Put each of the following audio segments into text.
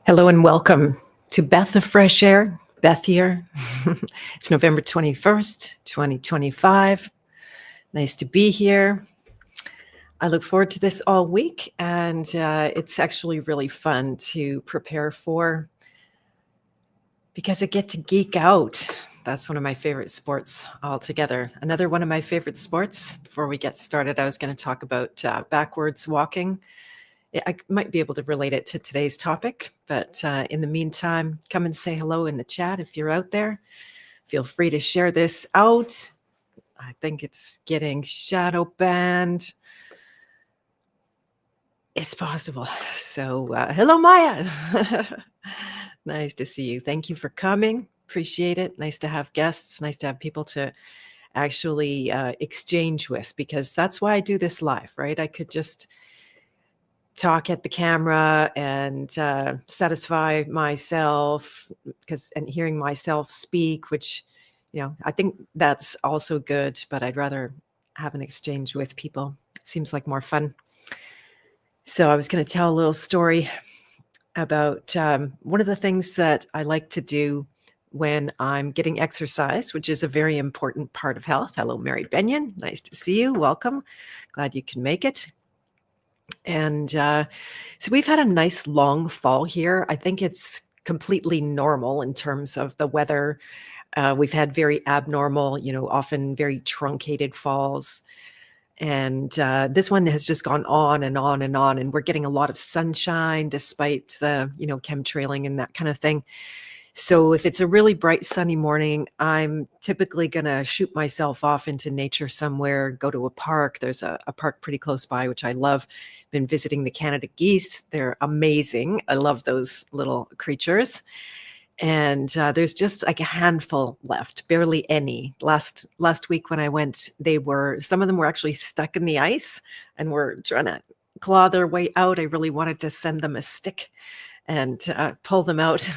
Hello and welcome to Beth of Fresh Air. Beth here. It's November 21st, 2025. Nice to be here. I look forward to this all week, and it's actually really fun to prepare for because I get to geek out. That's one of my favorite sports altogether. Another one of my favorite sports, before we get started, I was going to talk about backwards walking. I might be able to relate it to today's topic, but in the meantime, come and say hello in the chat if you're out there. Feel free to share this out. I think it's getting shadow banned. It's possible. So hello, Maya. Nice to see you. Thank you for coming. Appreciate it. Nice to have guests. Nice to have people to actually exchange with, because that's why I do this live, right? I could just talk at the camera and satisfy myself and hearing myself speak, which, I think that's also good, but I'd rather have an exchange with people. It seems like more fun. So I was going to tell a little story about one of the things that I like to do when I'm getting exercise, which is a very important part of health. Hello, Mary Benyon. Nice to see you. Welcome. Glad you can make it. And so we've had a nice long fall here. I think it's completely normal in terms of the weather. We've had very abnormal, often very truncated falls. And this one has just gone on and on and on. And we're getting a lot of sunshine despite the, chemtrailing and that kind of thing. So if it's a really bright sunny morning, I'm typically going to shoot myself off into nature somewhere, go to a park. There's a park pretty close by, which I love. Been visiting the Canada geese. They're amazing. I love those little creatures. And there's just like a handful left, barely any. Last week when I went, some of them were actually stuck in the ice and were trying to claw their way out. I really wanted to send them a stick and pull them out.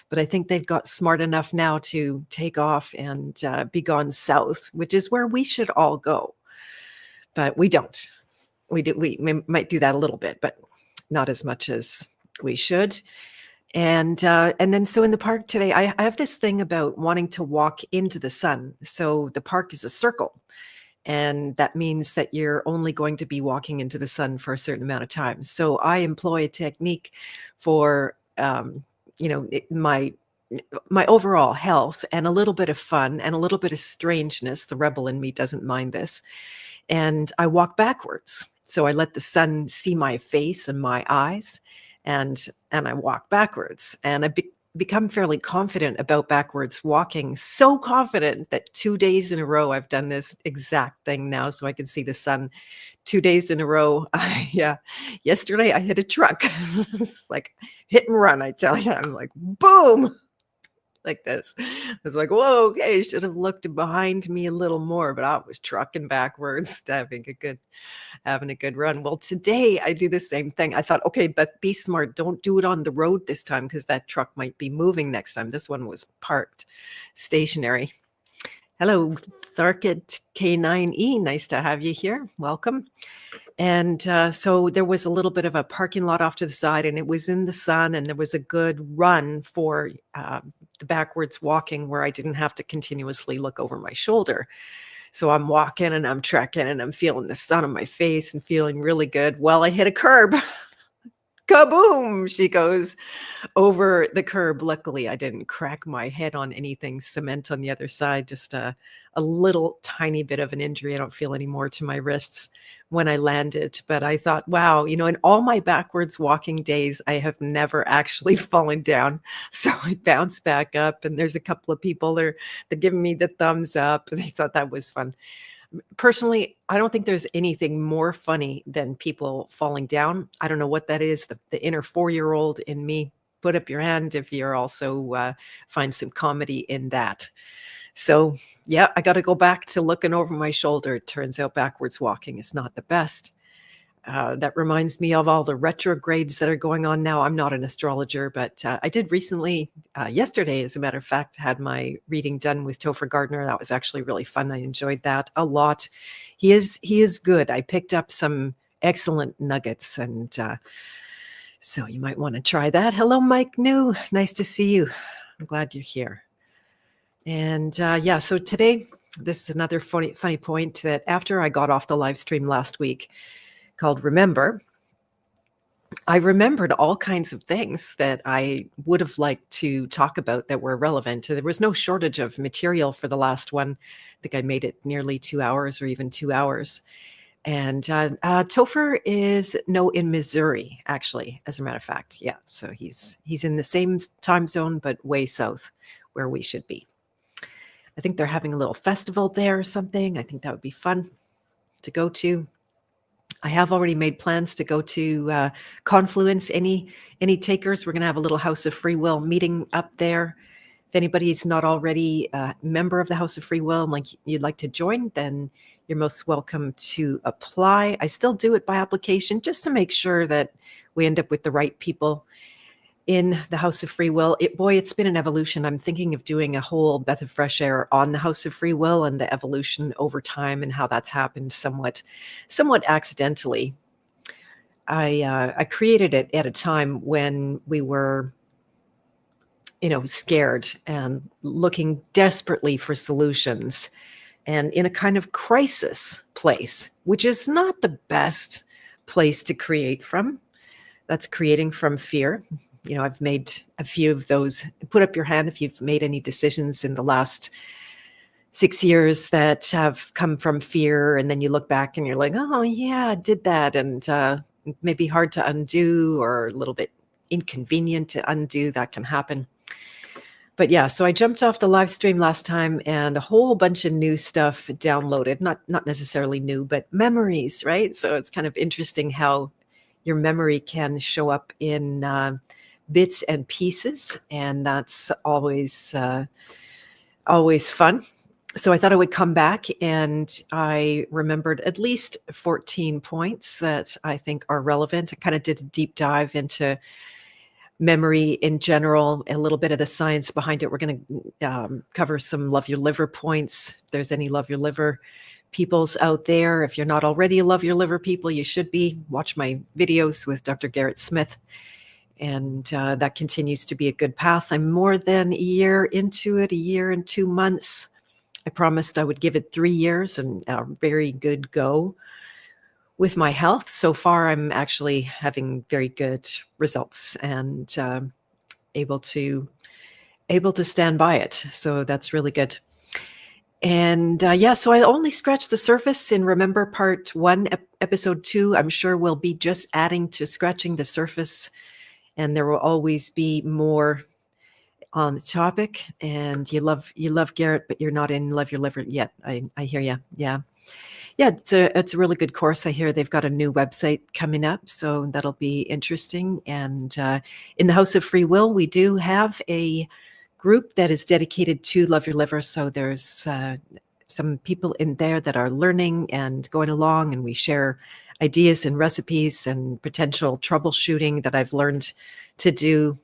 But I think they've got smart enough now to take off and be gone south, which is where we should all go. But we don't. We might do that a little bit, but not as much as we should. And then so in the park today, I have this thing about wanting to walk into the sun. So the park is a circle. And that means that you're only going to be walking into the sun for a certain amount of time. So I employ a technique for, my overall health and a little bit of fun and a little bit of strangeness. The rebel in me doesn't mind this. And I walk backwards. So I let the sun see my face and my eyes, and I walk backwards. And I become fairly confident about backwards walking, so confident that 2 days in a row I've done this exact thing now so I can see the sun 2 days in a row. Yesterday I hit a truck. It's like hit and run, I tell you. I'm like, boom, like this. I was like, whoa, okay, should have looked behind me a little more, but I was trucking backwards, having a good run. Well, today I do the same thing. I thought, okay, but be smart. Don't do it on the road this time because that truck might be moving next time. This one was parked stationary. Hello, Tharkit K9E. Nice to have you here. Welcome. And so there was a little bit of a parking lot off to the side, and it was in the sun, and there was a good run for the backwards walking where I didn't have to continuously look over my shoulder. So I'm walking and I'm trekking and I'm feeling the sun on my face and feeling really good. Well, I hit a curb. Kaboom! She goes over the curb. Luckily, I didn't crack my head on anything, cement on the other side, just a little tiny bit of an injury. I don't feel any more to my wrists when I landed. But I thought, wow, in all my backwards walking days, I have never actually fallen down. So I bounced back up, and there's a couple of people they're giving me the thumbs up. They thought that was fun. Personally, I don't think there's anything more funny than people falling down. I don't know what that is. The inner 4-year-old in me, put up your hand if you're also find some comedy in that. So yeah, I got to go back to looking over my shoulder. It turns out backwards walking is not the best. That reminds me of all the retrogrades that are going on now. I'm not an astrologer, but I did recently, yesterday, as a matter of fact, had my reading done with Topher Gardner. That was actually really fun. I enjoyed that a lot. He is good. I picked up some excellent nuggets, and So you might want to try that. Hello, Mike New. Nice to see you. I'm glad you're here. And yeah, so today, this is another funny point that after I got off the live stream last week called Remember, I remembered all kinds of things that I would have liked to talk about that were relevant. There was no shortage of material for the last one. I think I made it nearly 2 hours or even 2 hours. And Topher is in Missouri, actually, as a matter of fact. Yeah, so he's in the same time zone, but way south where we should be. I think they're having a little festival there or something. I think that would be fun to go to. I have already made plans to go to Confluence. Any takers? We're going to have a little House of Free Will meeting up there. If anybody's not already a member of the House of Free Will and you'd like to join, then you're most welcome to apply. I still do it by application just to make sure that we end up with the right people in the House of Free Will. It's been an evolution. I'm thinking of doing a whole Beth of Fresh Air on the House of Free Will and the evolution over time and how that's happened somewhat accidentally. I created it at a time when we were, scared and looking desperately for solutions and in a kind of crisis place, which is not the best place to create from. That's creating from fear. I've made a few of those. Put up your hand if you've made any decisions in the last 6 years that have come from fear. And then you look back and you're like, oh, yeah, I did that. And maybe hard to undo or a little bit inconvenient to undo. That can happen. But yeah, so I jumped off the live stream last time and a whole bunch of new stuff downloaded. Not necessarily new, but memories, right? So it's kind of interesting how your memory can show up in bits and pieces, and that's always fun. So I thought I would come back, and I remembered at least 14 points that I think are relevant. I kind of did a deep dive into memory in general, a little bit of the science behind it. We're going to cover some Love Your Liver points. If there's any Love Your Liver peoples out there, if you're not already a Love Your Liver people, you should be. Watch my videos with Dr. Garrett Smith. And that continues to be a good path. I'm more than a year into it, a year and 2 months. I promised I would give it 3 years and a very good go with my health. So far, I'm actually having very good results and able to stand by it. So that's really good. And yeah, so I only scratched the surface in Remember Part 1, Episode 2. I'm sure we'll be just adding to scratching the surface, and there will always be more on the topic. And you love Garrett, but you're not in Love Your Liver yet. I hear you. Yeah. Yeah, it's a really good course. I hear they've got a new website coming up, so that'll be interesting. And in the House of Free Will, we do have a group that is dedicated to Love Your Liver. So there's some people in there that are learning and going along, and we share ideas and recipes and potential troubleshooting that I've learned to do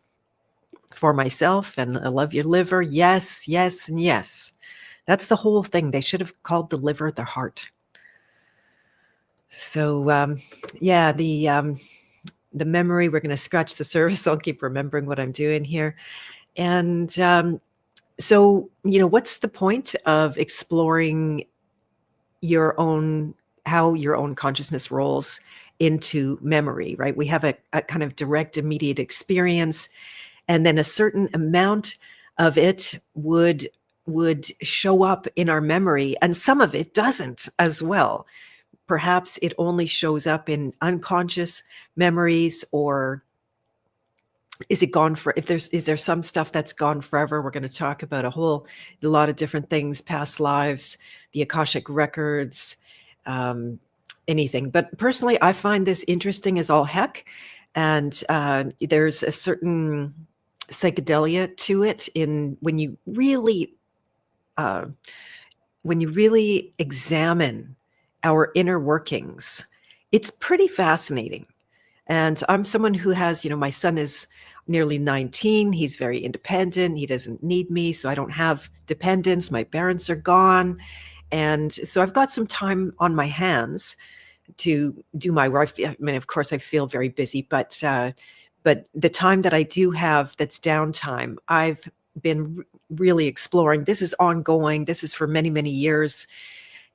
for myself. And Love Your Liver, yes, yes, and yes. That's the whole thing. They should have called the liver the heart. So yeah, the memory, we're going to scratch the surface. I'll keep remembering what I'm doing here. And so, what's the point of exploring how your own consciousness rolls into memory, right? We have a kind of direct, immediate experience, and then a certain amount of it would show up in our memory, and some of it doesn't as well. Perhaps it only shows up in unconscious memories, or is there some stuff that's gone forever? We're going to talk about a lot of different things, past lives, the Aakaashik records, anything. But personally, I find this interesting as all heck. And there's a certain psychedelia to it when you really examine our inner workings. It's pretty fascinating. And I'm someone who has, my son is nearly 19. He's very independent. He doesn't need me, so I don't have dependents. My parents are gone. And so I've got some time on my hands to do my work. I mean, of course, I feel very busy, but But the time that I do have that's downtime, I've been really exploring. This is ongoing. This is for many, many years.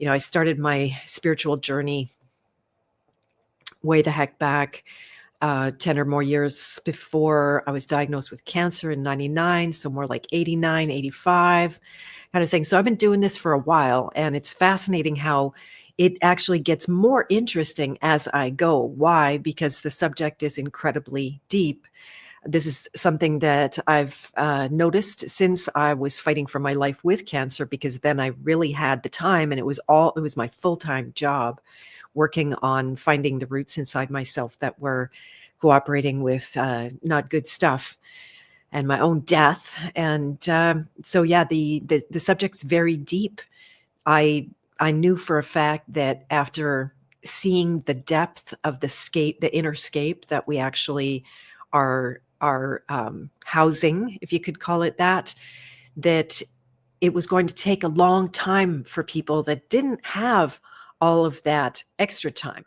I started my spiritual journey way the heck back, 10 or more years before I was diagnosed with cancer in 99. So more like 89, 85 kind of thing. So I've been doing this for a while, and it's fascinating how it actually gets more interesting as I go. Why? Because the subject is incredibly deep. This is something that I've noticed since I was fighting for my life with cancer, because then I really had the time, and it was my full-time job, working on finding the roots inside myself that were cooperating with not good stuff and my own death. And so, yeah, the subject's very deep. I knew for a fact that after seeing the depth of the inner scape that we actually are housing, if you could call it that, that it was going to take a long time for people that didn't have all of that extra time.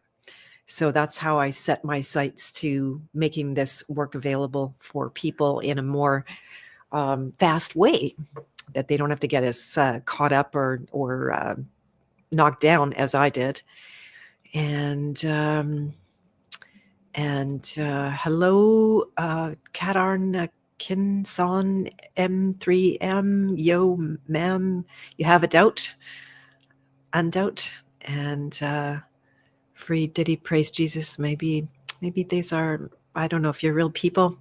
So that's how I set my sights to making this work available for people in a more fast way, that they don't have to get as caught up or knocked down as I did. And hello, Katarn Kinson M3M. Yo, ma'am, you have a doubt? Undoubt. And free Diddy praise Jesus. Maybe these are, I don't know if you're real people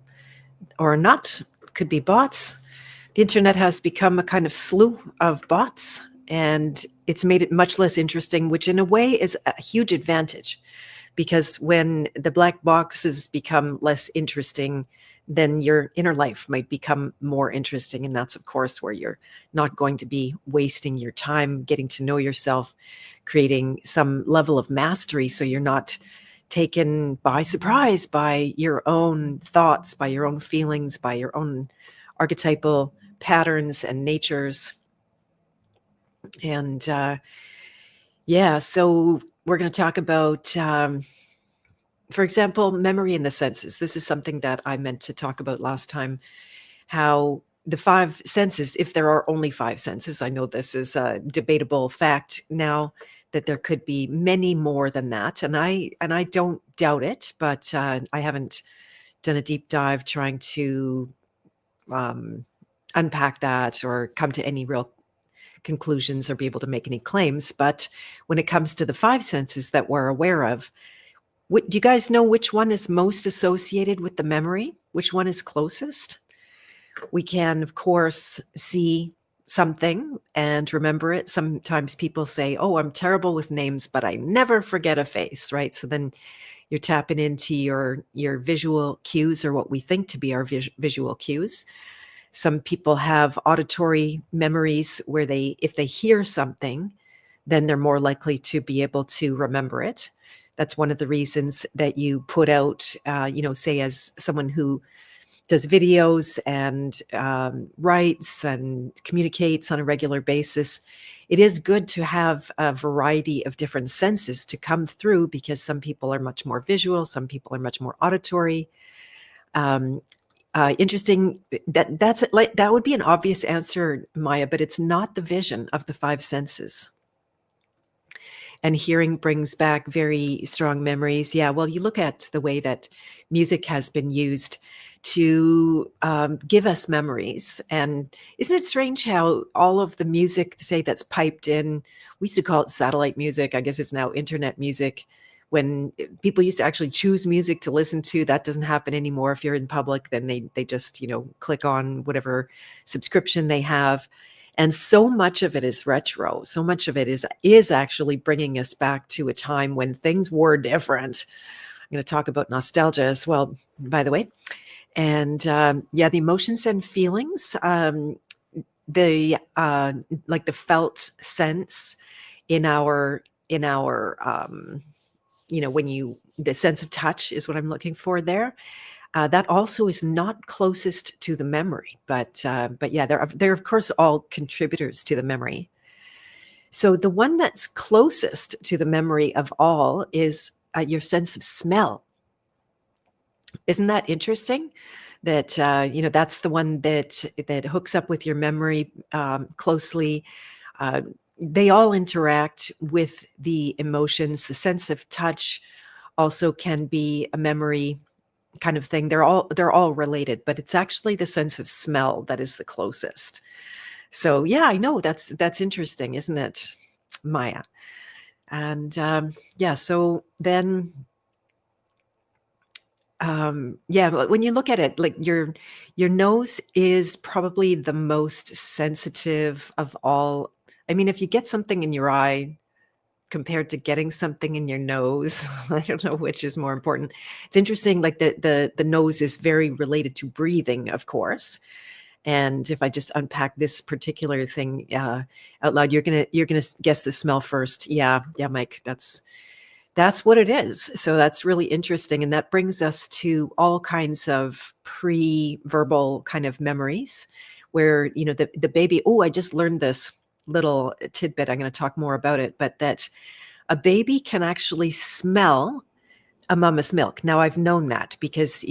or not. Could be bots. The internet has become a kind of slew of bots, and it's made it much less interesting, which in a way is a huge advantage, because when the black boxes become less interesting, then your inner life might become more interesting. And that's, of course, where you're not going to be wasting your time getting to know yourself, creating some level of mastery, so you're not taken by surprise by your own thoughts, by your own feelings, by your own archetypal patterns and natures. And yeah, so we're going to talk about, for example, memory in the senses. This is something that I meant to talk about last time, how the five senses, if there are only five senses, I know this is a debatable fact now, that there could be many more than that. And I don't doubt it, but I haven't done a deep dive trying to unpack that or come to any real conclusions or be able to make any claims. But when it comes to the five senses that we're aware of, do you guys know which one is most associated with the memory? Which one is closest? We can, of course, see something and remember it. Sometimes people say, oh, I'm terrible with names, but I never forget a face, right? So then you're tapping into your visual cues, or what we think to be our visual cues. Some people have auditory memories where if they hear something, then they're more likely to be able to remember it. That's one of the reasons that you put out, say, as someone who does videos and writes and communicates on a regular basis, it is good to have a variety of different senses to come through, because some people are much more visual, some people are much more auditory. Interesting. That would be an obvious answer, Maya, but it's not the vision of the five senses. And hearing brings back very strong memories. Yeah, well, you look at the way that music has been used to give us memories. And isn't it strange how all of the music, say, that's piped in, we used to call it satellite music. I guess it's now internet music. When people used to actually choose music to listen to, that doesn't happen anymore. If you're in public, then they just, click on whatever subscription they have. And so much of it is retro. So much of it is actually bringing us back to a time when things were different. I'm going to talk about nostalgia as well, by the way. And the emotions and feelings, the like the felt sense in our the sense of touch is what I'm looking for there. That also is not closest to the memory, but yeah, they're of course all contributors to the memory. So the one that's closest to the memory of all is your sense of smell. Isn't that interesting? That that's the one that hooks up with your memory closely. Uh, they all interact with the emotions. The sense of touch also can be a memory kind of thing. They're all related, but it's actually the sense of smell that is the closest. So yeah, I know that's interesting, isn't it, Maya? And yeah, so then yeah, but when you look at it, like your nose is probably the most sensitive of all. I mean, if you get something in your eye compared to getting something in your nose, I don't know which is more important. It's interesting, like the nose is very related to breathing, of course. And if I just unpack this particular thing out loud, you're gonna guess the smell first. Yeah, yeah, Mike, that's what it is. So that's really interesting. And that brings us to all kinds of pre-verbal kind of memories where, the baby, oh, I just learned this little tidbit. I'm going to talk more about it, but that a baby can actually smell a mama's milk. Now I've known that because,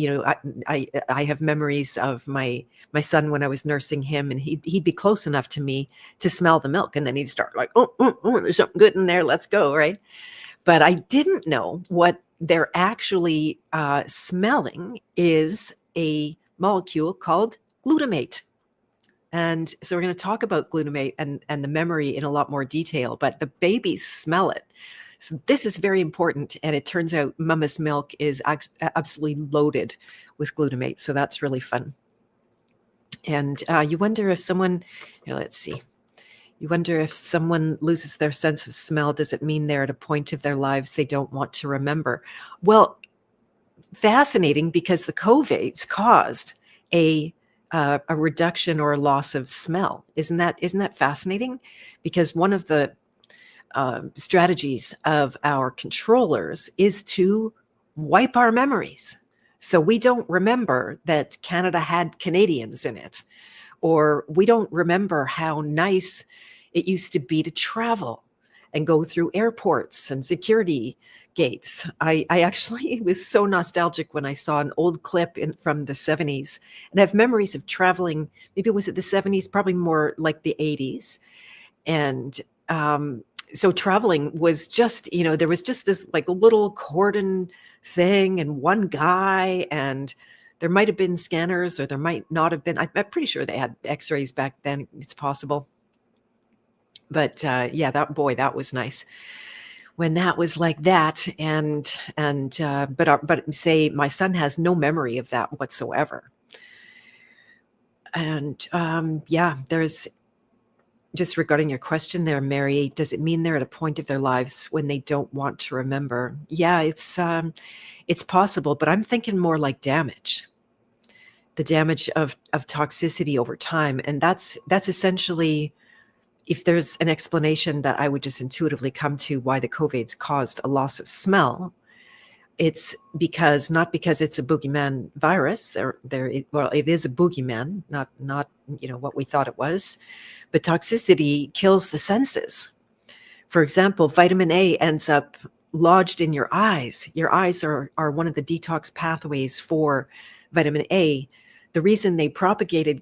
I have memories of my son when I was nursing him, and he'd be close enough to me to smell the milk. And then he'd start like, oh, there's something good in there. Let's go. Right. But I didn't know what they're actually smelling is a molecule called glutamate. And so we're going to talk about glutamate and the memory in a lot more detail, but the babies smell it. So this is very important. And it turns out mama's milk is absolutely loaded with glutamate. So that's really fun. And you wonder if someone, let's see. You wonder if someone loses their sense of smell, does it mean they're at a point of their lives they don't want to remember? Well, fascinating, because the COVIDs caused a reduction or a loss of smell. Isn't that fascinating? Because one of the strategies of our controllers is to wipe our memories. So we don't remember that Canada had Canadians in it, or we don't remember how nice it used to be to travel and go through airports and security gates. I actually was so nostalgic when I saw an old clip from the 70s, and I have memories of traveling. Maybe it was at the 70s, probably more like the 80s. And so traveling was just, there was just this like little cordon thing and one guy, and there might have been scanners or there might not have been. I'm pretty sure they had x-rays back then. It's possible. But yeah, that was nice when that was like that. But say my son has no memory of that whatsoever. And yeah, there's just regarding your question there, Mary, does it mean they're at a point of their lives when they don't want to remember? Yeah, it's possible, but I'm thinking more like damage, the damage of toxicity over time. And that's essentially, if there's an explanation that I would just intuitively come to why the COVIDs caused a loss of smell, it's not because it's a boogeyman virus. Well, it is a boogeyman, not what we thought it was, but toxicity kills the senses. For example, vitamin A ends up lodged in your eyes. Your eyes are one of the detox pathways for vitamin A. The reason they propagated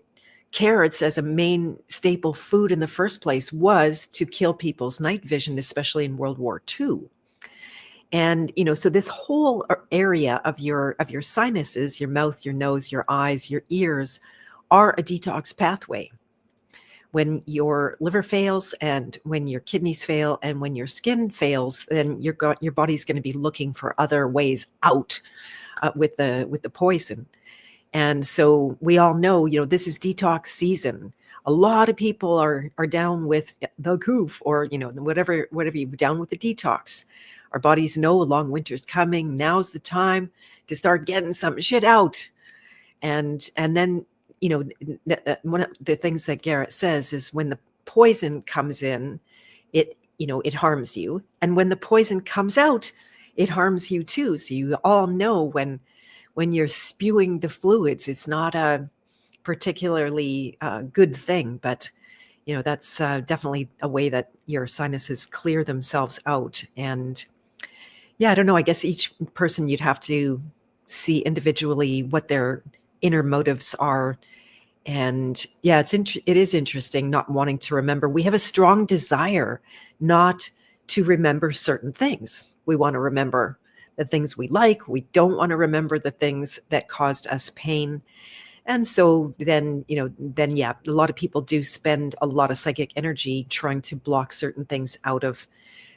carrots as a main staple food in the first place was to kill people's night vision, especially in World War II. And so this whole area of your sinuses, your mouth, your nose, your eyes, your ears, are a detox pathway. When your liver fails, and when your kidneys fail, and when your skin fails, then your body's going to be looking for other ways out with the poison. And so we all know, this is detox season. A lot of people are down with the goof, or whatever you down with the detox. Our bodies know a long winter's coming. Now's the time to start getting some shit out. And then one of the things that Garrett says is, when the poison comes in, it harms you, and when the poison comes out, it harms you too. So you all know when you're spewing the fluids, it's not a particularly good thing, but that's definitely a way that your sinuses clear themselves out. And yeah, I don't know, I guess each person, you'd have to see individually what their inner motives are. And yeah, it is interesting not wanting to remember. We have a strong desire not to remember certain things. We want to remember the things we like. We don't want to remember the things that caused us pain. And so then, yeah, a lot of people do spend a lot of psychic energy trying to block certain things out of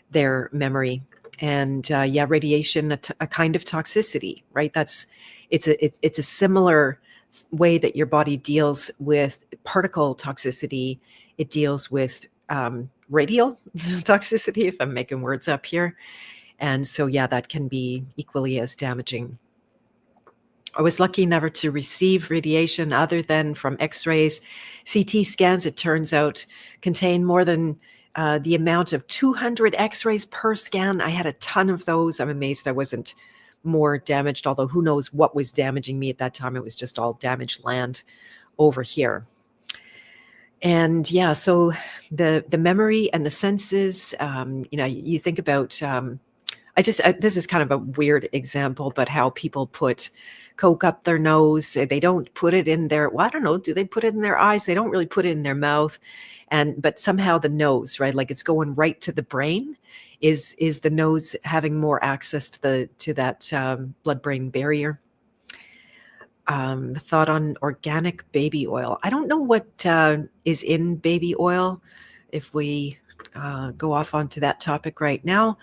their memory. And yeah, radiation, a kind of toxicity, right? It's a similar way that your body deals with particle toxicity. It deals with radial toxicity, if I'm making words up here. And so, yeah, that can be equally as damaging. I was lucky never to receive radiation other than from X-rays. CT scans, it turns out, contain more than the amount of 200 X-rays per scan. I had a ton of those. I'm amazed I wasn't more damaged, although who knows what was damaging me at that time. It was just all damaged land over here. And yeah, so the memory and the senses, you think about, this is kind of a weird example, but how people put Coke up their nose. They don't put it in their, well, I don't know, do they put it in their eyes? They don't really put it in their mouth. But somehow the nose, right? Like it's going right to the brain. Is the nose having more access to that blood-brain barrier? Thought on organic baby oil. I don't know what is in baby oil. If we go off onto that topic right now,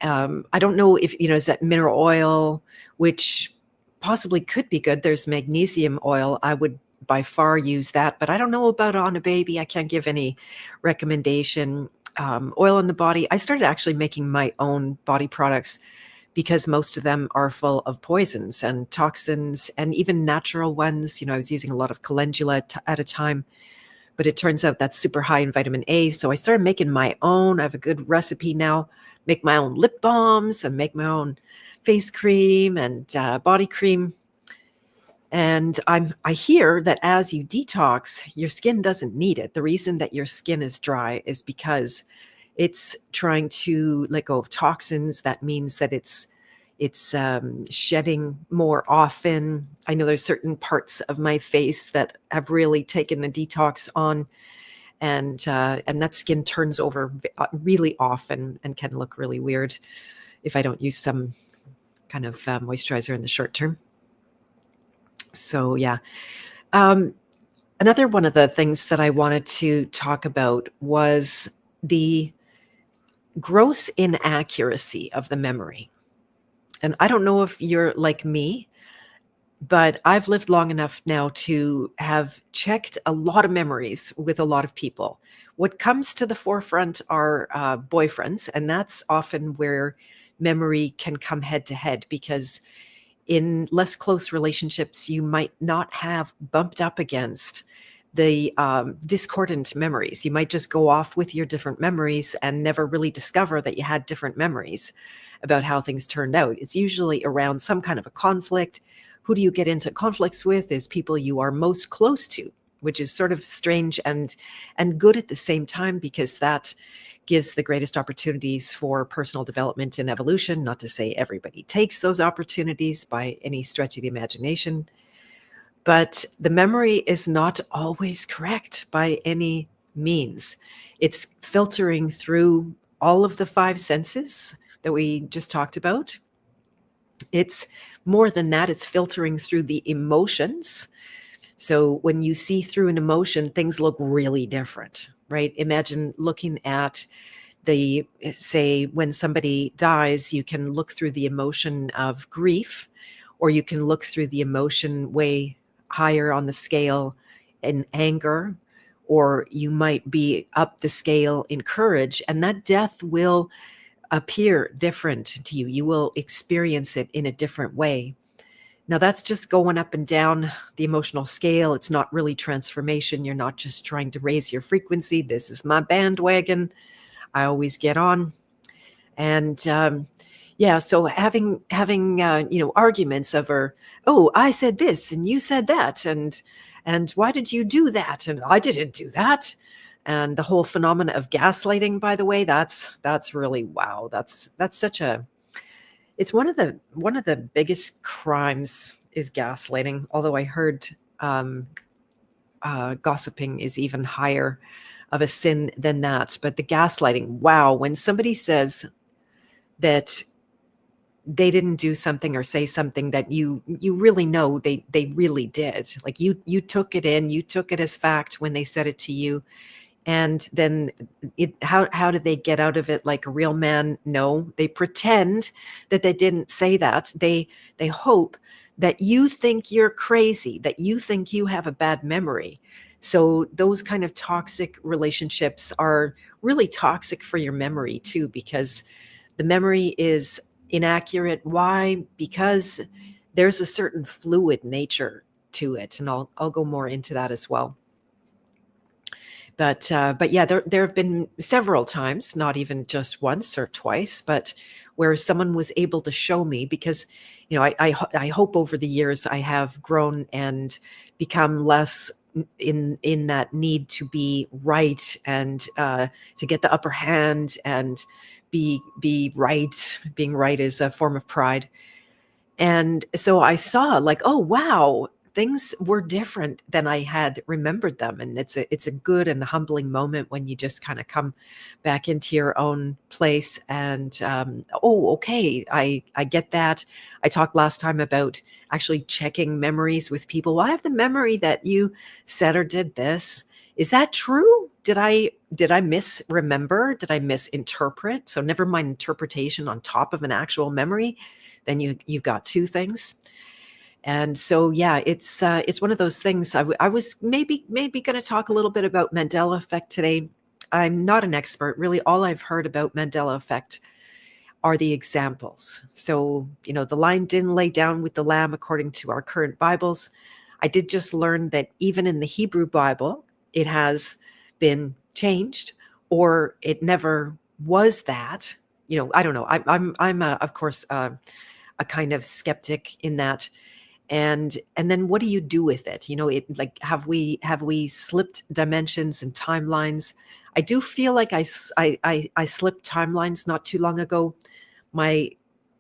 I don't know if, is that mineral oil, which possibly could be good. There's magnesium oil. I would by far use that, but I don't know about on a baby. I can't give any recommendation. Oil in the body. I started actually making my own body products because most of them are full of poisons and toxins and even natural ones. I was using a lot of calendula at a time, but it turns out that's super high in vitamin A. So I started making my own. I have a good recipe now. Make my own lip balms and make my own face cream and body cream. And I hear that as you detox, your skin doesn't need it. The reason that your skin is dry is because it's trying to let go of toxins. That means that it's shedding more often. I know there's certain parts of my face that have really taken the detox on, and that skin turns over really often and can look really weird if I don't use some kind of moisturizer in the short term. So yeah. Another one of the things that I wanted to talk about was the gross inaccuracy of the memory. And I don't know if you're like me, but I've lived long enough now to have checked a lot of memories with a lot of people. What comes to the forefront are boyfriends, and that's often where memory can come head to head, because in less close relationships, you might not have bumped up against the discordant memories. You might just go off with your different memories and never really discover that you had different memories about how things turned out. It's usually around some kind of a conflict. Who do you get into conflicts with is people you are most close to, which is sort of strange and good at the same time, because that gives the greatest opportunities for personal development and evolution. Not to say everybody takes those opportunities by any stretch of the imagination, but the memory is not always correct by any means. It's filtering through all of the five senses that we just talked about. It's more than that. It's filtering through the emotions. So when you see through an emotion, things look really different, right? Imagine looking at say when somebody dies, you can look through the emotion of grief, or you can look through the emotion way higher on the scale in anger, or you might be up the scale in courage, and that death will appear different to you. You will experience it in a different way. Now, that's just going up and down the emotional scale. It's not really transformation. You're not just trying to raise your frequency. This is my bandwagon. I always get on. And yeah, so having arguments over, oh, I said this and you said that, and why did you do that? And I didn't do that. And the whole phenomena of gaslighting, by the way, that's really, wow. That's such a It's one of the biggest crimes is gaslighting. Although I heard um, gossiping is even higher of a sin than that. But the gaslighting, wow! When somebody says that they didn't do something or say something that you really know they really did, like you took it in, you took it as fact when they said it to you, and then how did they get out of it like a real man? No, they pretend that they didn't say that. They hope that you think you're crazy, that you think you have a bad memory. So those kind of toxic relationships are really toxic for your memory too, because the memory is inaccurate. Why? Because there's a certain fluid nature to it, and I'll go more into that as well. But yeah, there have been several times, not even just once or twice, but where someone was able to show me, because I hope over the years I have grown and become less in that need to be right, and to get the upper hand and be right. Being right is a form of pride. And so I saw, like, oh wow, things were different than I had remembered them. And it's a good and humbling moment when you just kind of come back into your own place and oh, okay, I get that. I talked last time about actually checking memories with people. Well, I have the memory that you said or did this. Is that true? Did I misremember? Did I misinterpret? So never mind interpretation on top of an actual memory, then you've got two things. And so yeah, it's one of those things. I was maybe going to talk a little bit about Mandela effect today. I'm not an expert, really. All I've heard about Mandela effect are the examples. So the lion didn't lay down with the lamb according to our current Bibles. I did just learn that even in the Hebrew Bible, it has been changed, or it never was that. I don't know. I'm of course a kind of skeptic in that. And then what do you do with it? It, like, have we slipped dimensions and timelines? I do feel like I slipped timelines not too long ago. My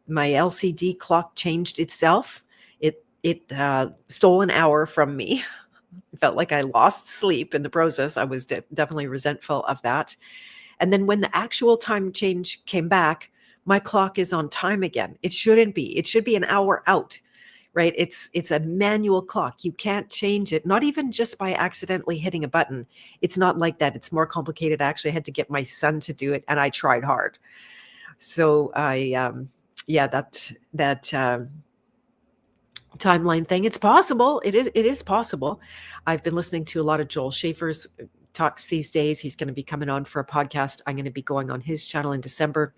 my LCD clock changed itself. It stole an hour from me. I felt like I lost sleep in the process. I was definitely resentful of that. And then when the actual time change came back, my clock is on time again. It shouldn't be. It should be an hour out, right? It's a manual clock. You can't change it, not even just by accidentally hitting a button. It's not like that. It's more complicated. I actually had to get my son to do it, and I tried hard. So yeah, that timeline thing. It's possible. It is possible. I've been listening to a lot of Joel Schaefer's talks these days. He's going to be coming on for a podcast. I'm going to be going on his channel in December.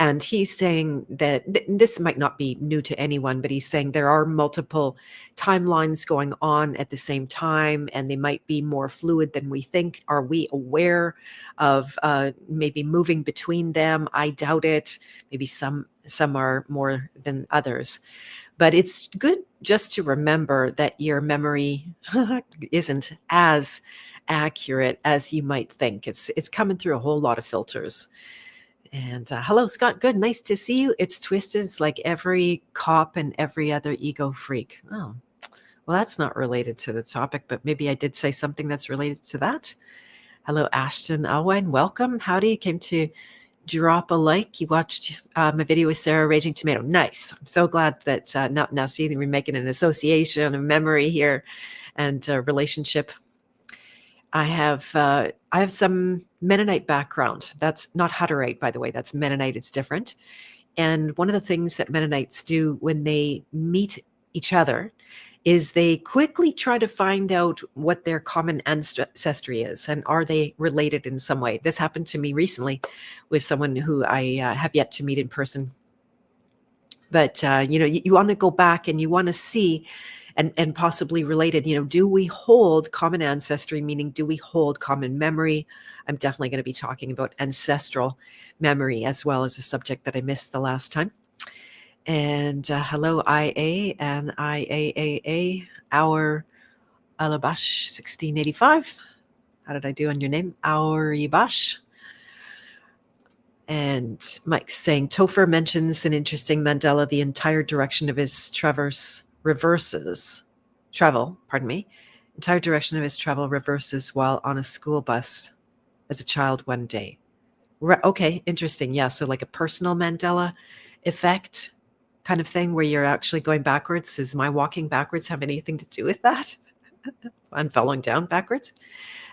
And he's saying that this might not be new to anyone, but he's saying there are multiple timelines going on at the same time, and they might be more fluid than we think. Are we aware of maybe moving between them? I doubt it. Maybe some are more than others. But it's good just to remember that your memory isn't as accurate as you might think. It's coming through a whole lot of filters. And hello, Scott. Good. Nice to see you. It's twisted. It's like every cop and every other ego freak. Oh, well, that's not related to the topic, but maybe I did say something that's related to that. Hello, Ashton Alwine. Welcome. Howdy. You came to drop a like. You watched my video with Sarah Raging Tomato. Nice. I'm so glad that now see we're making an association of memory here and relationship. I have some Mennonite background. That's not Hutterite, by the way. That's Mennonite. It's different. And one of the things that Mennonites do when they meet each other is they quickly try to find out what their common ancestry is, and are they related in some way. This happened to me recently with someone who I have yet to meet in person. But you want to go back and you want to see and possibly related, do we hold common ancestry, meaning do we hold common memory? I'm definitely going to be talking about ancestral memory as well, as a subject that I missed the last time. And hello, IA and IAAA, our Alabash 1685. How did I do on your name? Our Yabash. And Mike's saying Topher mentions an interesting Mandela, the entire direction of his entire direction of his travel reverses while on a school bus as a child one day. Okay, interesting. Yeah, so like a personal Mandela effect kind of thing where you're actually going backwards. Does my walking backwards have anything to do with that? I'm falling down backwards.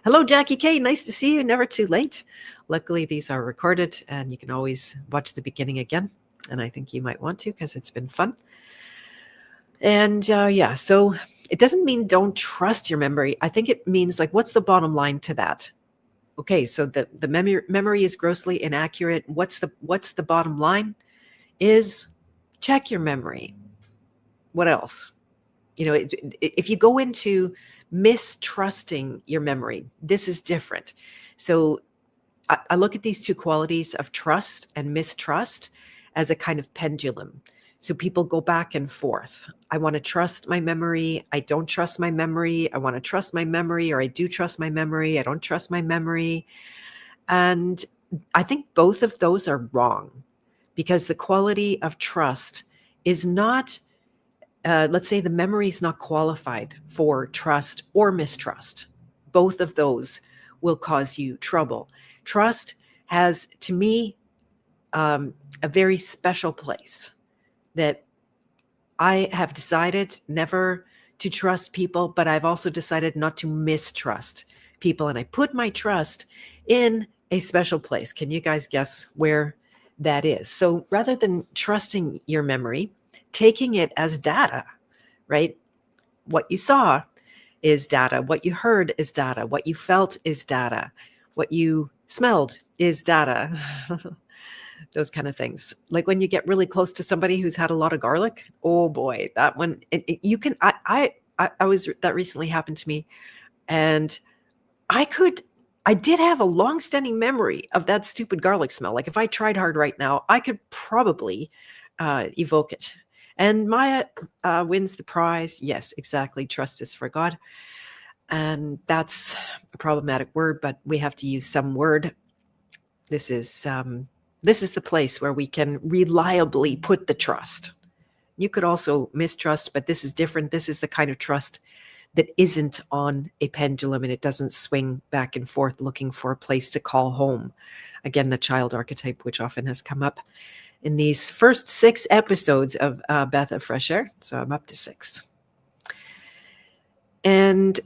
Hello, Jackie K. Nice to see you. Never too late. Luckily, these are recorded and you can always watch the beginning again. And I think you might want to because it's been fun. And yeah, so it doesn't mean don't trust your memory. I think it means like, what's the bottom line to that? Okay, so the memory is grossly inaccurate. What's the bottom line? Is check your memory. What else? If you go into mistrusting your memory, this is different. So I look at these two qualities of trust and mistrust as a kind of pendulum. So people go back and forth. I want to trust my memory. I don't trust my memory. I want to trust my memory, or I do trust my memory. I don't trust my memory. And I think both of those are wrong, because the quality of trust is not, let's say the memory is not qualified for trust or mistrust. Both of those will cause you trouble. Trust has, to me, a very special place that I have decided never to trust people, but I've also decided not to mistrust people. And I put my trust in a special place. Can you guys guess where that is? So rather than trusting your memory, taking it as data, right? What you saw is data. What you heard is data. What you felt is data. What you smelled is data. Those kind of things. Like when you get really close to somebody who's had a lot of garlic, oh boy, that one, you can, that recently happened to me, and I did have a long-standing memory of that stupid garlic smell. Like if I tried hard right now, I could probably evoke it. And Maya wins the prize. Yes, exactly. Trust is for God. And that's a problematic word, but we have to use some word. This is the place where we can reliably put the trust. You could also mistrust, but this is different. This is the kind of trust that isn't on a pendulum and it doesn't swing back and forth looking for a place to call home. Again, the child archetype, which often has come up in these first 6 episodes of Beth of Fresh Air. So I'm up to 6. And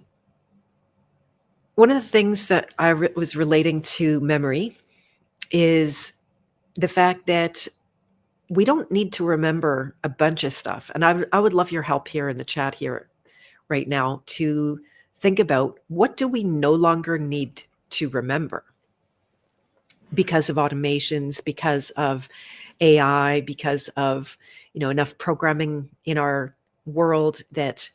one of the things that I was relating to memory is the fact that we don't need to remember a bunch of stuff. And I would love your help here in the chat here right now to think about, what do we no longer need to remember because of automations, because of AI, because of, enough programming in our world that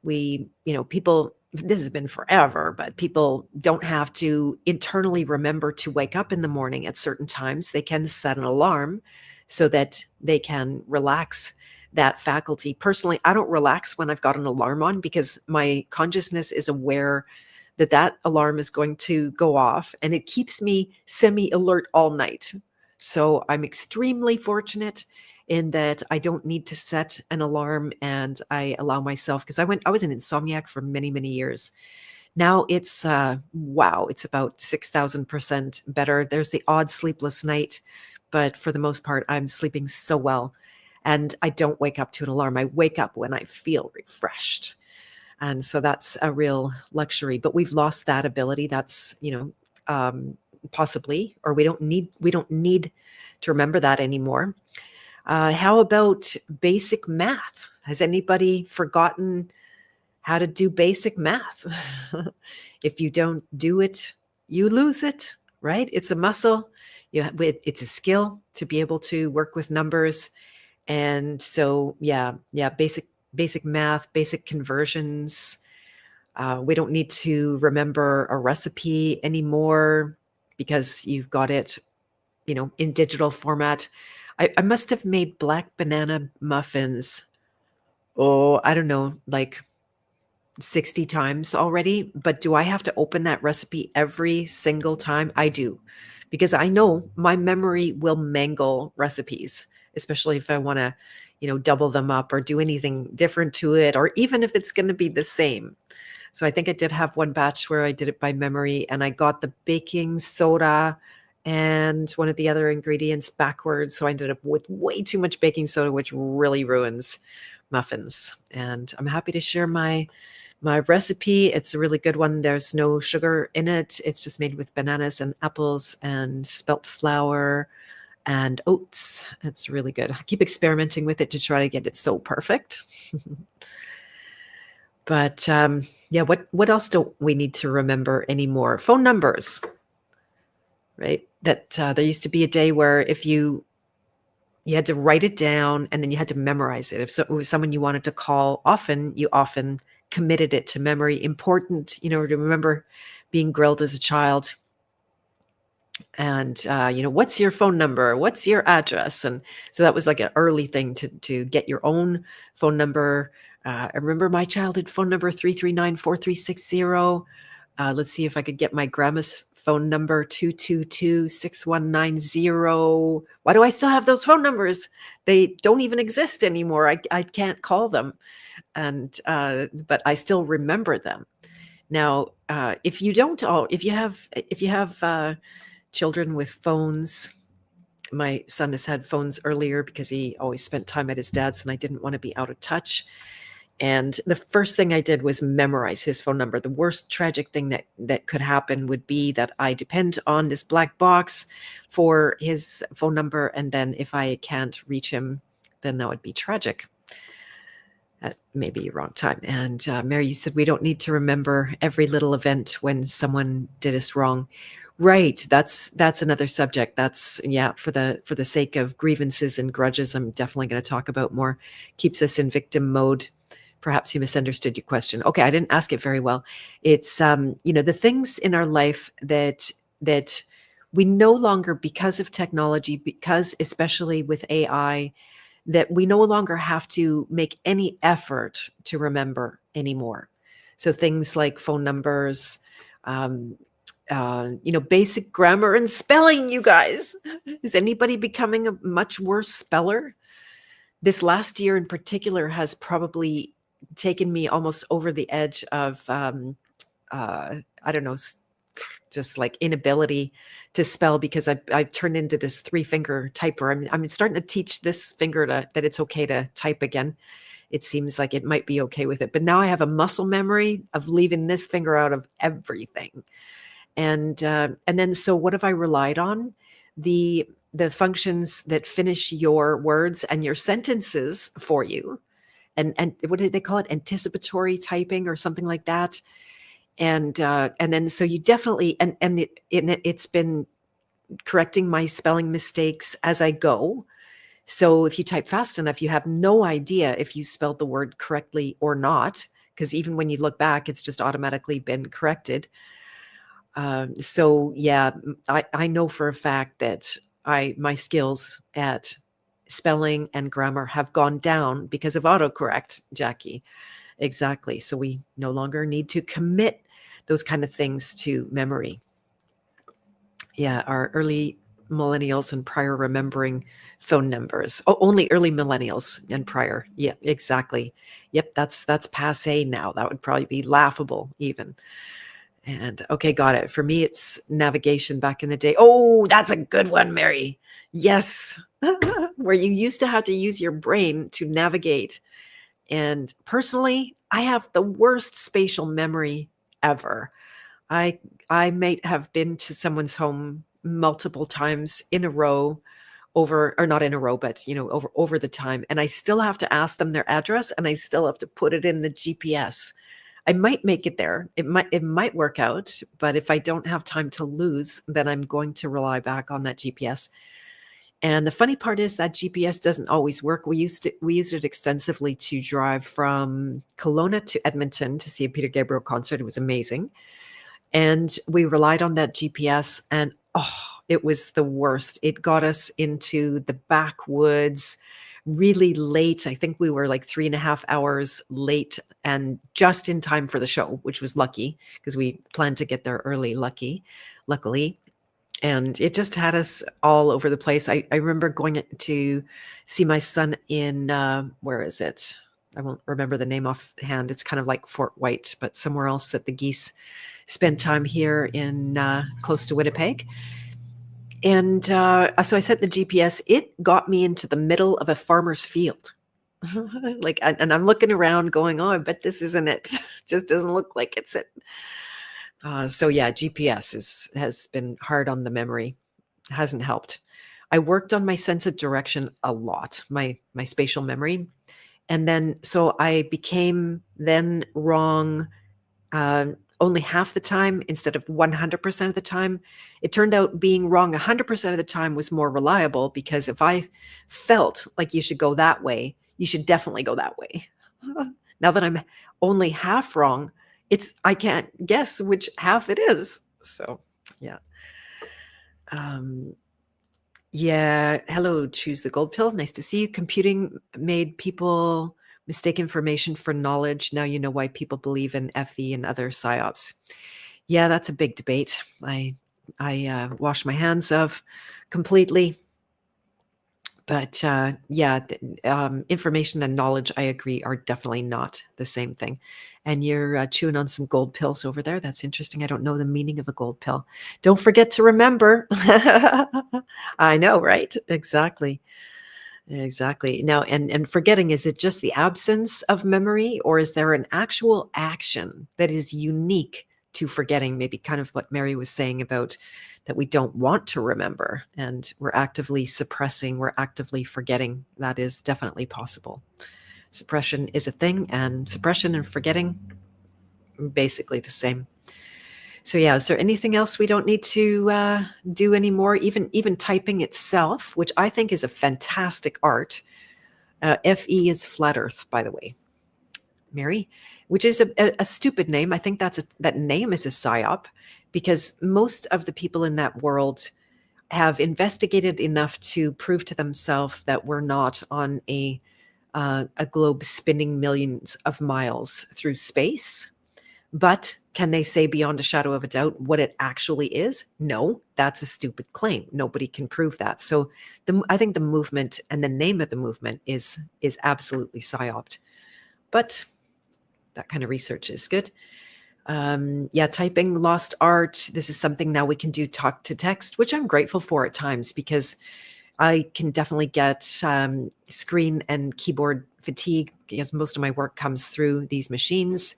we, people, this has been forever, but people don't have to internally remember to wake up in the morning at certain times. They can set an alarm so that they can relax that faculty. Personally, I don't relax when I've got an alarm on, because my consciousness is aware that that alarm is going to go off, and it keeps me semi-alert all night. So I'm extremely fortunate in that I don't need to set an alarm, and I allow myself, because I was an insomniac for many, many years. Now it's it's about 6,000% better. There's the odd sleepless night, but for the most part, I'm sleeping so well. And I don't wake up to an alarm. I wake up when I feel refreshed. And so that's a real luxury. But we've lost that ability. That's, possibly, or we don't need to remember that anymore. How about basic math? Has anybody forgotten how to do basic math? If you don't do it, you lose it, right? It's a muscle. It's a skill to be able to work with numbers. And so, basic math, basic conversions. We don't need to remember a recipe anymore because you've got it, in digital format. I must have made black banana muffins, I don't know, like 60 times already. But do I have to open that recipe every single time? I do, because I know my memory will mangle recipes, especially if I want to, double them up or do anything different to it, or even if it's going to be the same. So I think I did have one batch where I did it by memory, and I got the baking soda and one of the other ingredients backwards. So I ended up with way too much baking soda, which really ruins muffins. And I'm happy to share my recipe. It's a really good one. There's no sugar in it. It's just made with bananas and apples and spelt flour and oats. It's really good. I keep experimenting with it to try to get it so perfect. But yeah, what else do we need to remember anymore? Phone numbers, right? That there used to be a day where if you had to write it down and then you had to memorize it. If it was someone you wanted to call often, you often committed it to memory. Important, to remember being grilled as a child. And what's your phone number? What's your address? And so that was like an early thing to get your own phone number. I remember my childhood phone number, 339-4360. Let's see if I could get my grandma's phone number, 222-6190. Why do I still have those phone numbers? They don't even exist anymore. I can't call them. And but I still remember them. Now, if you have children with phones, my son has had phones earlier because he always spent time at his dad's, and I didn't want to be out of touch. And the first thing I did was memorize his phone number. The worst tragic thing that could happen would be that I depend on this black box for his phone number, and then if I can't reach him, then that would be tragic. At maybe a wrong time. And Mary, you said we don't need to remember every little event when someone did us wrong. Right. That's another subject. That's for the sake of grievances and grudges, I'm definitely going to talk about more. Keeps us in victim mode. Perhaps you misunderstood your question. Okay, I didn't ask it very well. It's the things in our life that we no longer, because of technology, because especially with AI, that we no longer have to make any effort to remember anymore. So things like phone numbers, basic grammar and spelling, you guys. Is anybody becoming a much worse speller? This last year in particular has probably taken me almost over the edge of, I don't know, just like inability to spell, because I've turned into this 3-finger typer. I'm starting to teach this finger that it's okay to type again. It seems like it might be okay with it. But now I have a muscle memory of leaving this finger out of everything. And then, so what have I relied on? The functions that finish your words and your sentences for you. And what did they call it? Anticipatory typing or something like that. And then, so you definitely, and it's been correcting my spelling mistakes as I go. So if you type fast enough, you have no idea if you spelled the word correctly or not, because even when you look back, it's just automatically been corrected. So yeah, I know for a fact that my skills at spelling and grammar have gone down because of autocorrect, Jackie. Exactly. So we no longer need to commit those kind of things to memory. Yeah, our early millennials and prior remembering phone numbers. Oh, only early millennials and prior. Yeah, exactly. Yep, that's passé now. That would probably be laughable even. And okay, got it. For me, it's navigation back in the day. Oh, that's a good one, Mary. Yes. Where you used to have to use your brain to navigate. And personally, I have the worst spatial memory ever. I might have been to someone's home multiple times in a row, or not in a row, but over the time, and I still have to ask them their address, and I still have to put it in the GPS. I might make it there. It might work out, but if I don't have time to lose, then I'm going to rely back on that GPS. And the funny part is that GPS doesn't always work. We used it extensively to drive from Kelowna to Edmonton to see a Peter Gabriel concert. It was amazing. And we relied on that GPS, and it was the worst. It got us into the backwoods really late. I think we were like 3.5 hours late, and just in time for the show, which was lucky because we planned to get there early, luckily. And it just had us all over the place. I remember going to see my son in, where is it? I won't remember the name offhand. It's kind of like Fort White, but somewhere else that the geese spend time here in close to Winnipeg. And so I set the GPS. It got me into the middle of a farmer's field. Like, and I'm looking around going, oh, I bet this isn't it. Just doesn't look like it's it. So yeah, GPS has been hard on the memory. It hasn't helped. I worked on my sense of direction a lot, my spatial memory. And then so I became then wrong only half the time instead of 100% of the time. It turned out being wrong 100% of the time was more reliable, because if I felt like you should go that way, you should definitely go that way. Now that I'm only half wrong, I can't guess which half it is. So yeah. Yeah. Hello, choose the gold pill. Nice to see you. Computing made people mistake information for knowledge. Now you know why people believe in FE and other psyops. Yeah, that's a big debate. I wash my hands of completely. But information and knowledge, I agree, are definitely not the same thing. And you're chewing on some gold pills over there. That's interesting. I don't know the meaning of a gold pill. Don't forget to remember. I know, right? Exactly. Exactly. Now, and forgetting, is it just the absence of memory, or is there an actual action that is unique to forgetting? Maybe kind of what Mary was saying about that we don't want to remember and we're actively suppressing, we're actively forgetting. That is definitely possible. Suppression is a thing, and suppression and forgetting basically the same. So yeah, is there anything else we don't need to do anymore? Even typing itself, which I think is a fantastic art. FE is flat Earth, by the way, Mary, which is a stupid name. I think that name is a psyop, because most of the people in that world have investigated enough to prove to themselves that we're not on a globe spinning millions of miles through space. But can they say beyond a shadow of a doubt what it actually is? No, that's a stupid claim. Nobody can prove that. So I think the movement and the name of the movement is absolutely psyoped. But that kind of research is good. Typing lost art. This is something now we can do talk to text, which I'm grateful for at times, because I can definitely get screen and keyboard fatigue, because most of my work comes through these machines.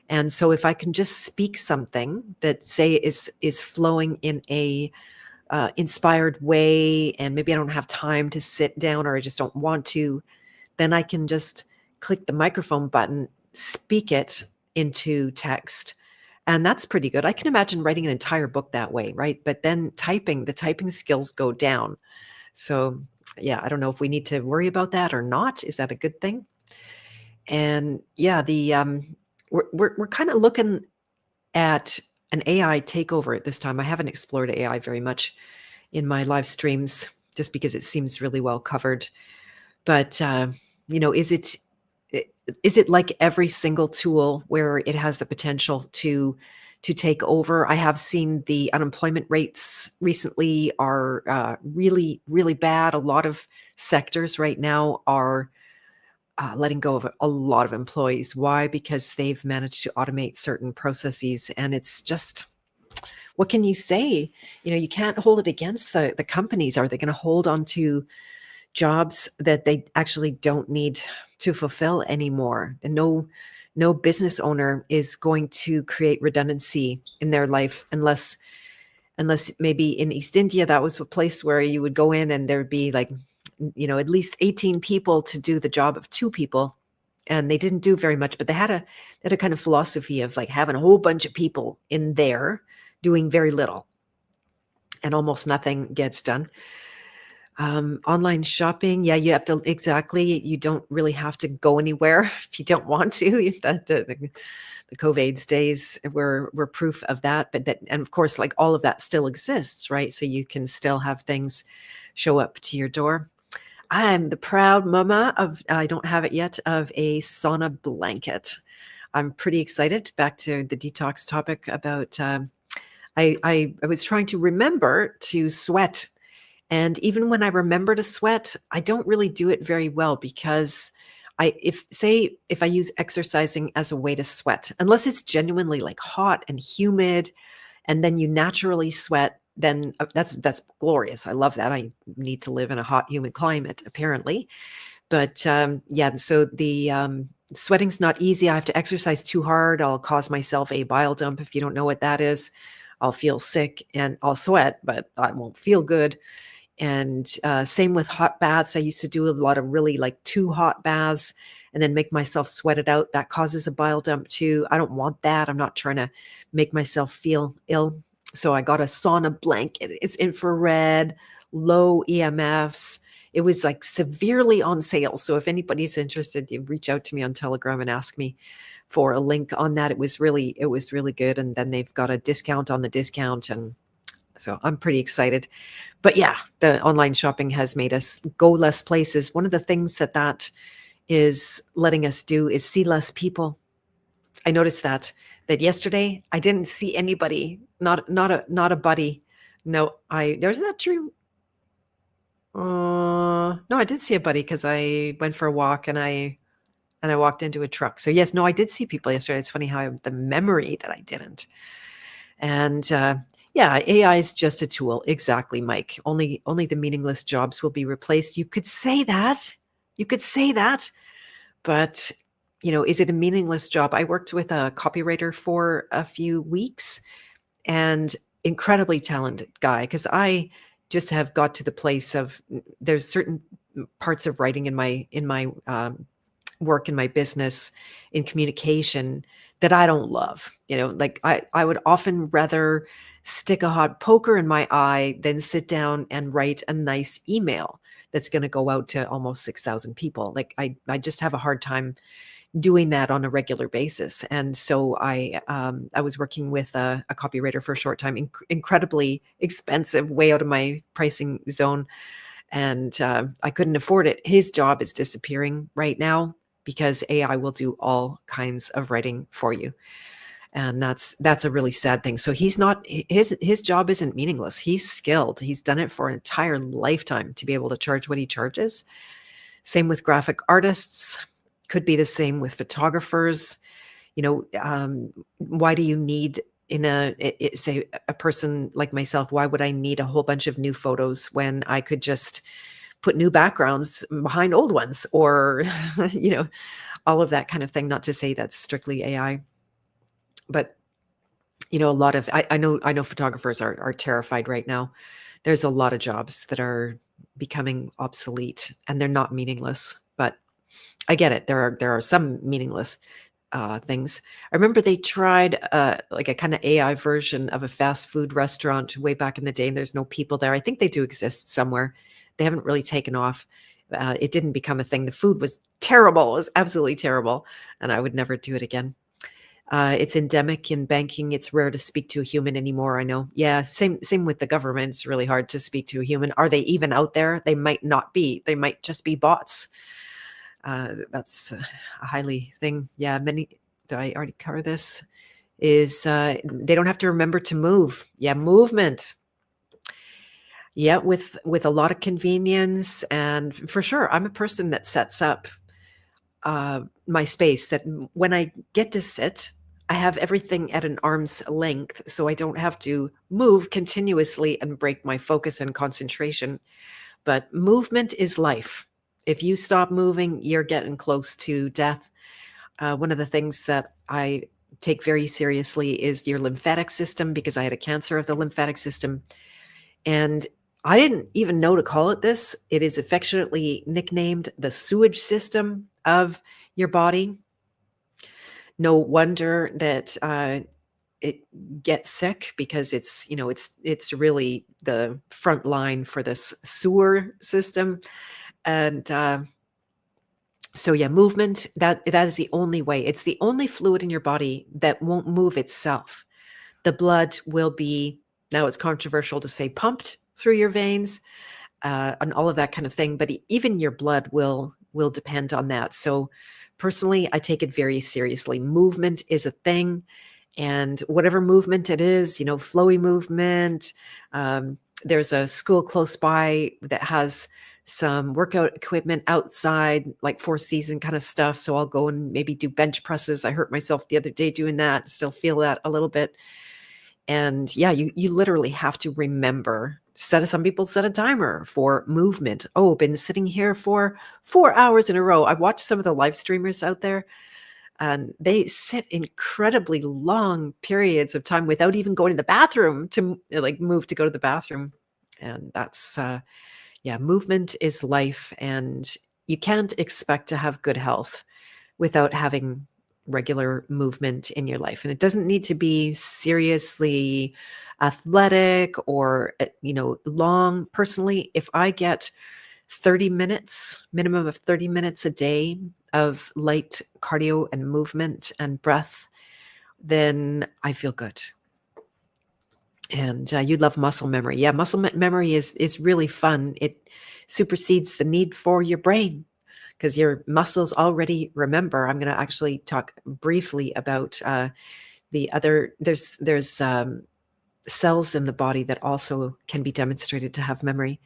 And so if I can just speak something that, say, is flowing in a inspired way, and maybe I don't have time to sit down, or I just don't want to, then I can just click the microphone button, speak it into text. And that's pretty good. I can imagine writing an entire book that way, right? But then the typing skills go down. So yeah, I don't know if we need to worry about that or not. Is that a good thing? And yeah, we're kind of looking at an AI takeover at this time. I haven't explored AI very much in my live streams, just because it seems really well covered. But is it like every single tool where it has the potential to take over? I have seen the unemployment rates recently are really, really bad. A lot of sectors right now are letting go of a lot of employees. Why? Because they've managed to automate certain processes, and it's just, what can you say? You can't hold it against the companies. Are they going to hold on to jobs that they actually don't need to fulfill anymore? And no business owner is going to create redundancy in their life, unless maybe in East India, that was a place where you would go in and there'd be like, at least 18 people to do the job of 2 people. And they didn't do very much, but they had a kind of philosophy of like having a whole bunch of people in there doing very little, and almost nothing gets done. Online shopping, yeah, you have to, exactly. You don't really have to go anywhere if you don't want to. The COVID days were proof of that. And of course, like, all of that still exists, right? So you can still have things show up to your door. I'm the proud mama of, I don't have it yet, of a sauna blanket. I'm pretty excited. Back to the detox topic about I was trying to remember to sweat. And even when I remember to sweat, I don't really do it very well because if I use exercising as a way to sweat, unless it's genuinely like hot and humid, and then you naturally sweat, then that's glorious. I love that. I need to live in a hot, humid climate, apparently. But yeah, so the sweating's not easy. I have to exercise too hard. I'll cause myself a bile dump. If you don't know what that is, I'll feel sick and I'll sweat, but I won't feel good. And same with hot baths. I used to do a lot of really like too hot baths and then make myself sweat it out. That causes a bile dump too. I don't want that. I'm not trying to make myself feel ill. So I got a sauna blanket. It's infrared, low EMFs. It was like severely on sale. So if anybody's interested, you reach out to me on Telegram and ask me for a link on that. It was really good. And then they've got a discount on the discount. And so I'm pretty excited. But yeah, the online shopping has made us go less places. One of the things that is letting us do is see less people. I noticed that yesterday I didn't see anybody, not a buddy. No, there's that true. No, I did see a buddy because I went for a walk and I walked into a truck. So yes, no, I did see people yesterday. It's funny how I have the memory that I didn't. And yeah, AI is just a tool. Exactly, Mike. Only the meaningless jobs will be replaced. You could say that. You could say that. But, is it a meaningless job? I worked with a copywriter for a few weeks and incredibly talented guy because I just have got to the place of there's certain parts of writing in my work in my business in communication that I don't love. Like I would often rather stick a hot poker in my eye than sit down and write a nice email that's going to go out to almost 6,000 people. Like I just have a hard time doing that on a regular basis. And so I was working with a copywriter for a short time, incredibly expensive, way out of my pricing zone. And I couldn't afford it. His job is disappearing right now because AI will do all kinds of writing for you. And that's a really sad thing. So he's not his job isn't meaningless. He's skilled. He's done it for an entire lifetime to be able to charge what he charges. Same with graphic artists. Could be the same with photographers. Why do you need say a person like myself? Why would I need a whole bunch of new photos when I could just put new backgrounds behind old ones, or all of that kind of thing? Not to say that's strictly AI, but a lot of I know photographers are terrified right now. There's a lot of jobs that are becoming obsolete, and they're not meaningless, but I get it. There are some meaningless things. I remember they tried like a kind of AI version of a fast food restaurant way back in the day, and there's no people there. I think they do exist somewhere. They haven't really taken off. It didn't become a thing. The food was terrible. It was absolutely terrible, and I would never do it again. It's endemic in banking. It's rare to speak to a human anymore. I know. Yeah, same with the government. It's really hard to speak to a human. Are they even out there? They might not be. They might just be bots. That's a highly thing. Yeah, did I already cover this? Is they don't have to remember to move. Yeah, movement. Yeah, with a lot of convenience, and for sure, I'm a person that sets up my space that when I get to sit, I have everything at an arm's length, so I don't have to move continuously and break my focus and concentration. But movement is life. If you stop moving, you're getting close to death. One of the things that I take very seriously is your lymphatic system, because I had a cancer of the lymphatic system. And I didn't even know to call it this. It is affectionately nicknamed the sewage system of your body. No wonder that it gets sick, because it's really the front line for this sewer system. And so yeah, movement, that is the only way. It's the only fluid in your body that won't move itself. The blood will be, now it's controversial to say, pumped through your veins, and all of that kind of thing, but even your blood will depend on that. So personally, I take it very seriously. Movement is a thing, And whatever movement it is, flowy movement. There's a school close by that has some workout equipment outside, like Four Season kind of stuff. So I'll go and maybe do bench presses. I hurt myself the other day doing that. Still feel that a little bit. And yeah, you literally have to remember. Some people set a timer for movement. Oh, been sitting here for 4 hours in a row. I watched some of the live streamers out there, and they sit incredibly long periods of time without even going to the bathroom to like move to go to the bathroom. And that's movement is life, and you can't expect to have good health without having regular movement in your life. And it doesn't need to be seriously athletic or long. Personally, if I get 30 minutes, minimum of 30 minutes a day of light cardio and movement and breath, then I feel good. And you love muscle memory. Yeah, muscle memory is really fun. It supersedes the need for your brain because your muscles already remember. I'm going to actually talk briefly about the other. There's cells in the body that also can be demonstrated to have memory.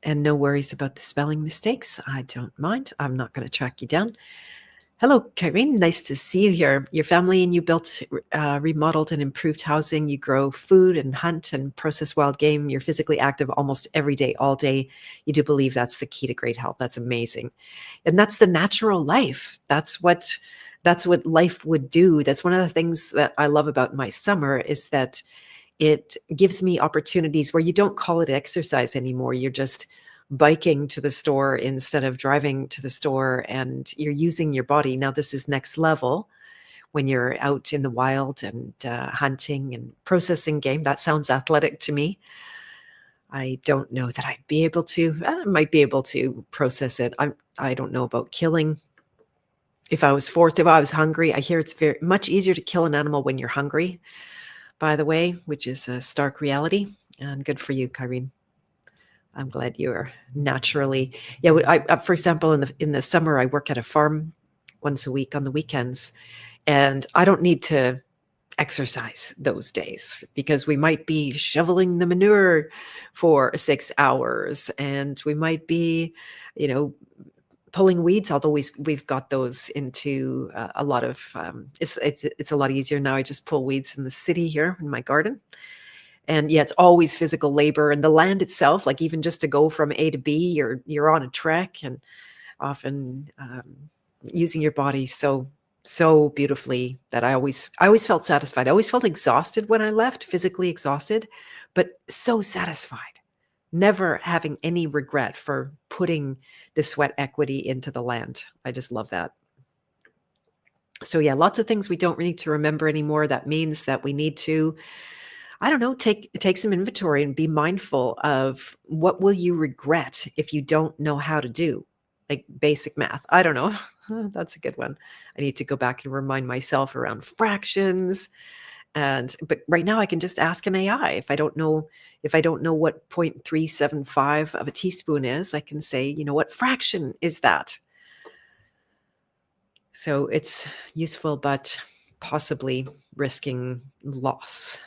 And no worries about the spelling mistakes. I don't mind. I'm not going to track you down. Hello, Kyrene. Nice to see you here. Your family and you built, remodeled and improved housing. You grow food and hunt and process wild game. You're physically active almost every day, all day. You do believe that's the key to great health. That's amazing. And that's the natural life. That's what life would do. That's one of the things that I love about my summer is that it gives me opportunities where you don't call it exercise anymore. You're just biking to the store instead of driving to the store, and you're using your body. Now, this is next level when you're out in the wild and hunting and processing game. That sounds athletic to me. I don't know that I'd be able to. I might be able to process it. I don't know about killing. If I was forced, if I was hungry, I hear it's very much easier to kill an animal when you're hungry, by the way, which is a stark reality. And good for you, Kyrene. I'm glad you're naturally. Yeah, for example, in the summer, I work at a farm once a week on the weekends, and I don't need to exercise those days because we might be shoveling the manure for 6 hours, and we might be, pulling weeds. Although we've got those into a lot of. It's a lot easier now. I just pull weeds in the city here in my garden. And yeah, it's always physical labor, and the land itself, like even just to go from A to B, you're on a trek, and often using your body so beautifully that I always felt satisfied. I always felt exhausted when I left, physically exhausted, but so satisfied. Never having any regret for putting the sweat equity into the land. I just love that. So yeah, lots of things we don't need to remember anymore. That means that we need to, I don't know, take some inventory and be mindful of what will you regret if you don't know how to do, like basic math. I don't know. That's a good one. I need to go back and remind myself around fractions. But right now I can just ask an AI. If I don't know what 0.375 of a teaspoon is, I can say, what fraction is that? So it's useful, but possibly risking loss.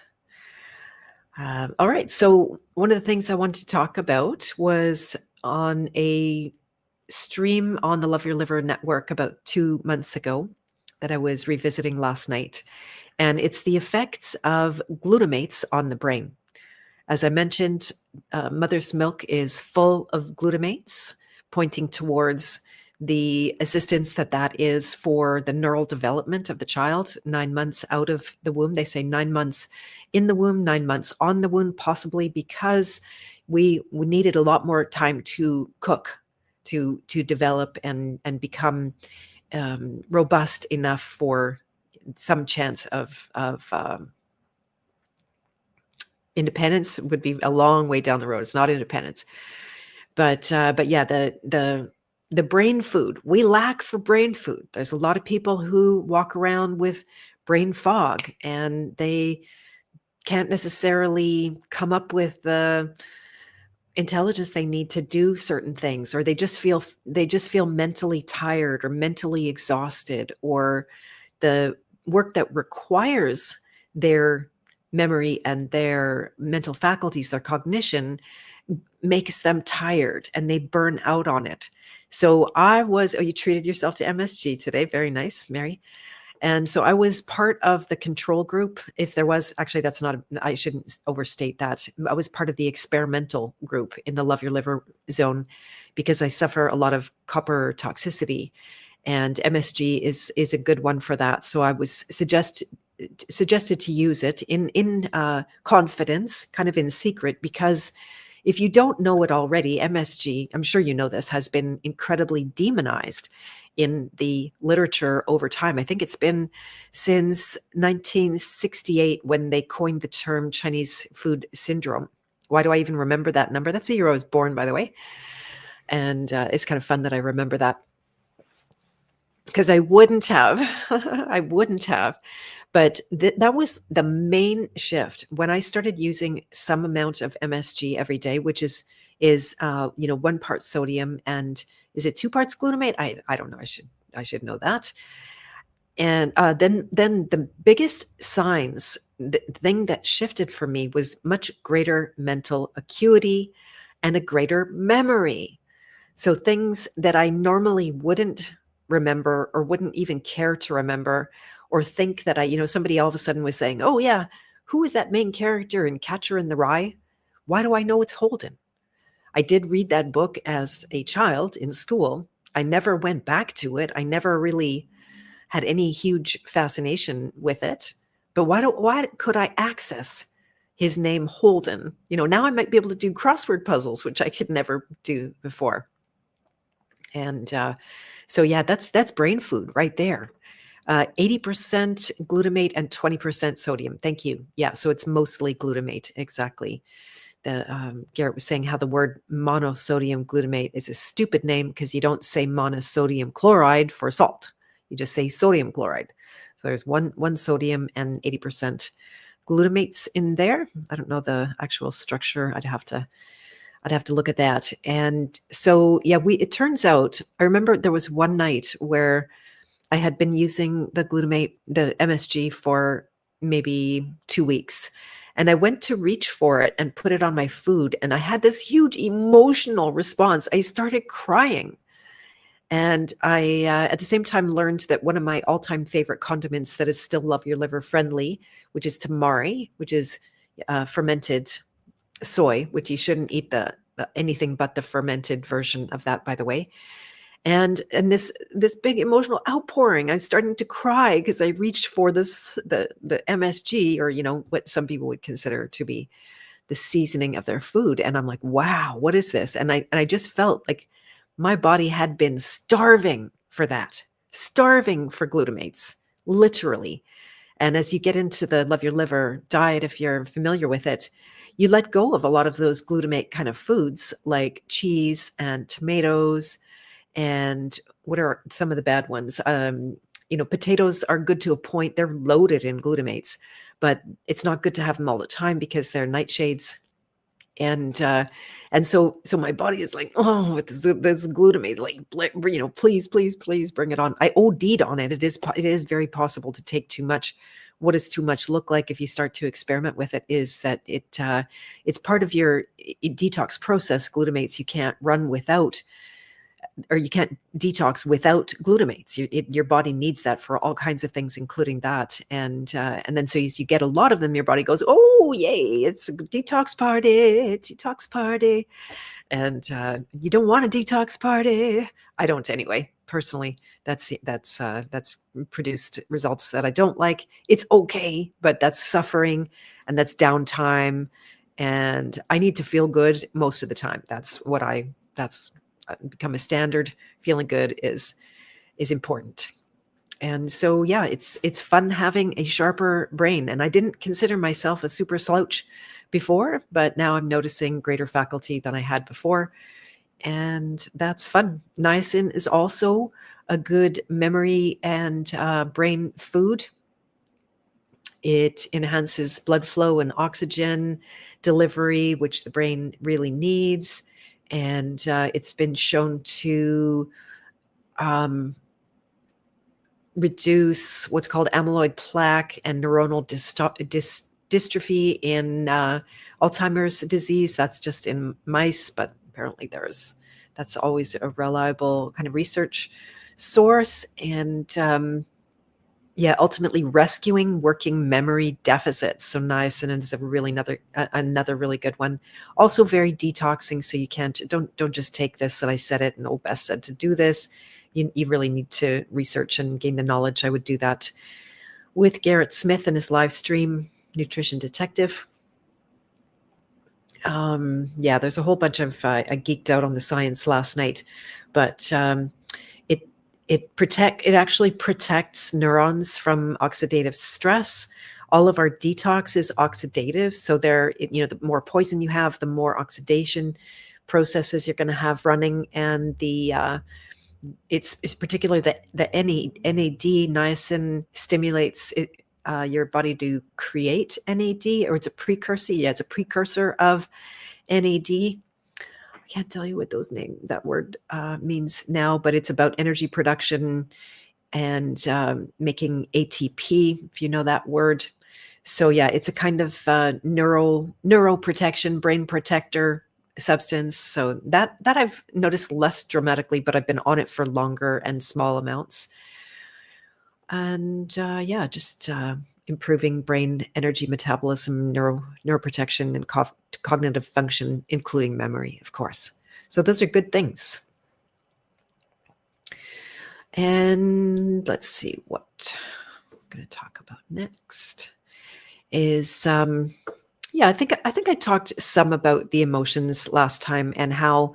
All right. So one of the things I wanted to talk about was on a stream on the Love Your Liver network about 2 months ago that I was revisiting last night. And it's the effects of glutamates on the brain. As I mentioned, mother's milk is full of glutamates, pointing towards the assistance that is for the neural development of the child 9 months out of the womb. They say 9 months in the womb, 9 months on the womb, possibly because we needed a lot more time to cook, to develop and become robust enough for some chance of independence. Would be a long way down the road. It's not independence, but yeah, the brain food, we lack for brain food. There's a lot of people who walk around with brain fog, and they can't necessarily come up with the intelligence they need to do certain things, or they just feel mentally tired or mentally exhausted, or the work that requires their memory and their mental faculties, their cognition, makes them tired and they burn out on it. So you treated yourself to MSG today. Very nice, Mary. And so I was part of the control group. If there was, actually, I shouldn't overstate that. I was part of the experimental group in the Love Your Liver zone because I suffer a lot of copper toxicity, and MSG is a good one for that. So I was suggested to use it in confidence, kind of in secret, because if you don't know it already, MSG, I'm sure you know this, has been incredibly demonized in the literature over time. I think it's been since 1968 when they coined the term Chinese food syndrome. Why do I even remember that number? That's the year I was born, by the way. And it's kind of fun that I remember that, because I wouldn't have. I wouldn't have. But that was the main shift when I started using some amount of MSG every day, which is 1 part sodium, and is it 2 parts glutamate? I don't know. I should know that. And then the biggest signs, the thing that shifted for me was much greater mental acuity and a greater memory. So things that I normally wouldn't remember or wouldn't even care to remember, or think that somebody all of a sudden was saying, "Oh yeah, who is that main character in Catcher in the Rye? Why do I know it's Holden?" I did read that book as a child in school. I never went back to it. I never really had any huge fascination with it. But why could I access his name Holden? Now I might be able to do crossword puzzles, which I could never do before. And so yeah, that's brain food right there. 80% glutamate and 20% sodium. Thank you. Yeah, so it's mostly glutamate. Exactly. Garrett was saying how the word monosodium glutamate is a stupid name because you don't say monosodium chloride for salt. You just say sodium chloride. So there's one sodium and 80% glutamates in there. I don't know the actual structure. I'd have to look at that. And so, yeah, it turns out, I remember there was one night where I had been using the glutamate, the MSG, for maybe 2 weeks. And I went to reach for it and put it on my food. And I had this huge emotional response. I started crying. And I, at the same time, learned that one of my all-time favorite condiments that is still Love Your Liver friendly, which is tamari, which is fermented soy, which you shouldn't eat anything but the fermented version of that, by the way. And this big emotional outpouring, I'm starting to cry because I reached for the MSG, or what some people would consider to be the seasoning of their food, and I'm like, wow, what is this? And I just felt like my body had been starving for that, starving for glutamates, literally. And as you get into the Love Your Liver diet, if you're familiar with it, you let go of a lot of those glutamate kind of foods like cheese and tomatoes. And what are some of the bad ones? Potatoes are good to a point. They're loaded in glutamates, but it's not good to have them all the time because they're nightshades. And so my body is like, oh, with this glutamate, like, please bring it on. I OD'd on it. It is very possible to take too much. What does too much look like if you start to experiment with it is that it's part of your detox process. Glutamates you can't run without, or you can't detox without glutamates. Your body needs that for all kinds of things, including that. And then so as you get a lot of them, your body goes, oh, yay, it's a detox party. And you don't want a detox party. I don't anyway, personally. That's produced results that I don't like. It's okay, but that's suffering and that's downtime. And I need to feel good most of the time. That's become a standard. Feeling good is important. And so, yeah, it's fun having a sharper brain. And I didn't consider myself a super slouch before, but now I'm noticing greater faculty than I had before. And that's fun. Niacin is also a good memory and brain food. It enhances blood flow and oxygen delivery, which the brain really needs. And it's been shown to reduce what's called amyloid plaque and neuronal dystrophy in Alzheimer's disease. That's just in mice, but apparently that's always a reliable kind of research source. And yeah, ultimately rescuing working memory deficits. So niacin is another really good one. Also very detoxing. So you don't just take this that I said it and Beth said to do this. You really need to research and gain the knowledge. I would do that with Garrett Smith and his live stream, Nutrition Detective. Yeah, there's a whole bunch of I geeked out on the science last night, but it actually protects neurons from oxidative stress. All of our detox is oxidative, so the more poison you have, the more oxidation processes you're going to have running, and it's particularly the NAD, niacin, stimulates your body to create NAD, or it's a precursor. Yeah, it's a precursor of NAD. I can't tell you what that word means now, but it's about energy production and making ATP, if you know that word. So yeah, it's a kind of neuroprotection, brain protector substance. So that I've noticed less dramatically, but I've been on it for longer and small amounts. And yeah, just improving brain energy metabolism, neuroprotection, and cognitive function, including memory, of course. So those are good things. And let's see what I'm going to talk about next is yeah, I think I talked some about the emotions last time, and how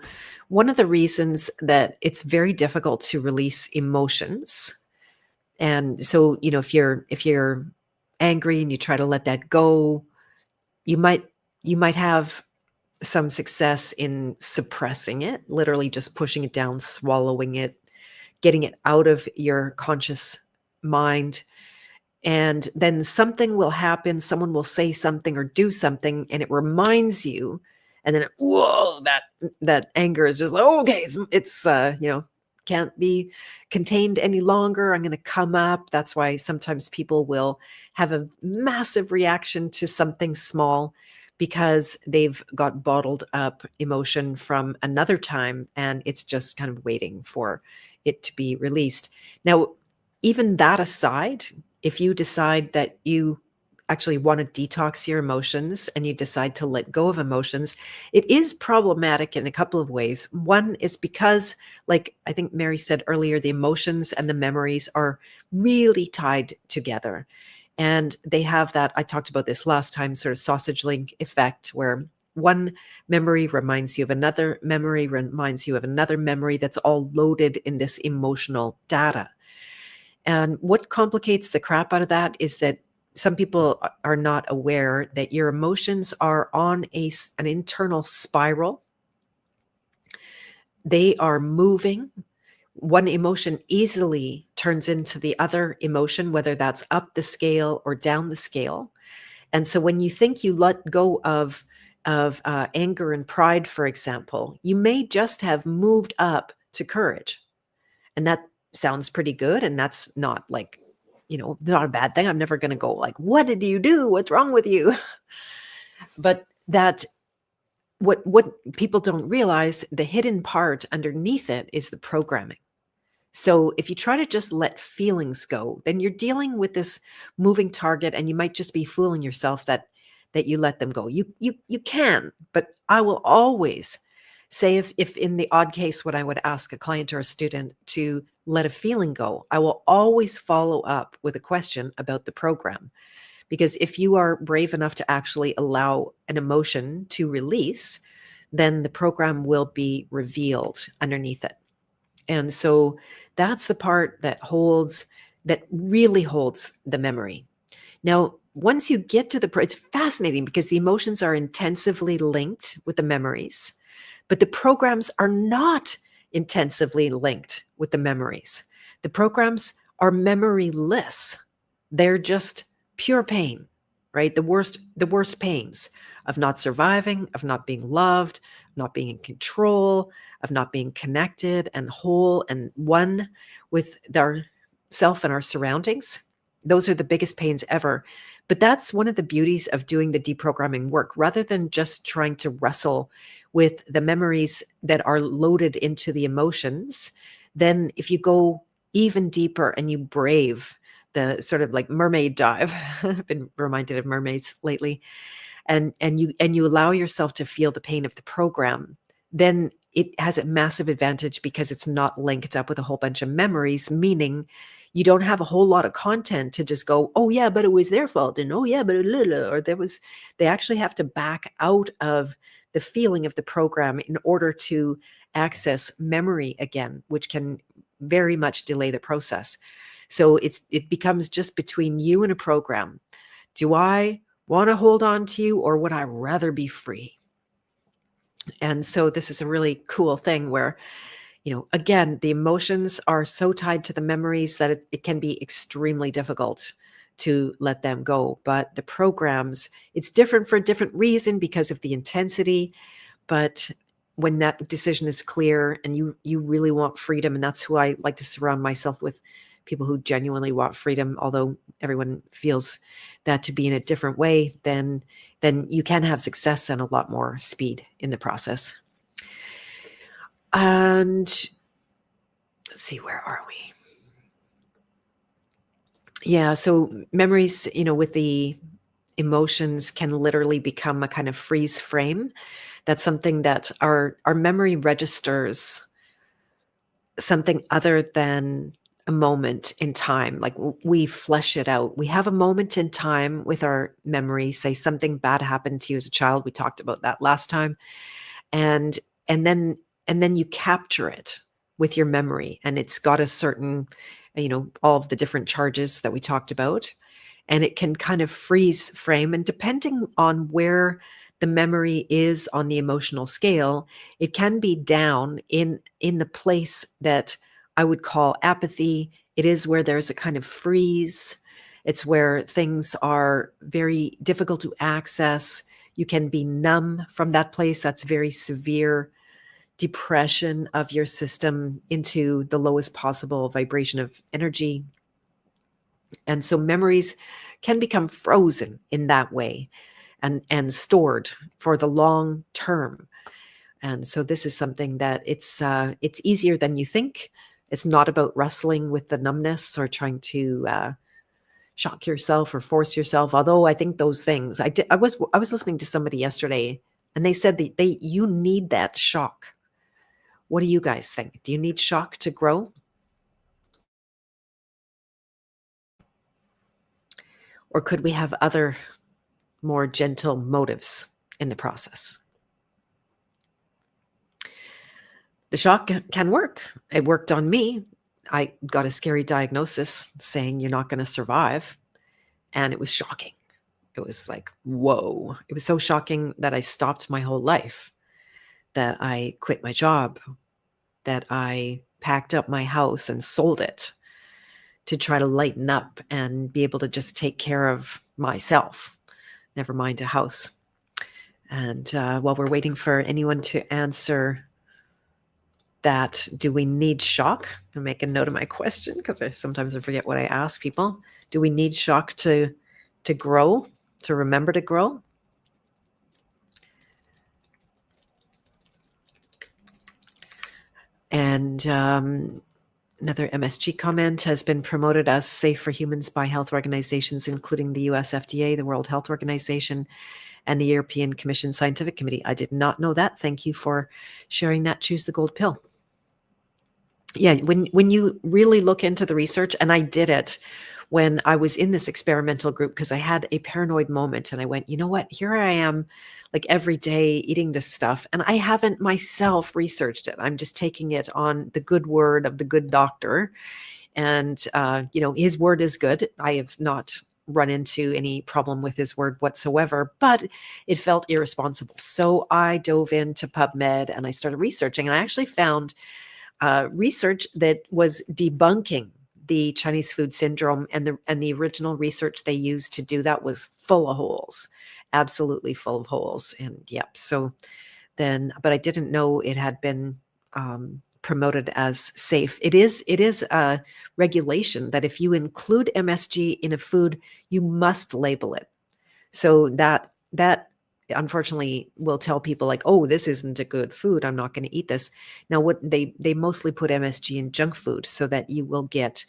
one of the reasons that it's very difficult to release emotions. And so, if you're angry and you try to let that go, you might have some success in suppressing it, literally just pushing it down, swallowing it, getting it out of your conscious mind. And then something will happen, someone will say something or do something, and it reminds you, and then whoa, that anger is just like, oh, okay, it's can't be contained any longer. I'm going to come up. That's why sometimes people will have a massive reaction to something small, because they've got bottled up emotion from another time, and it's just kind of waiting for it to be released. Now, even that aside, if you decide that you actually want to detox your emotions and you decide to let go of emotions, it is problematic in a couple of ways. One is because, like I think Mary said earlier, the emotions and the memories are really tied together. And they have that, I talked about this last time, sort of sausage link effect, where one memory reminds you of another memory, reminds you of another memory, that's all loaded in this emotional data. And what complicates the crap out of that is that some people are not aware that your emotions are on an internal spiral. They are moving. One emotion easily turns into the other emotion, whether that's up the scale or down the scale. And so when you think you let go of anger and pride, for example, you may just have moved up to courage. And that sounds pretty good. And that's not like, not a bad thing. I'm never going to go like, what did you do? What's wrong with you? But that what people don't realize, the hidden part underneath it is the programming. So if you try to just let feelings go, then you're dealing with this moving target, and you might just be fooling yourself that you let them go. You can, but I will always say, if in the odd case when I would ask a client or a student to let a feeling go, I will always follow up with a question about the program. Because if you are brave enough to actually allow an emotion to release, then the program will be revealed underneath it. And so that's the part that really holds the memory. Now, once you get to it's fascinating, because the emotions are intensively linked with the memories, but the programs are not intensively linked with the memories. The programs are memoryless. They're just pure pain, right? The worst pains of not surviving, of not being loved, not being in control, of not being connected and whole and one with self and our surroundings. Those are the biggest pains ever. But that's one of the beauties of doing the deprogramming work. Rather than just trying to wrestle with the memories that are loaded into the emotions, then if you go even deeper and you brave the sort of like mermaid dive, I've been reminded of mermaids lately, and you allow yourself to feel the pain of the program, then it has a massive advantage because it's not linked up with a whole bunch of memories, meaning you don't have a whole lot of content to just go, oh yeah, but it was their fault, and oh yeah, but or there was. They actually have to back out of the feeling of the program in order to access memory again, which can very much delay the process. So it becomes just between you and a program. Do I want to hold on to you, or would I rather be free? And so this is a really cool thing where, again, the emotions are so tied to the memories that it can be extremely difficult to let them go. But the programs, it's different for a different reason because of the intensity. But when that decision is clear and you really want freedom, and that's who I like to surround myself with, people who genuinely want freedom, although everyone feels that to be in a different way, then you can have success and a lot more speed in the process. And let's see, where are we? Yeah, so memories, with the emotions can literally become a kind of freeze frame. That's something that our memory registers something other than a moment in time. Like we flesh it out. We have a moment in time with our memory. Say something bad happened to you as a child. We talked about that last time. And and then you capture it with your memory, and it's got a certain, all of the different charges that we talked about, and it can kind of freeze frame. And depending on where the memory is on the emotional scale, it can be down in the place that I would call apathy. It is where there's a kind of freeze. It's where things are very difficult to access. You can be numb from that place. That's very severe depression of your system into the lowest possible vibration of energy. And so memories can become frozen in that way, and stored for the long term. And so this is something that it's easier than you think. It's not about wrestling with the numbness or trying to shock yourself or force yourself. Although I think those things, I was listening to somebody yesterday, and they said that you need that shock. What do you guys think? Do you need shock to grow? Or could we have other more gentle motives in the process? The shock can work. It worked on me. I got a scary diagnosis saying you're not going to survive. And it was shocking. It was like, whoa. It was so shocking that I stopped my whole life, that I quit my job, that I packed up my house and sold it to try to lighten up and be able to just take care of myself, never mind a house. And while we're waiting for anyone to answer that, do we need shock? I'll make a note of my question because sometimes I forget what I ask people. Do we need shock to grow, to remember to grow? And another MSG comment has been promoted as safe for humans by health organizations, including the US FDA, the World Health Organization, and the European Commission Scientific Committee. I did not know that. Thank you for sharing that. Choose the gold pill. Yeah, when you really look into the research, and I did it when I was in this experimental group because I had a paranoid moment and I went, you know what, here I am like every day eating this stuff, and I haven't myself researched it. I'm just taking it on the good word of the good doctor. And his word is good. I have not run into any problem with his word whatsoever, but it felt irresponsible. So I dove into PubMed and I started researching, and I actually found research that was debunking the Chinese food syndrome, and the original research they used to do that was full of holes, absolutely full of holes. And yep, so then, but I didn't know it had been promoted as safe. It is a regulation that if you include MSG in a food, you must label it. So that unfortunately will tell people like, oh, this isn't a good food, I'm not going to eat this. Now what they mostly put MSG in junk food so that you will get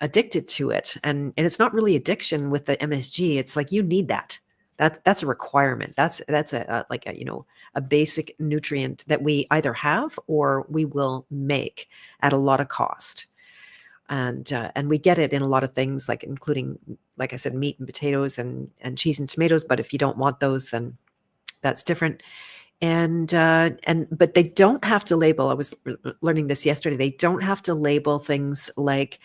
addicted to it. And it's not really addiction with the MSG. It's like you need that. That's a requirement. That's a like a, a basic nutrient that we either have or we will make at a lot of cost. And we get it in a lot of things, like including, like I said, meat and potatoes and cheese and tomatoes. But if you don't want those, then that's different. And but they don't have to label. I was learning this yesterday. They don't have to label things like,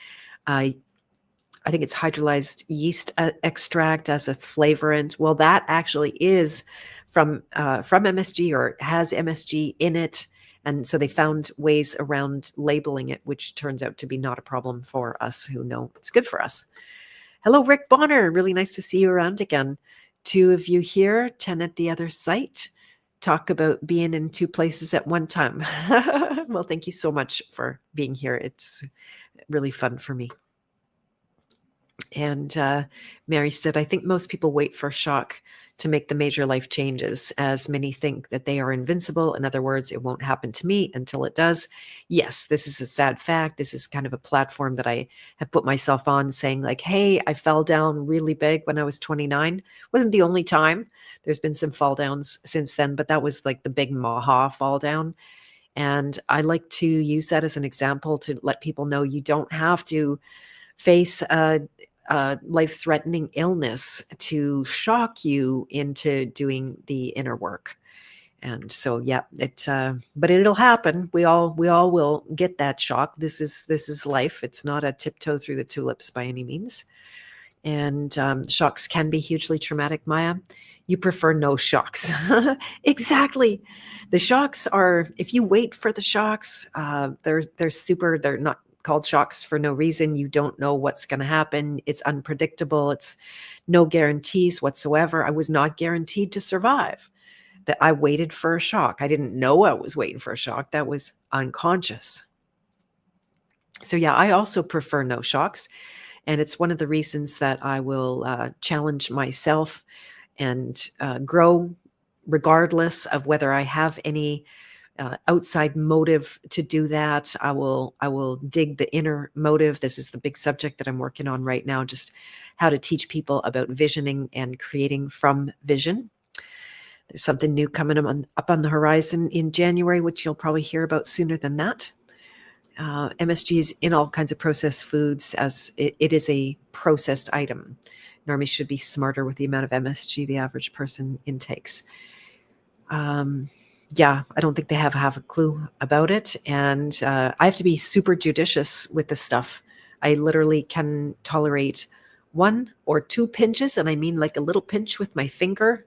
I think it's hydrolyzed yeast extract as a flavorant. Well, that actually is from MSG or has MSG in it. And so they found ways around labeling it, which turns out to be not a problem for us who know it's good for us. Hello, Rick Bonner. Really nice to see you around again. 2 of you here, 10 at the other site. Talk about being in 2 places at one time. Well, thank you so much for being here. It's really fun for me. And Mary said, I think most people wait for shock to make the major life changes, as many think that they are invincible. In other words, it won't happen to me until it does. Yes, this is a sad fact. This is kind of a platform that I have put myself on, saying like, hey, I fell down really big when I was 29. Wasn't the only time. There's been some fall downs since then, but that was like the big Maha fall down. And I like to use that as an example to let people know you don't have to face a life-threatening illness to shock you into doing the inner work. And so, yeah, but it'll happen. We all will get that shock. This is life. It's not a tiptoe through the tulips by any means. And shocks can be hugely traumatic, Maya. You prefer no shocks. Exactly. The shocks are, if you wait for the shocks, they're not called shocks for no reason. You don't know what's going to happen. It's unpredictable. It's no guarantees whatsoever. I was not guaranteed to survive. That I waited for a shock. I didn't know I was waiting for a shock. That was unconscious. So yeah, I also prefer no shocks. And it's one of the reasons that I will challenge myself and grow regardless of whether I have any outside motive to do that. I will dig the inner motive. This is the big subject that I'm working on right now, just how to teach people about visioning and creating from vision. There's something new coming up on the horizon in January, which you'll probably hear about sooner than that. MSG is in all kinds of processed foods, as it is a processed item. Normies should be smarter with the amount of MSG the average person intakes. Yeah, I don't think they have a clue about it. And I have to be super judicious with this stuff. I literally can tolerate 1 or 2 pinches, and I mean like a little pinch with my finger.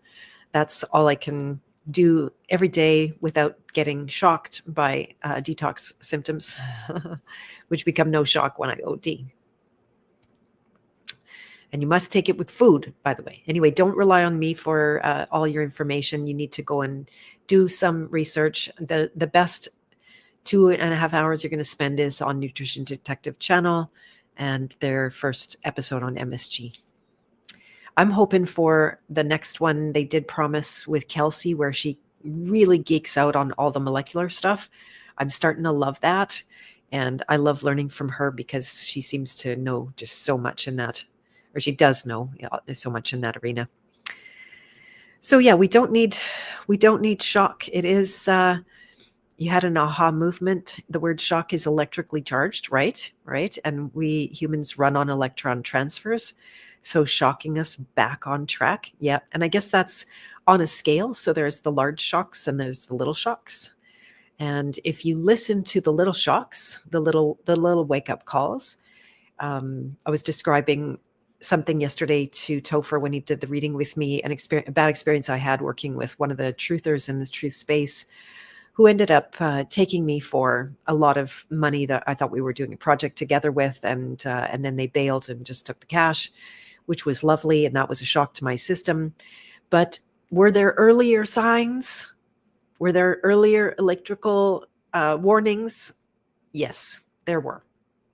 That's all I can do every day without getting shocked by detox symptoms, which become no shock when I OD. And you must take it with food, by the way. Anyway, don't rely on me for all your information. You need to go and do some research. The best 2.5 hours you're going to spend is on Nutrition Detective channel and their first episode on MSG. I'm hoping for the next one. They did promise with Kelsey, where she really geeks out on all the molecular stuff. I'm starting to love that. And I love learning from her because she seems to know just so much in that, or she does know so much in that arena. So yeah, we don't need shock. It is, you had an aha movement. The word shock is electrically charged, right? Right. And we humans run on electron transfers. So shocking us back on track. Yeah. And I guess that's on a scale. So there's the large shocks and there's the little shocks. And if you listen to the little shocks, the little wake up calls, I was describing something yesterday to Topher when he did the reading with me, a bad experience I had working with one of the truthers in this truth space, who ended up taking me for a lot of money that I thought we were doing a project together with, and then they bailed and just took the cash, which was lovely, and that was a shock to my system. But were there earlier signs? Were there earlier electrical warnings Yes, there were.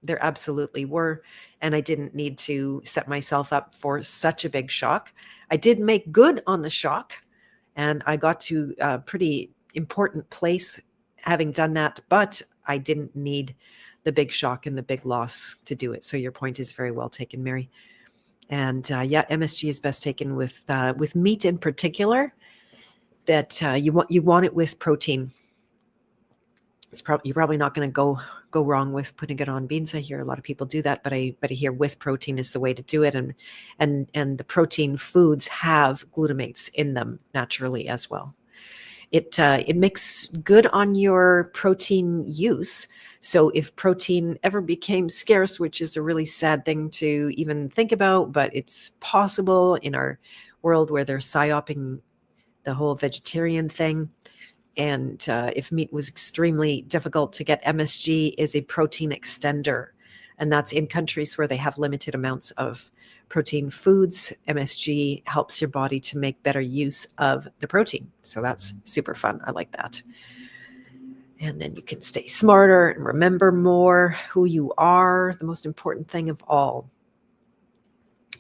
There absolutely were. And I didn't need to set myself up for such a big shock. I did make good on the shock, and I got to a pretty important place having done that, but I didn't need the big shock and the big loss to do it. So your point is very well taken, Mary. And yeah, MSG is best taken with meat in particular. That you want it with protein. You're probably not going to go wrong with putting it on beans. I hear a lot of people do that, but I hear with protein is the way to do it, and the protein foods have glutamates in them naturally as well. It makes good on your protein use. So if protein ever became scarce, which is a really sad thing to even think about, but it's possible in our world where they're psyoping the whole vegetarian thing. And if meat was extremely difficult to get, MSG is a protein extender. And that's in countries where they have limited amounts of protein foods. MSG helps your body to make better use of the protein. So that's super fun. I like that. And then you can stay smarter and remember more who you are, the most important thing of all.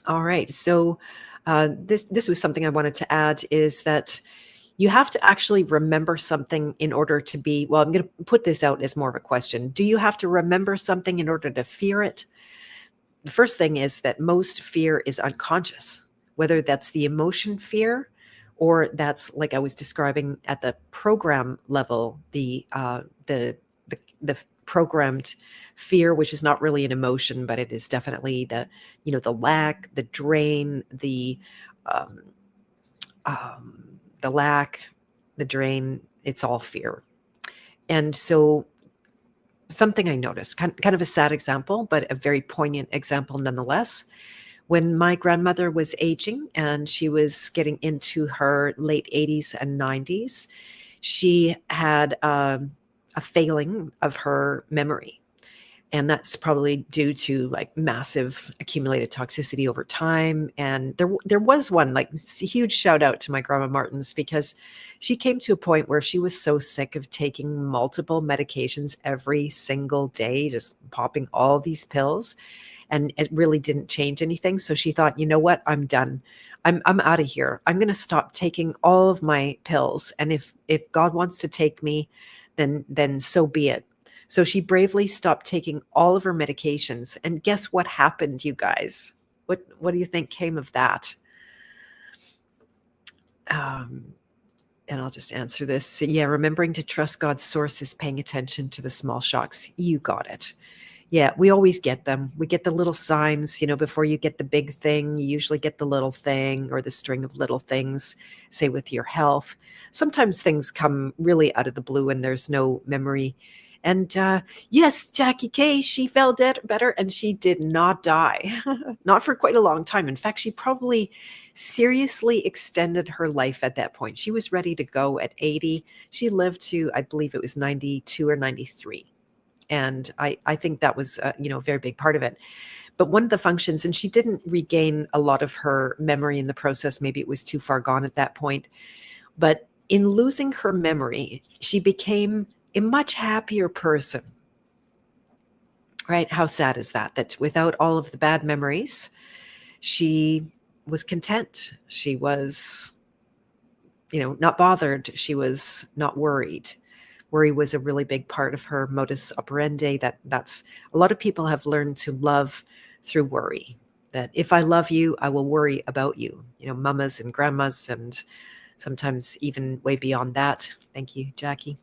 All right. So this was something I wanted to add, is that you have to actually remember something in order to be, well, I'm going to put this out as more of a question. Do you have to remember something in order to fear it? The first thing is that most fear is unconscious, whether that's the emotion fear or that's, like I was describing at the program level, the programmed fear, which is not really an emotion, but it is definitely the lack, the drain, the lack, the drain, it's all fear. And so something I noticed, kind of a sad example, but a very poignant example nonetheless. When my grandmother was aging and she was getting into her late 80s and 90s, she had a failing of her memory. And that's probably due to like massive accumulated toxicity over time. And there was one, like, a huge shout out to my grandma Martins, because she came to a point where she was so sick of taking multiple medications every single day, just popping all these pills, and it really didn't change anything. So she thought, you know what, I'm done. I'm out of here. I'm going to stop taking all of my pills. And if God wants to take me, then so be it. So she bravely stopped taking all of her medications. And guess what happened, you guys? What do you think came of that? And I'll just answer this. So, yeah, remembering to trust God's source is paying attention to the small shocks. You got it. Yeah, we always get them. We get the little signs, before you get the big thing. You usually get the little thing or the string of little things, say with your health. Sometimes things come really out of the blue and there's no memory. And yes, Jackie K, she felt better and she did not die. Not for quite a long time. In fact, she probably seriously extended her life at that point. She was ready to go at 80. She lived to, I believe it was 92 or 93. And I think that was, a very big part of it. But one of the functions, and she didn't regain a lot of her memory in the process. Maybe it was too far gone at that point. But in losing her memory, she became a much happier person, right? How sad is that? That without all of the bad memories, she was content. She was, not bothered. She was not worried. Worry was a really big part of her modus operandi. That's a lot of people have learned to love through worry. That if I love you, I will worry about you. Mamas and grandmas, and sometimes even way beyond that. Thank you, Jackie.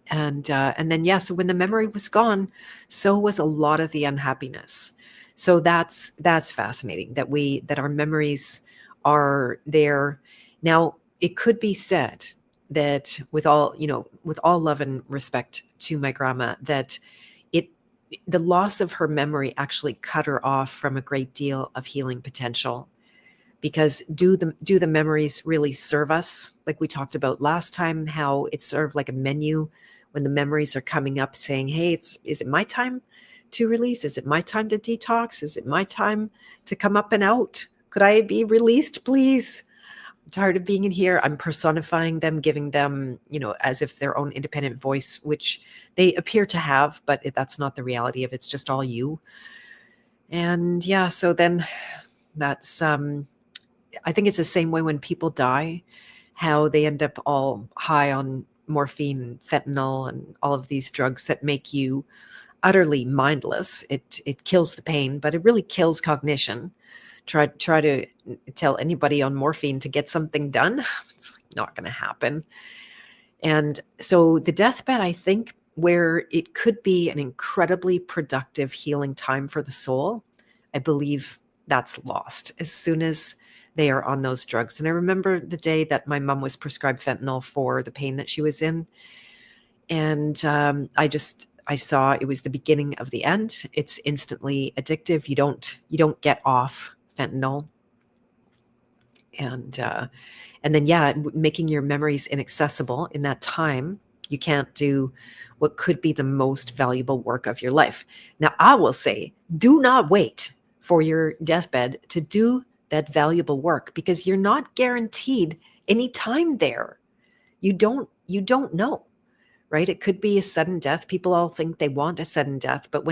And then, yeah, so when the memory was gone, so was a lot of the unhappiness. So that's fascinating that our memories are there. Now, it could be said that with all love and respect to my grandma, that the loss of her memory actually cut her off from a great deal of healing potential. Because do the memories really serve us? Like we talked about last time, how it's sort of like a menu when the memories are coming up saying, hey, is it my time to release? Is it my time to detox? Is it my time to come up and out? Could I be released, please? tired of being in here. I'm personifying them, giving them, as if their own independent voice, which they appear to have, but that's not the reality of it. It's just all you. And yeah, so then that's, I think it's the same way when people die, how they end up all high on morphine, fentanyl, and all of these drugs that make you utterly mindless. It kills the pain, but it really kills cognition. Try to tell anybody on morphine to get something done. It's not going to happen. And so the deathbed, I think, where it could be an incredibly productive healing time for the soul, I believe that's lost as soon as they are on those drugs. And I remember the day that my mom was prescribed fentanyl for the pain that she was in. And I saw it was the beginning of the end. It's instantly addictive. You don't get off fentanyl. And then, yeah, making your memories inaccessible in that time. You can't do what could be the most valuable work of your life. Now, I will say, do not wait for your deathbed to do that valuable work, because you're not guaranteed any time there. You don't know, right? It could be a sudden death. People all think they want a sudden death, but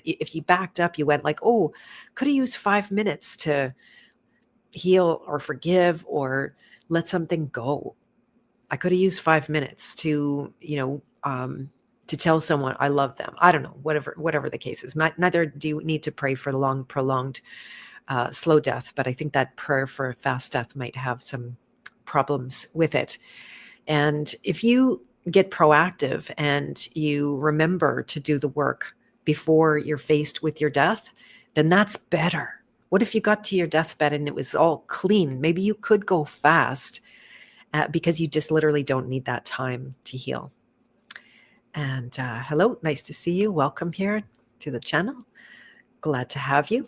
if you backed up, you went like, oh, could have used 5 minutes to heal or forgive or let something go. I could have used 5 minutes to, to tell someone I love them. I don't know, whatever the case is. Neither do you need to pray for the long, prolonged, slow death, but I think that prayer for a fast death might have some problems with it. And if you get proactive and you remember to do the work before you're faced with your death, then that's better. What if you got to your deathbed and it was all clean? Maybe you could go fast because you just literally don't need that time to heal. And hello, nice to see you. Welcome here to the channel. Glad to have you.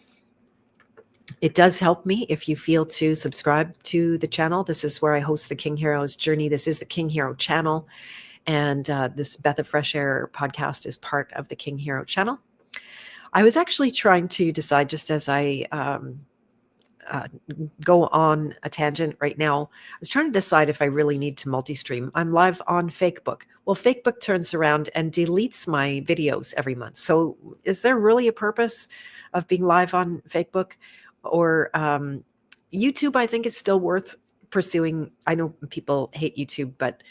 It does help me if you feel to subscribe to the channel. This is where I host the King Hero's Journey. This is the King Hero channel. And this Beth of Fresh Air podcast is part of the King Hero channel. I was actually trying to decide, just as I go on a tangent right now, I was trying to decide if I really need to multi-stream. I'm live on Facebook. Well, Facebook turns around and deletes my videos every month. So is there really a purpose of being live on Facebook? Or YouTube, I think, is still worth pursuing. I know people hate YouTube, but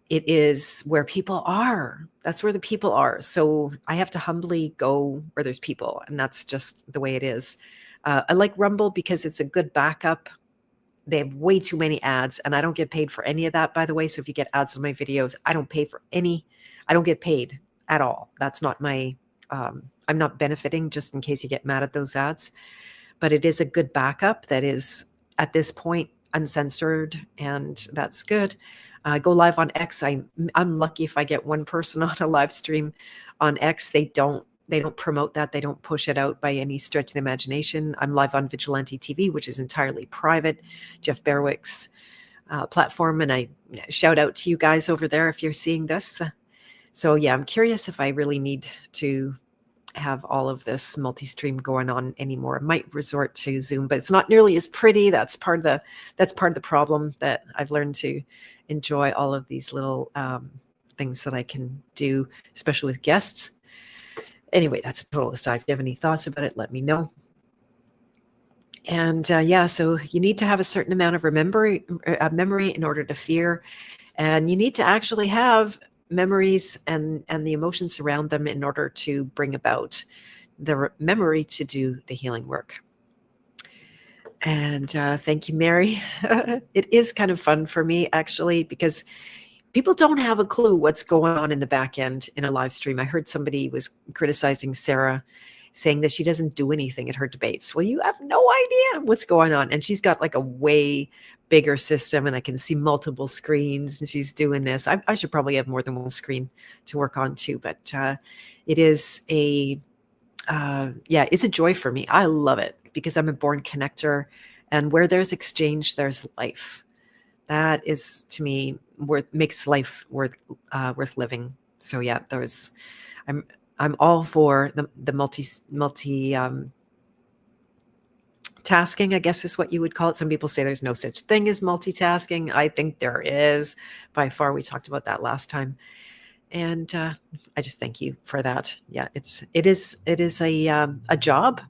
it is where people are. That's where the people are. So I have to humbly go where there's people, and that's just the way it is. I like Rumble because it's a good backup. They have way too many ads, and I don't get paid for any of that, by the way. So if you get ads on my videos, I don't pay for any. I don't get paid at all. That's not my, I'm not benefiting, just in case you get mad at those ads. But it is a good backup that is, at this point, uncensored, and that's good. Go live on X. I'm lucky if I get one person on a live stream on X. They don't promote that. They don't push it out by any stretch of the imagination. I'm live on Vigilante TV, which is entirely private, Jeff Berwick's platform. And I shout out to you guys over there if you're seeing this. So yeah, I'm curious if I really need to have all of this multi-stream going on anymore. I might resort to Zoom, but it's not nearly as pretty. That's part of the problem, that I've learned to enjoy all of these little things that I can do, especially with guests. Anyway, that's a total aside. If you have any thoughts about it, let me know. And yeah, so you need to have a certain amount of memory in order to fear, and you need to actually have memories and the emotions around them in order to bring about the memory to do the healing work. And thank you, Mary. It is kind of fun for me, actually, because people don't have a clue what's going on in the back end in a live stream. I heard somebody was criticizing Sarah, saying that she doesn't do anything at her debates. Well, you have no idea what's going on. And she's got like a way bigger system, and I can see multiple screens, and she's doing this. I should probably have more than one screen to work on too, but it is it's a joy for me. I love it because I'm a born connector, and where there's exchange, there's life. That is, to me, makes life worth living. So yeah, I'm all for the multi tasking, I guess is what you would call it. Some people say there's no such thing as multitasking. I think there is. By far, we talked about that last time. And I just thank you for that. Yeah, it is a job,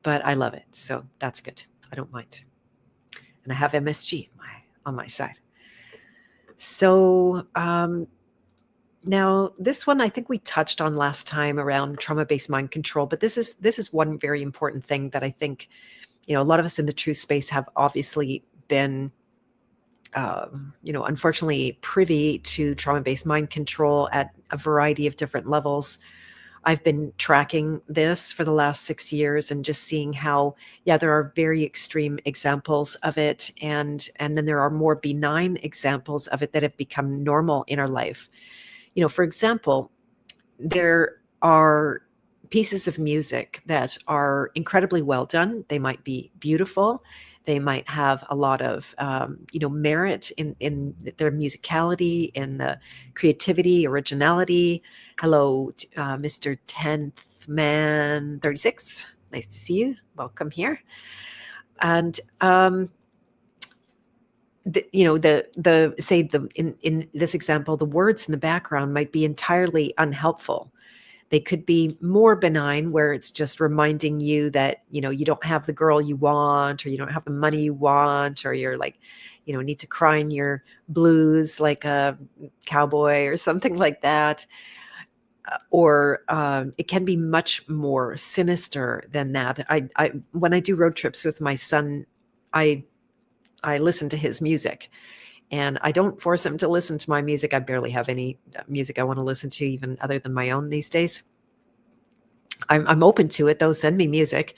but I love it. So that's good. I don't mind. And I have MSG on my side. So now this one I think we touched on last time around trauma-based mind control, but this is one very important thing that I think, a lot of us in the truth space have obviously been unfortunately privy to trauma-based mind control at a variety of different levels. I've been tracking this for the last 6 years and just seeing how, there are very extreme examples of it. And then there are more benign examples of it that have become normal in our life. For example, there are pieces of music that are incredibly well done. They might be beautiful. They might have a lot of, merit in their musicality, in the creativity, originality. Hello, Mr. 10th Man 36. Nice to see you. Welcome here. And in this example, the words in the background might be entirely unhelpful. They could be more benign, where it's just reminding you that, you don't have the girl you want, or you don't have the money you want, or you're like, need to cry in your blues like a cowboy or something like that. Or it can be much more sinister than that. I when I do road trips with my son, I listen to his music. And I don't force him to listen to my music. I barely have any music I want to listen to, even other than my own these days. I'm open to it, though. Send me music.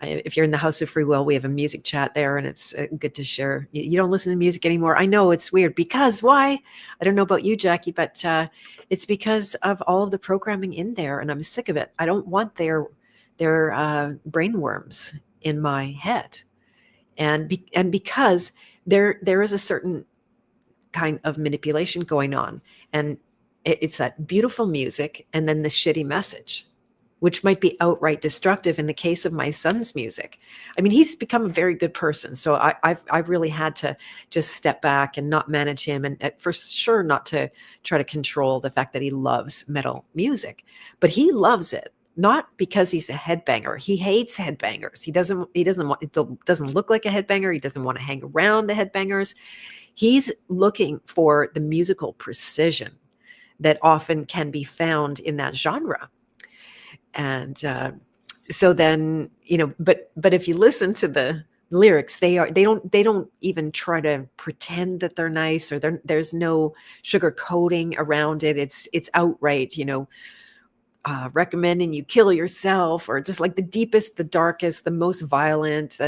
If you're in the House of Free Will, we have a music chat there, and it's good to share. You don't listen to music anymore. I know it's weird. Because why? I don't know about you, Jackie, but it's because of all of the programming in there, and I'm sick of it. I don't want their brainworms in my head, and because there is a certain kind of manipulation going on, and it's that beautiful music and then the shitty message, which might be outright destructive in the case of my son's music. I mean, he's become a very good person, so I've really had to just step back and not manage him, and for sure not to try to control the fact that he loves metal music. But he loves it not because he's a headbanger. He hates headbangers. He doesn't want, it doesn't look like a headbanger. He doesn't want to hang around the headbangers. He's looking for the musical precision that often can be found in that genre. And so then, but if you listen to the lyrics, they don't even try to pretend that they're nice, or there's no sugar coating around it. It's outright, recommending you kill yourself, or just like the deepest, the darkest, the most violent.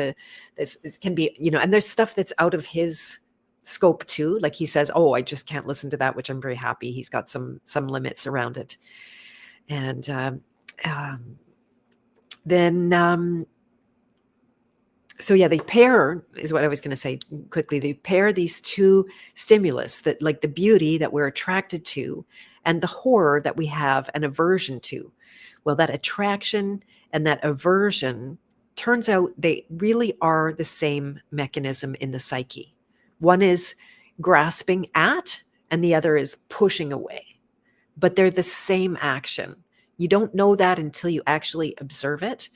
This can be, and there's stuff that's out of his scope too. Like he says, "Oh, I just can't listen to that," which I'm very happy. He's got some limits around it. And then so yeah, they pair, is what I was going to say quickly. They pair these two stimulus, that like the beauty that we're attracted to and the horror that we have an aversion to. Well, that attraction and that aversion, turns out they really are the same mechanism in the psyche. One is grasping at, and the other is pushing away. But they're the same action. You don't know that until you actually observe it.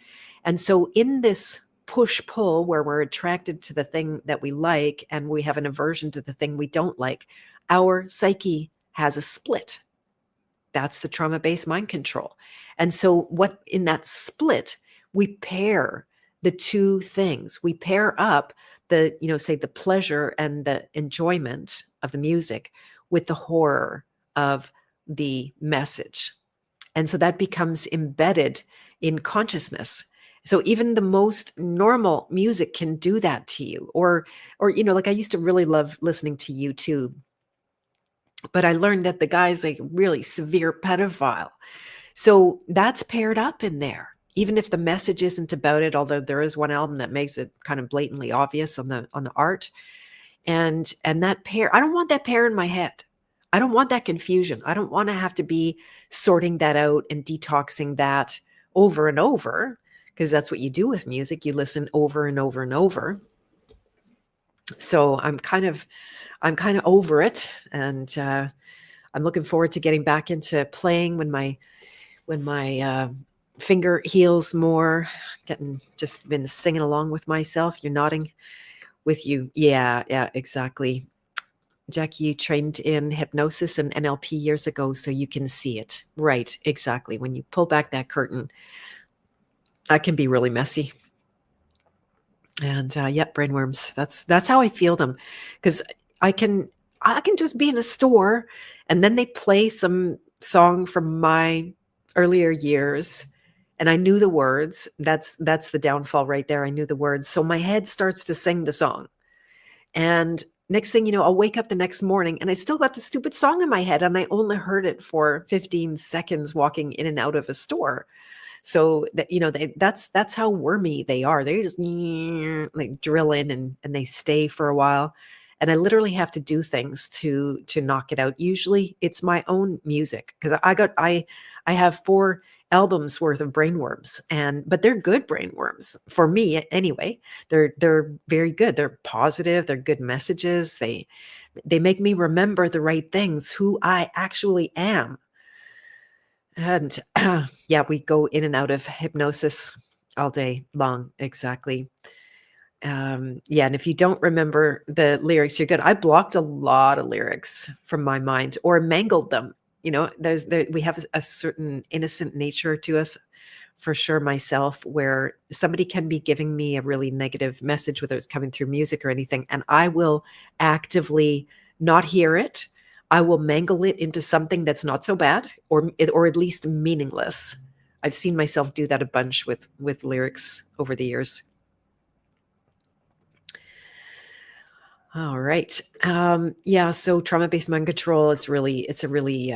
And so in this push-pull, where we're attracted to the thing that we like and we have an aversion to the thing we don't like, our psyche has a split. That's the trauma-based mind control. And so what in that split, we pair the two things. We pair up the, say the pleasure and the enjoyment of the music with the horror of the message. And so that becomes embedded in consciousness. So even the most normal music can do that to you. Or like I used to really love listening to YouTube, but I learned that the guy's like really severe pedophile. So that's paired up in there. Even if the message isn't about it, although there is one album that makes it kind of blatantly obvious on the art. And that pair, I don't want that pair in my head. I don't want that confusion. I don't want to have to be sorting that out and detoxing that over and over, because that's what you do with music. You listen over and over and over. So I'm kind of over it, and I'm looking forward to getting back into playing when my finger heals more. Getting just been singing along with myself. You're nodding with you. Yeah, yeah, exactly. Jackie, you trained in hypnosis and NLP years ago, so you can see it. Right, exactly. When you pull back that curtain, that can be really messy. And yeah, brainworms. That's how I feel them, because I can I can just be in a store, and then they play some song from my earlier years, and I knew the words. That's the downfall right there. I knew the words, so my head starts to sing the song, and next thing you know, I'll wake up the next morning, and I still got the stupid song in my head, and I only heard it for 15 seconds walking in and out of a store. So that that's how wormy they are. They just like drill in, and they stay for a while. And I literally have to do things to knock it out. Usually it's my own music, because I have 4 albums worth of brainworms, but they're good brainworms for me anyway. They're very good. They're positive, they're good messages. They make me remember the right things, who I actually am. And yeah, we go in and out of hypnosis all day long. Exactly. Yeah, and if you don't remember the lyrics, you're good. I blocked a lot of lyrics from my mind, or mangled them. We have a certain innocent nature to us, for sure. Myself, where somebody can be giving me a really negative message, whether it's coming through music or anything, and I will actively not hear it. I will mangle it into something that's not so bad, or at least meaningless. I've seen myself do that a bunch with lyrics over the years. All right. Yeah. So trauma-based mind control, it's a really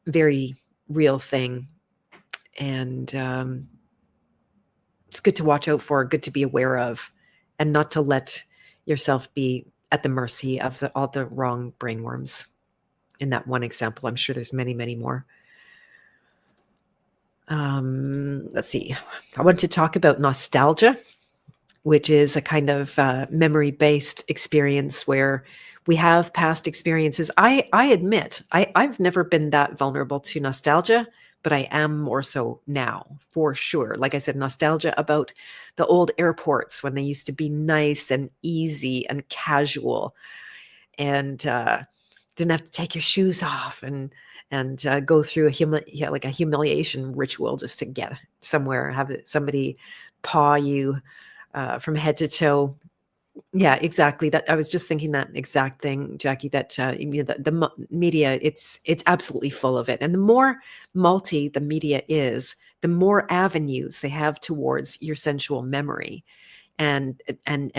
very real thing, and it's good to watch out for, good to be aware of, and not to let yourself be at the mercy of all the wrong brainworms. In that one example, I'm sure there's many, many more. Let's see. I want to talk about nostalgia, which is a kind of memory-based experience where we have past experiences. I admit I've never been that vulnerable to nostalgia, but I am more so now, for sure. Like I said, nostalgia about the old airports when they used to be nice and easy and casual, and didn't have to take your shoes off and go through like a humiliation ritual just to get somewhere, have somebody paw you from head to toe. Yeah, exactly. That I was just thinking that exact thing, Jackie. That the media, it's absolutely full of it, and the more multi the media is, the more avenues they have towards your sensual memory, and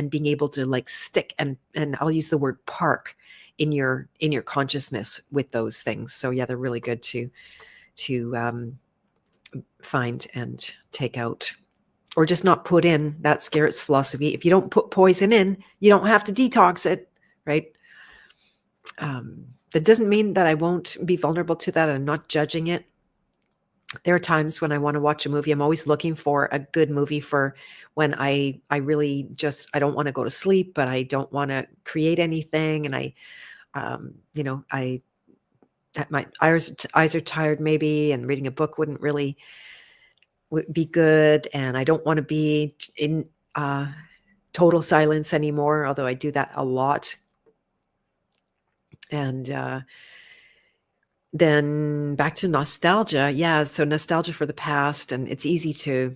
being able to like stick and I'll use the word park in your consciousness with those things. So yeah, they're really good to find and take out, or just not put in. That's Garrett's philosophy. If you don't put poison in, you don't have to detox it, right? That doesn't mean that I won't be vulnerable to that. I'm not judging it. There are times when I want to watch a movie. I'm always looking for a good movie for when I really just, I don't want to go to sleep, but I don't want to create anything. And I my eyes are tired maybe, and reading a book would be good. And I don't want to be in total silence anymore, although I do that a lot. And then back to nostalgia. Yeah, so nostalgia for the past, and it's easy to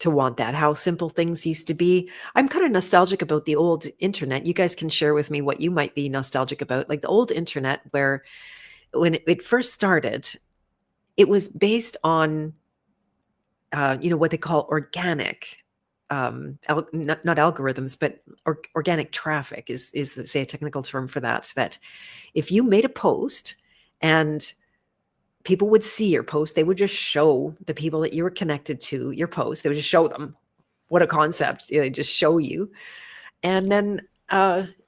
want that, how simple things used to be. I'm kind of nostalgic about the old internet. You guys can share with me what you might be nostalgic about, like the old internet, where when it first started, it was based on what they call organic, not algorithms, but organic traffic is say a technical term for that. That if you made a post and people would see your post, they would just show the people that you were connected to your post. They would just show them. What a concept! They just show you, and then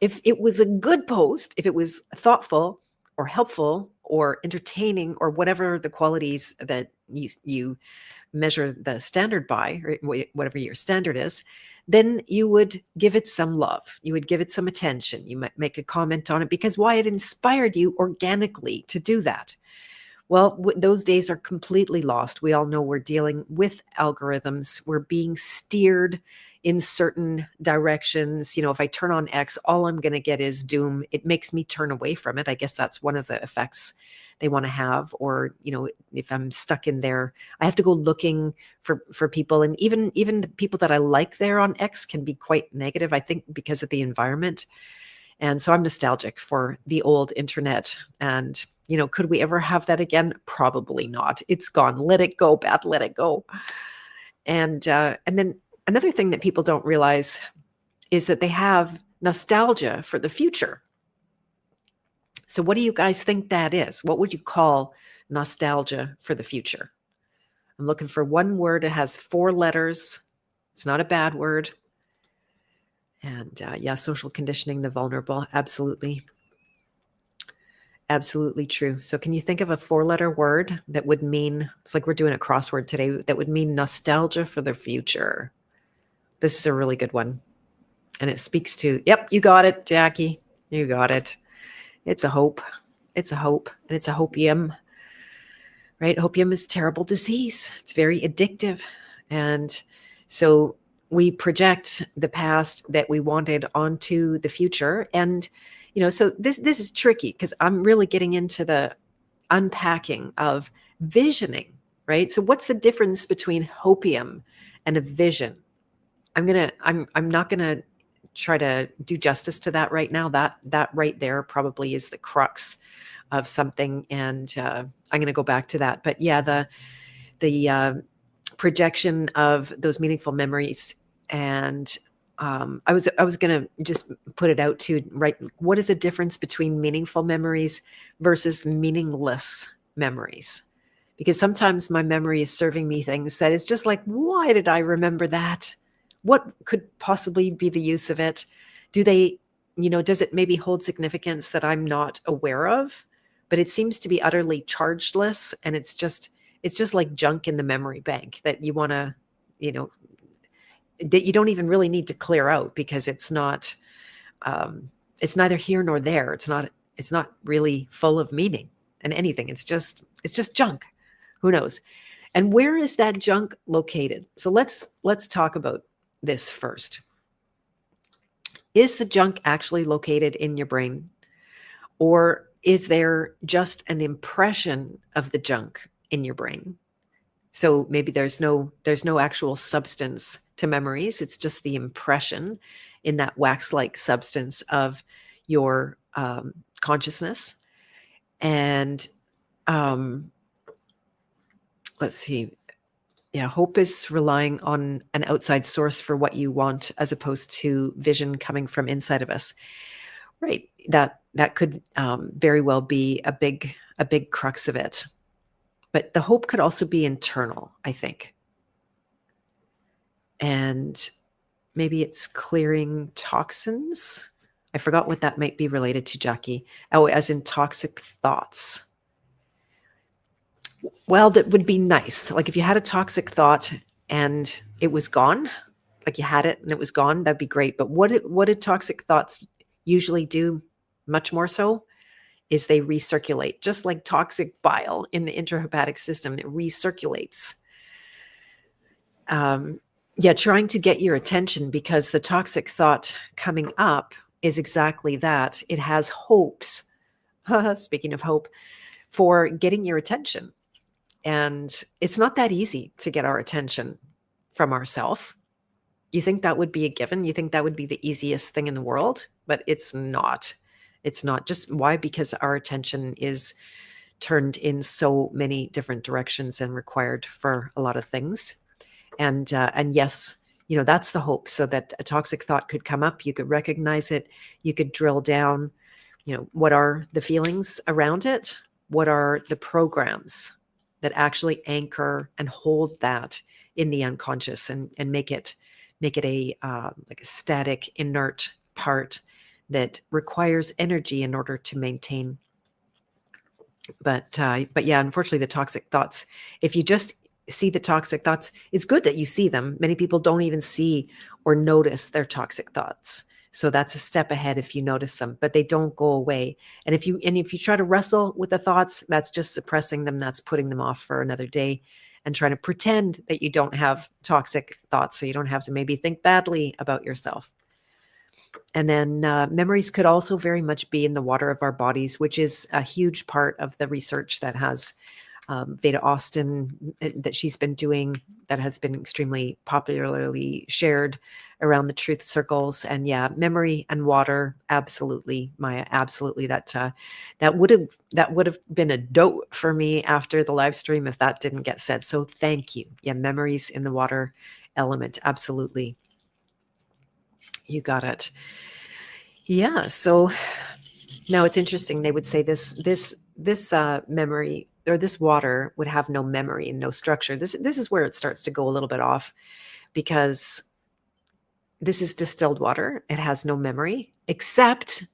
if it was a good post, if it was thoughtful or helpful or entertaining or whatever the qualities that you measure the standard by, or whatever your standard is, then you would give it some love. You would give it some attention. You might make a comment on it because why? It inspired you organically to do that. Well, those days are completely lost. We all know we're dealing with algorithms. We're being steered in certain directions. If I turn on X, all I'm going to get is doom. It makes me turn away from it. I guess that's one of the effects they want to have. Or, if I'm stuck in there, I have to go looking for people. And even the people that I like there on X can be quite negative, I think, because of the environment. And so I'm nostalgic for the old internet. And, could we ever have that again? Probably not. It's gone. Let it go, Beth. Let it go. And then another thing that people don't realize is that they have nostalgia for the future. So what do you guys think that is? What would you call nostalgia for the future? I'm looking for one word. It has 4 letters. It's not a bad word. And social conditioning, the vulnerable. Absolutely. Absolutely true. So can you think of a 4-letter word that would mean, it's like we're doing a crossword today, that would mean nostalgia for the future? This is a really good one. And it speaks to, yep, you got it, Jackie. You got it. It's a hope. It's a hope. And it's a hopium, right? Hopium is a terrible disease. It's very addictive. And so we project the past that we wanted onto the future. And, so this is tricky because I'm really getting into the unpacking of visioning, right? So what's the difference between hopium and a vision? I'm not gonna try to do justice to that right now. That right there probably is the crux of something, and I'm going to go back to that. But yeah, the projection of those meaningful memories, and I was going to just put it out to, right, what is the difference between meaningful memories versus meaningless memories? Because sometimes my memory is serving me things that is just like, why did I remember that? What could possibly be the use of it? Do they, does it maybe hold significance that I'm not aware of? But it seems to be utterly chargeless, and it's just like junk in the memory bank that you want to, that you don't even really need to clear out because it's not, it's neither here nor there. It's not really full of meaning and anything. It's just junk. Who knows? And where is that junk located? So let's talk about this first. Is the junk actually located in your brain, or is there just an impression of the junk in your brain? So maybe there's no actual substance to memories. It's just the impression in that wax-like substance of your consciousness. And let's see. Yeah, hope is relying on an outside source for what you want, as opposed to vision coming from inside of us. Right. That could very well be a big crux of it. But the hope could also be internal, I think. And maybe it's clearing toxins. I forgot what that might be related to, Jackie. Oh, as in toxic thoughts. Well, that would be nice. Like if you had a toxic thought and it was gone, like you had it and it was gone, that'd be great. But what did toxic thoughts usually do, much more so, is they recirculate, just like toxic bile in the intrahepatic system. It recirculates. Trying to get your attention, because the toxic thought coming up is exactly that. It has hopes, speaking of hope, for getting your attention. And it's not that easy to get our attention from ourselves. You think that would be a given? You think that would be the easiest thing in the world? But it's not. It's not. Just why? Because our attention is turned in so many different directions and required for a lot of things. And yes, that's the hope, so that a toxic thought could come up. You could recognize it. You could drill down. What are the feelings around it? What are the programs that actually anchor and hold that in the unconscious, and make it a like a static, inert part that requires energy in order to maintain. But yeah, unfortunately, the toxic thoughts, if you just see the toxic thoughts. It's good that you see them. Many people don't even see or notice their toxic thoughts. So that's a step ahead if you notice them, but they don't go away. And if you try to wrestle with the thoughts, that's just suppressing them. That's putting them off for another day and trying to pretend that you don't have toxic thoughts so you don't have to maybe think badly about yourself. And then memories could also very much be in the water of our bodies, which is a huge part of the research that has Veda Austin that she's been doing, that has been extremely popularly shared around the truth circles. And yeah, memory and water, absolutely, Maya, absolutely. That would have been a dote for me after the live stream if that didn't get said. So thank you. Yeah, memories in the water element, absolutely. You got it. Yeah. So now it's interesting. They would say this memory, or this water would have no memory and no structure. This is where it starts to go a little bit off, because this is distilled water. It has no memory, except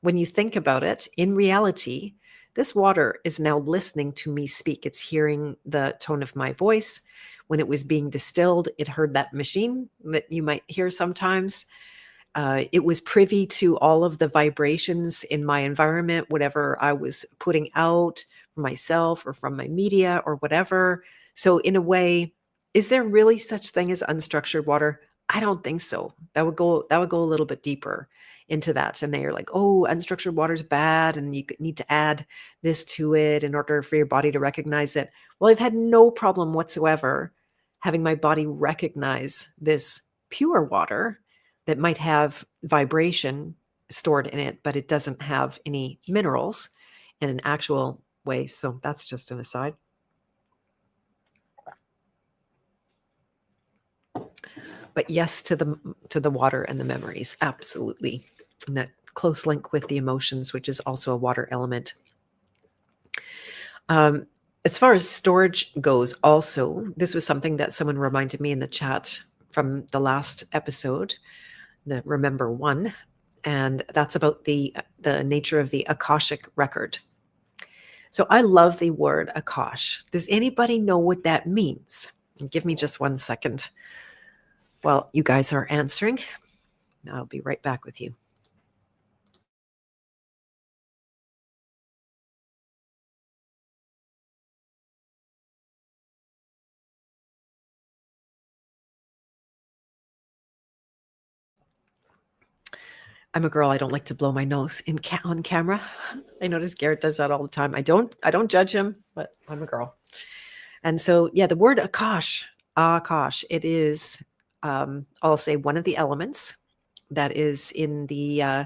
when you think about it, in reality, this water is now listening to me speak. It's hearing the tone of my voice. When it was being distilled, it heard that machine that you might hear sometimes. It was privy to all of the vibrations in my environment, whatever I was putting out for myself or from my media or whatever. So in a way, is there really such thing as unstructured water? I don't think so. That would go a little bit deeper into that. And they're like, oh, unstructured water is bad, and you need to add this to it in order for your body to recognize it. Well, I've had no problem whatsoever having my body recognize this pure water that might have vibration stored in it, but it doesn't have any minerals in an actual way. So that's just an aside. But yes, to the water and the memories, absolutely. And that close link with the emotions, which is also a water element. As far as storage goes, also, this was something that someone reminded me in the chat from the last episode, the Remember One, and that's about the nature of the Aakaashik record. So I love the word Aakash. Does anybody know what that means? Give me just 1 second while you guys are answering. I'll be right back with you. I'm a girl. I don't like to blow my nose on camera. I notice Garrett does that all the time. I don't judge him, but I'm a girl. And so, yeah, the word Aakash, it is, I'll say, one of the elements that is in the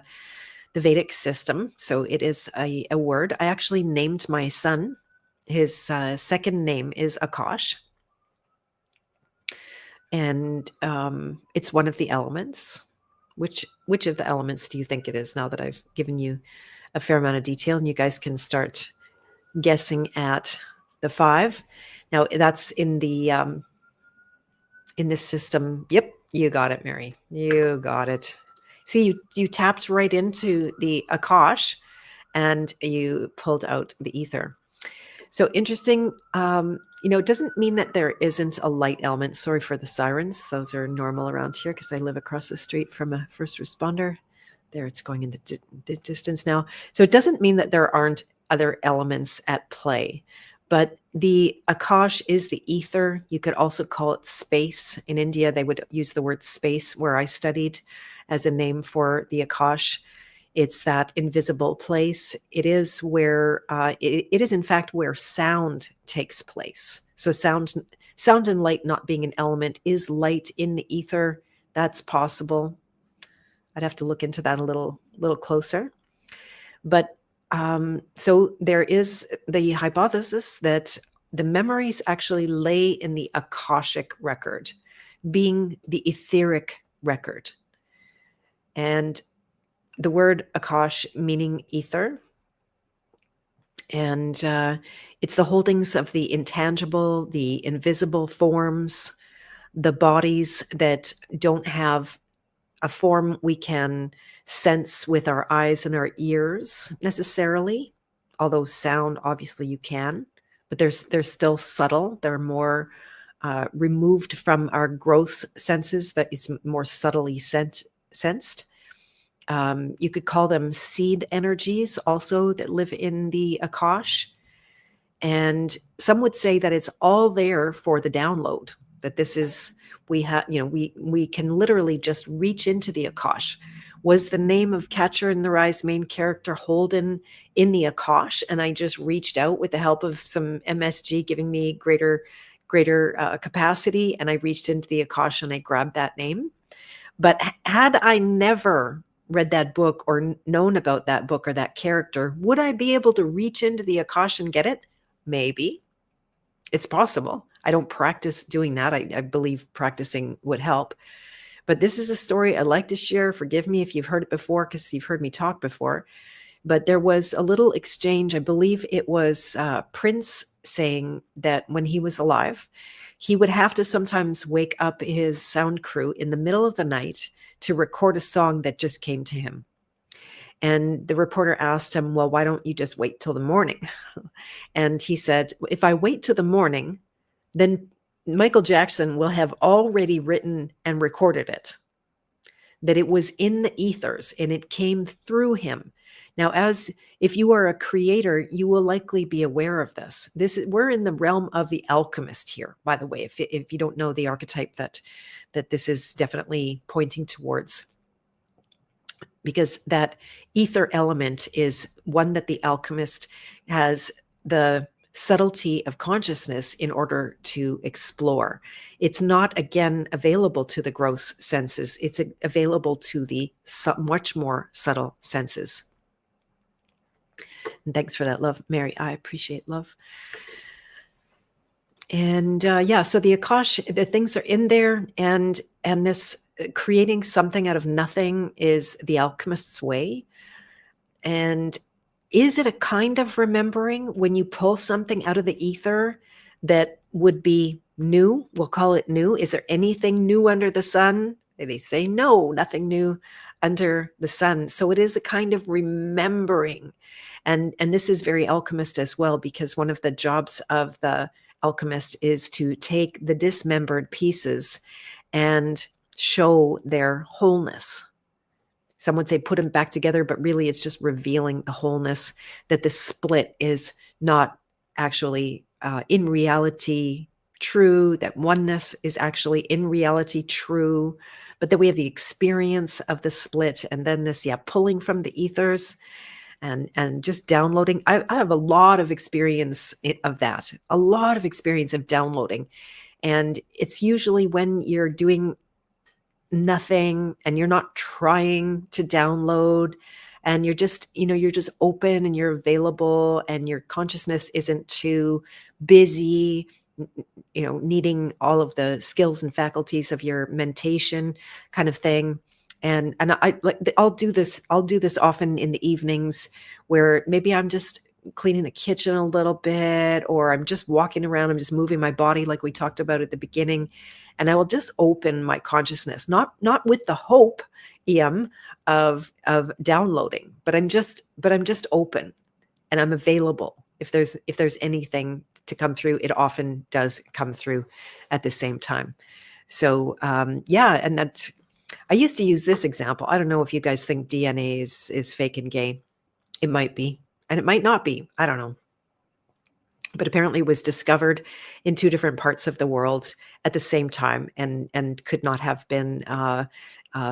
Vedic system. So it is a word. I actually named my son. His second name is Aakash, and it's one of the elements. Which of the elements do you think it is? Now that I've given you a fair amount of detail, and you guys can start guessing at the 5. Now that's in this system. Yep, you got it, Mary. You got it. See, you tapped right into the Akash, and you pulled out the ether. So interesting. It doesn't mean that there isn't a light element. Sorry for the sirens. Those are normal around here because I live across the street from a first responder. There, it's going in the distance now. So it doesn't mean that there aren't other elements at play. But the Akash is the ether. You could also call it space. In India, they would use the word space, where I studied, as a name for the Akash. It's that invisible place. It is where it is in fact where sound takes place. So sound and light not being an element. Is light in the ether? That's possible. I'd have to look into that a little closer. But so there is the hypothesis that the memories actually lay in the Akashic record, being the etheric record. And the word Akash meaning ether. And it's the holdings of the intangible, the invisible forms, the bodies that don't have a form we can sense with our eyes and our ears necessarily, although sound obviously you can, but they're still subtle. They're more removed from our gross senses, that it's more subtly sensed. You could call them seed energies also that live in the Akash. And some would say that it's all there for the download, that this is, we have, we can literally just reach into the Akash. Was the name of Catcher in the Rye's main character Holden in the Akash? And I just reached out with the help of some MSG giving me greater capacity, and I reached into the Akash and I grabbed that name. But had I never read that book or known about that book or that character, would I be able to reach into the Akash and get it? Maybe. It's possible. I don't practice doing that. I believe practicing would help. But this is a story I'd like to share. Forgive me if you've heard it before, because you've heard me talk before. But there was a little exchange. I believe it was Prince saying that when he was alive, he would have to sometimes wake up his sound crew in the middle of the night to record a song that just came to him. And the reporter asked him, well, why don't you just wait till the morning? And he said, if I wait till the morning, then Michael Jackson will have already written and recorded it, that it was in the ethers and it came through him. Now, as if you are a creator, you will likely be aware of this. We're in the realm of the alchemist here, by the way, if you don't know the archetype that this is definitely pointing towards. Because that ether element is one that the alchemist has the subtlety of consciousness in order to explore. It's not, again, available to the gross senses. It's available to the much more subtle senses. And thanks for that, love, Mary. I appreciate love. And so the Akash, the things are in there, and this creating something out of nothing is the alchemist's way. And is it a kind of remembering when you pull something out of the ether that would be new? We'll call it new. Is there anything new under the sun? And they say, no, nothing new under the sun. So it is a kind of remembering. And this is very alchemist as well, because one of the jobs of the alchemist is to take the dismembered pieces and show their wholeness. Some would say put them back together, but really it's just revealing the wholeness, that the split is not actually in reality true, that oneness is actually in reality true, but that we have the experience of the split, and then this, pulling from the ethers and just downloading. I have a lot of experience of that, a lot of experience of downloading. And it's usually when you're doing nothing and you're not trying to download, and you're just open and you're available, and your consciousness isn't too busy, needing all of the skills and faculties of your mentation kind of thing. And I'll do this often in the evenings, where maybe I'm just cleaning the kitchen a little bit, or I'm just walking around, I'm just moving my body like we talked about at the beginning, and I will just open my consciousness, not with the hope of downloading, but I'm just open, and I'm available. If there's anything to come through, it often does come through at the same time. So and that's, I used to use this example. I don't know if you guys think DNA is fake and gay. It might be, and it might not be. I don't know. But apparently it was discovered in two different parts of the world at the same time, and could not have been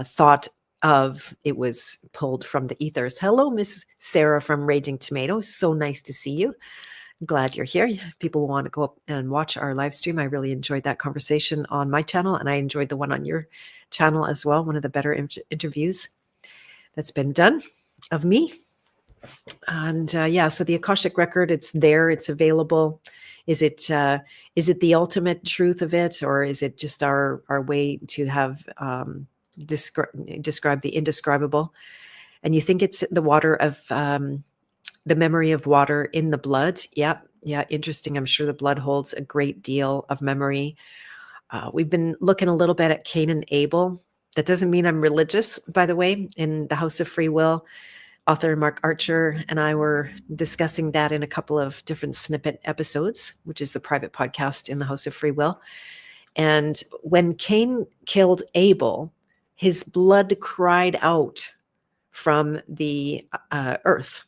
thought of. It was pulled from the ethers. Hello, Miss Sarah from Raging Tomato. So nice to see you. I'm glad you're here. People want to go up and watch our live stream. I really enjoyed that conversation on my channel, and I enjoyed the one on your channel as well. One of the better interviews that's been done of me. And so the Aakaashik record, it's there, it's available. Is it the ultimate truth of it, or is it just our way to have describe the indescribable? And you think it's the water of the memory of water in the blood? Yeah, interesting. I'm sure the blood holds a great deal of memory. We've been looking a little bit at Cain and Abel. That doesn't mean I'm religious, by the way. In the House of Free Will, author Mark Archer and I were discussing that in a couple of different snippet episodes, which is the private podcast in the House of Free Will. And when Cain killed Abel, his blood cried out from the earth.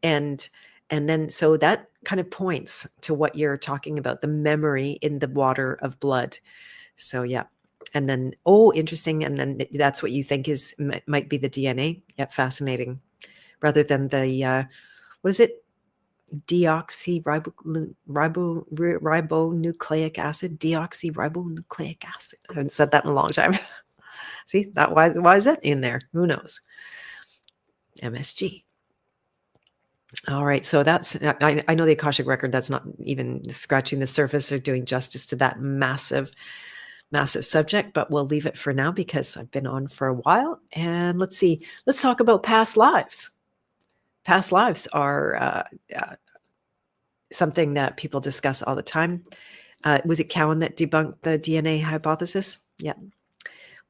And then so that kind of points to what you're talking about, the memory in the water of blood. So yeah. And then, oh, interesting. And then that's what you think might be the DNA. Yeah, fascinating. Rather than the, what is it? Deoxyribonucleic acid. Deoxyribonucleic acid. I haven't said that in a long time. See, that why is that in there? Who knows? MSG. All right, so that's, I know the Aakaashik record, that's not even scratching the surface or doing justice to that massive subject, but we'll leave it for now because I've been on for a while. And let's see, let's talk about past lives. Past lives are something that people discuss all the time. Was it Cowan that debunked the DNA hypothesis? Yeah.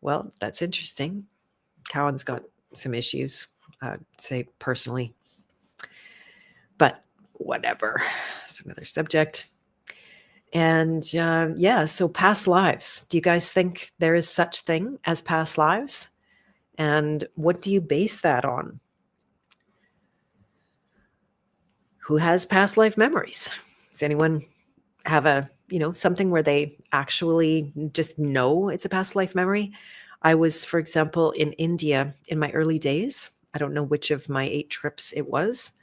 Well, that's interesting. Cowan's got some issues, say personally. But whatever, it's another subject. And yeah, so past lives. Do you guys think there is such thing as past lives? And what do you base that on? Who has past life memories? Does anyone have something where they actually just know it's a past life memory? I was, for example, in India in my early days. I don't know which of my 8 trips it was,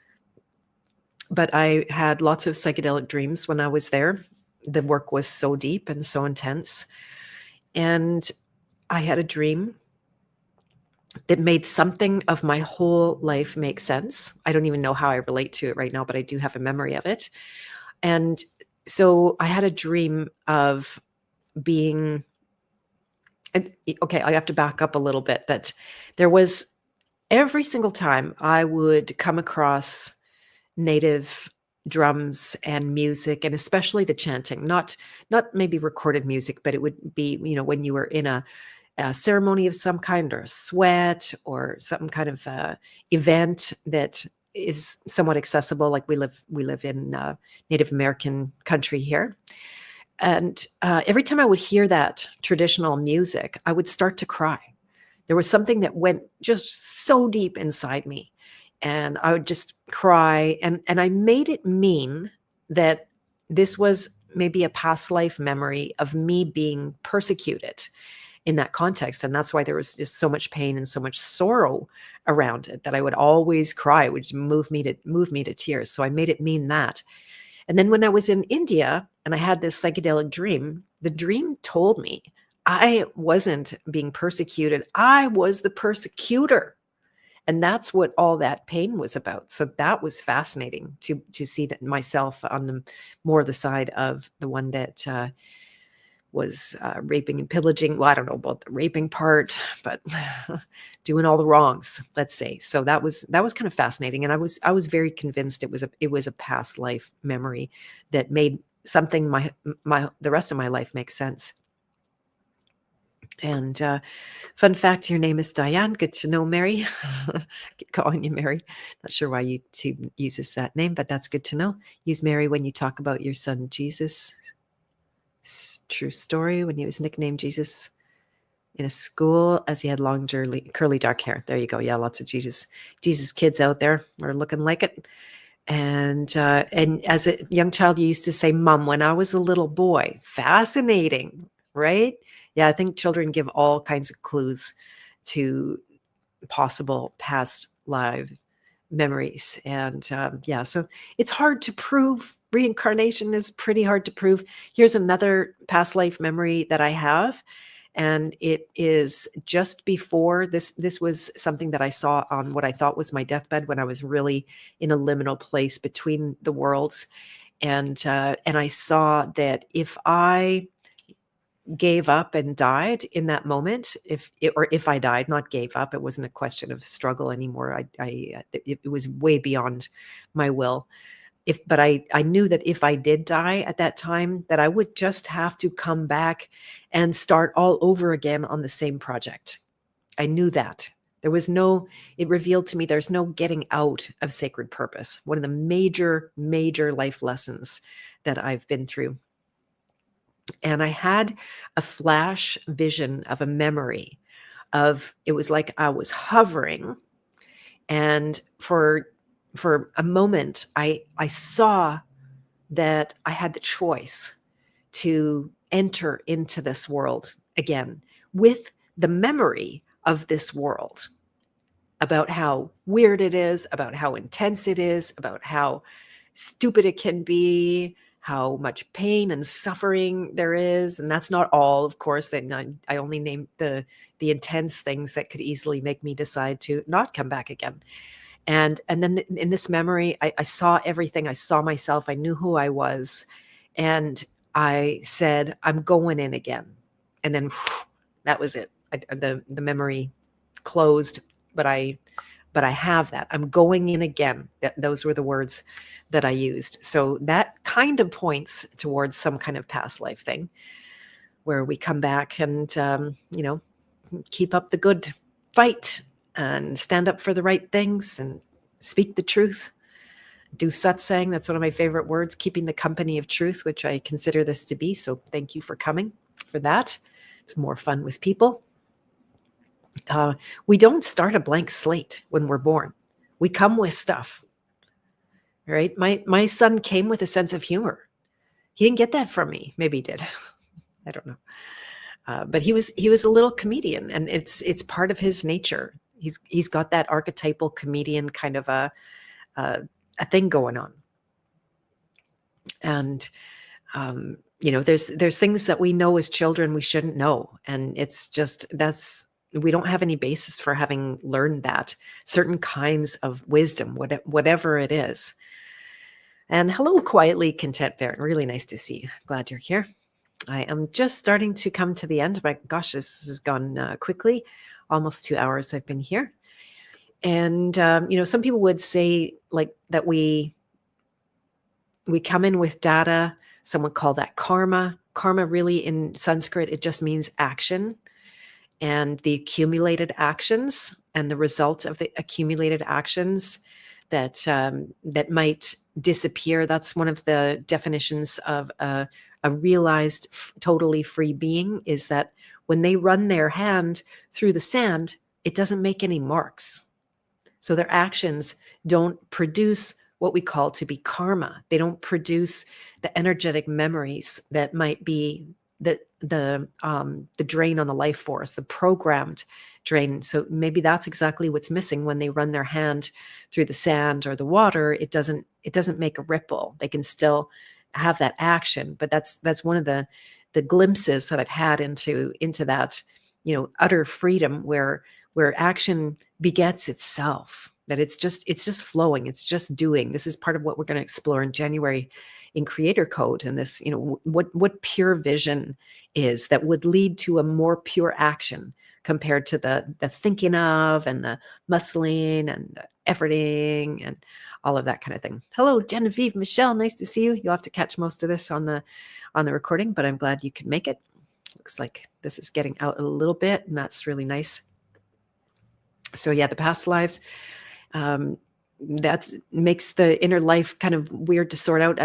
but I had lots of psychedelic dreams when I was there. The work was so deep and so intense. And I had a dream that made something of my whole life make sense. I don't even know how I relate to it right now, but I do have a memory of it. And so I had a dream of being, okay, I have to back up a little bit, that there was every single time I would come across native drums and music, and especially the chanting, not maybe recorded music, but it would be, when you were in a ceremony of some kind, or a sweat, or some kind of event that is somewhat accessible. Like we live in Native American country here. And every time I would hear that traditional music, I would start to cry. There was something that went just so deep inside me. And I would just cry. And I made it mean that this was maybe a past life memory of me being persecuted in that context. And that's why there was just so much pain and so much sorrow around it, that I would always cry. It would move me to tears. So I made it mean that. And then when I was in India and I had this psychedelic dream, the dream told me I wasn't being persecuted. I was the persecutor. And that's what all that pain was about. So that was fascinating to see that myself on the more the side of the one that was raping and pillaging. Well, I don't know about the raping part, but doing all the wrongs, let's say. So that was kind of fascinating. And I was very convinced it was a past life memory that made something the rest of my life make sense. And fun fact, your name is Diane. Good to know, Mary. Keep calling you Mary. Not sure why YouTube uses that name, but that's good to know. Use Mary when you talk about your son Jesus. True story, when he was nicknamed Jesus in a school as he had long curly dark hair. There you go. Yeah, lots of Jesus kids out there are looking like it. And as a young child, you used to say, "Mom," when I was a little boy. Fascinating, right? Yeah, I think children give all kinds of clues to possible past life memories. And yeah, so it's hard to prove. Reincarnation is pretty hard to prove. Here's another past life memory that I have. And it is just before this. This was something that I saw on what I thought was my deathbed, when I was really in a liminal place between the worlds. And I saw that if I gave up and died in that moment, if I died, not gave up, it wasn't a question of struggle anymore. It was way beyond my will. But I knew that if I did die at that time, that I would just have to come back and start all over again on the same project. I knew that It revealed to me there's no getting out of sacred purpose. One of the major, major life lessons that I've been through. And I had a flash vision of a memory of, it was like I was hovering, and for a moment I saw that I had the choice to enter into this world again with the memory of this world, about how weird it is, about how intense it is, about how stupid it can be, how much pain and suffering there is. And that's not all, of course. That I only named the intense things that could easily make me decide to not come back again. And then in this memory, I saw everything. I saw myself. I knew who I was, and I said, "I'm going in again." And then that was it. The memory closed, but I have that. I'm going in again. Those were the words that I used. So that kind of points towards some kind of past life thing, where we come back and keep up the good fight and stand up for the right things and speak the truth. Do satsang. That's one of my favorite words, keeping the company of truth, which I consider this to be. So thank you for coming for that. It's more fun with people. We don't start a blank slate when we're born. We come with stuff, right? My son came with a sense of humor. He didn't get that from me. Maybe he did. I don't know. But he was a little comedian, and it's part of his nature. He's got that archetypal comedian kind of a thing going on. And there's things that we know as children we shouldn't know, and it's just we don't have any basis for having learned that certain kinds of wisdom, whatever it is. And hello, quietly content Baron. Really nice to see you. Glad you're here. I am just starting to come to the end. My gosh, this has gone quickly. Almost 2 hours I've been here. And, some people would say like that we come in with data. Some would call that karma. Karma really in Sanskrit, it just means action, and the accumulated actions and the results of the accumulated actions that might disappear. That's one of the definitions of a realized totally free being, is that when they run their hand through the sand, it doesn't make any marks. So their actions don't produce what we call to be karma. They don't produce the energetic memories that might be the drain on the life force, the programmed drain. So maybe that's exactly what's missing when they run their hand through the sand or the water. It doesn't make a ripple. They can still have that action, but that's one of the glimpses that I've had into that, utter freedom where action begets itself, that it's just flowing, it's just doing. This is part of what we're going to explore in January in Creator Code, and this, what pure vision is that would lead to a more pure action compared to the thinking of and the muscling and the efforting and all of that kind of thing. Hello, Genevieve, Michelle, nice to see you. You'll have to catch most of this on the recording, but I'm glad you could make it. Looks like this is getting out a little bit, and that's really nice. So yeah, the past lives, that makes the inner life kind of weird to sort out.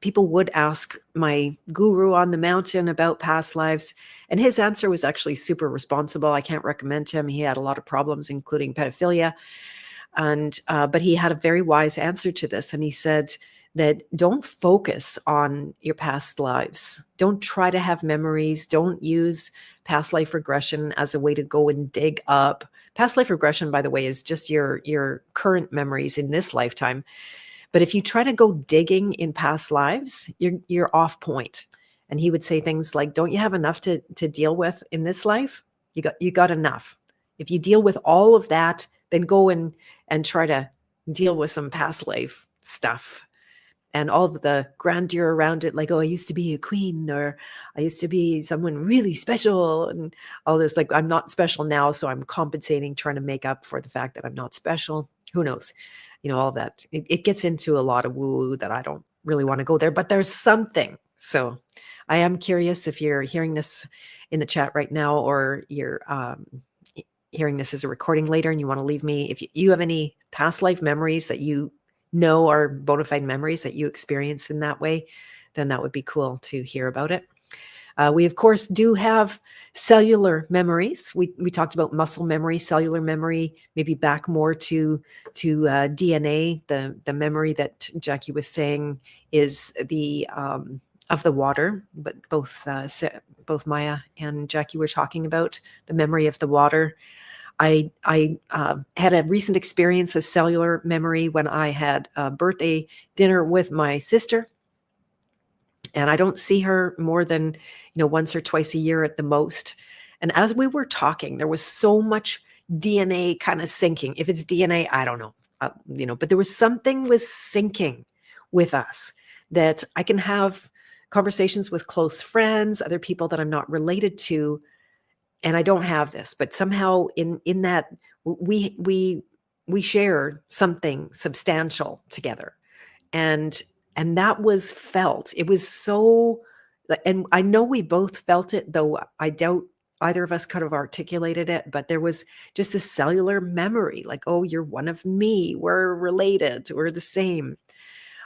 People would ask my guru on the mountain about past lives, and his answer was actually super responsible. I can't recommend him. He had a lot of problems, including pedophilia. And but he had a very wise answer to this. And he said that don't focus on your past lives. Don't try to have memories. Don't use past life regression as a way to go and dig up. Past life regression, by the way, is just your current memories in this lifetime. But if you try to go digging in past lives, you're off point. And he would say things like, don't you have enough to deal with in this life? You got enough. If you deal with all of that, then go and try to deal with some past life stuff and all of the grandeur around it. Like, oh, I used to be a queen, or I used to be someone really special, and all this, like, I'm not special now, so I'm compensating, trying to make up for the fact that I'm not special. Who knows? All of that. It gets into a lot of woo-woo that I don't really want to go there, but there's something. So I am curious if you're hearing this in the chat right now, or you're hearing this as a recording later and you want to leave me, if you have any past life memories that you know are bona fide memories that you experience in that way, then that would be cool to hear about it. We, of course, do have cellular memories. We talked about muscle memory, cellular memory, maybe back more to DNA. The memory that Jackie was saying is the of the water, but both Maya and Jackie were talking about the memory of the water. I had a recent experience of cellular memory when I had a birthday dinner with my sister. And I don't see her more than, once or twice a year at the most. And as we were talking, there was so much DNA kind of syncing. If it's DNA, I don't know, but there was something was syncing with us that I can have conversations with close friends, other people that I'm not related to, and I don't have this, but somehow in that we share something substantial together. And that was felt. It was so, and I know we both felt it, though I doubt either of us could have articulated it, but there was just this cellular memory, like, oh, you're one of me, we're related, we're the same.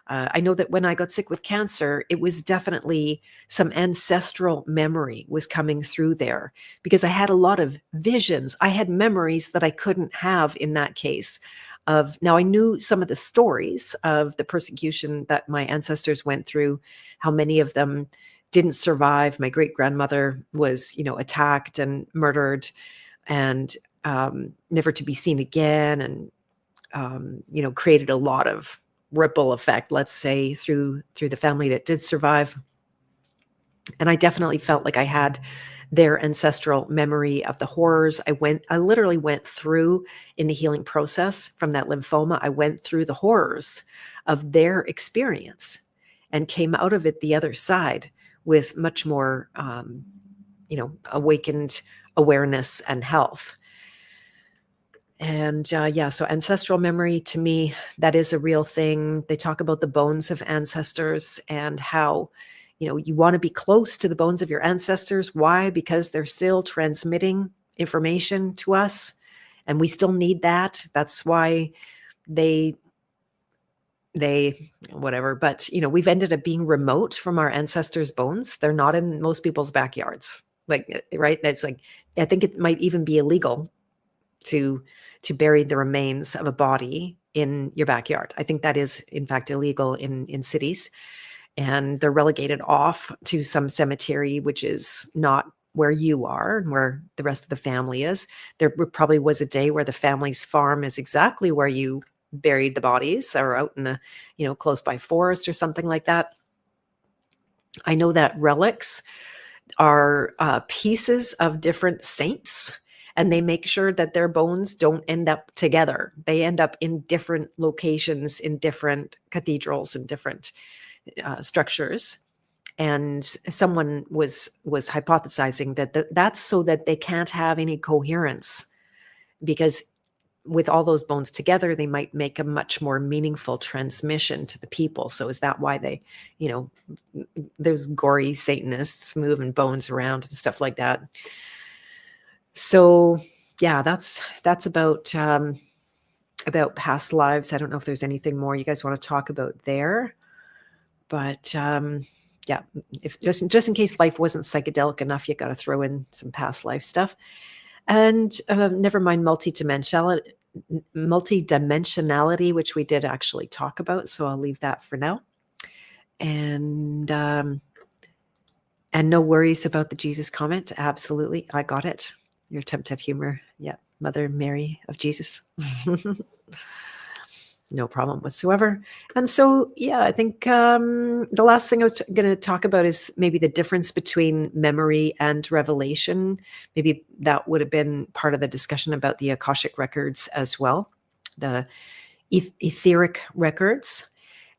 I know that when I got sick with cancer, it was definitely some ancestral memory was coming through there because I had a lot of visions. I had memories that I couldn't have in that case. Now I knew some of the stories of the persecution that my ancestors went through, how many of them didn't survive. My great grandmother was, attacked and murdered, and never to be seen again, and created a lot of ripple effect, let's say, through the family that did survive. And I definitely felt like I had their ancestral memory of the horrors. I literally went through in the healing process from that lymphoma. I went through the horrors of their experience and came out of it the other side with much more, awakened awareness and health. And so ancestral memory, to me, that is a real thing. They talk about the bones of ancestors and how, you want to be close to the bones of your ancestors. Why? Because they're still transmitting information to us, and we still need that. That's why they whatever. But, we've ended up being remote from our ancestors' bones. They're not in most people's backyards. Like, right? That's like, I think it might even be illegal to bury the remains of a body in your backyard. I think that is, in fact, illegal in cities. And they're relegated off to some cemetery, which is not where you are and where the rest of the family is. There probably was a day where the family's farm is exactly where you buried the bodies, or out in the, close by forest or something like that. I know that relics are pieces of different saints, and they make sure that their bones don't end up together. They end up in different locations, in different cathedrals and different structures. And someone was hypothesizing that that's so that they can't have any coherence, because with all those bones together, they might make a much more meaningful transmission to the people. So is that why they, there's gory Satanists moving bones around and stuff like that? So yeah, that's about past lives. I don't know if there's anything more you guys want to talk about there, but yeah, if just in case life wasn't psychedelic enough, you got to throw in some past life stuff. And never mind multidimensionality, which we did actually talk about. So I'll leave that for now. And no worries about the Jesus comment. Absolutely, I got it. Your attempt at humor. Yeah, Mother Mary of Jesus. No problem whatsoever. And so, yeah, I think the last thing I was going to talk about is maybe the difference between memory and revelation. Maybe that would have been part of the discussion about the Aakaashik records as well, the etheric records.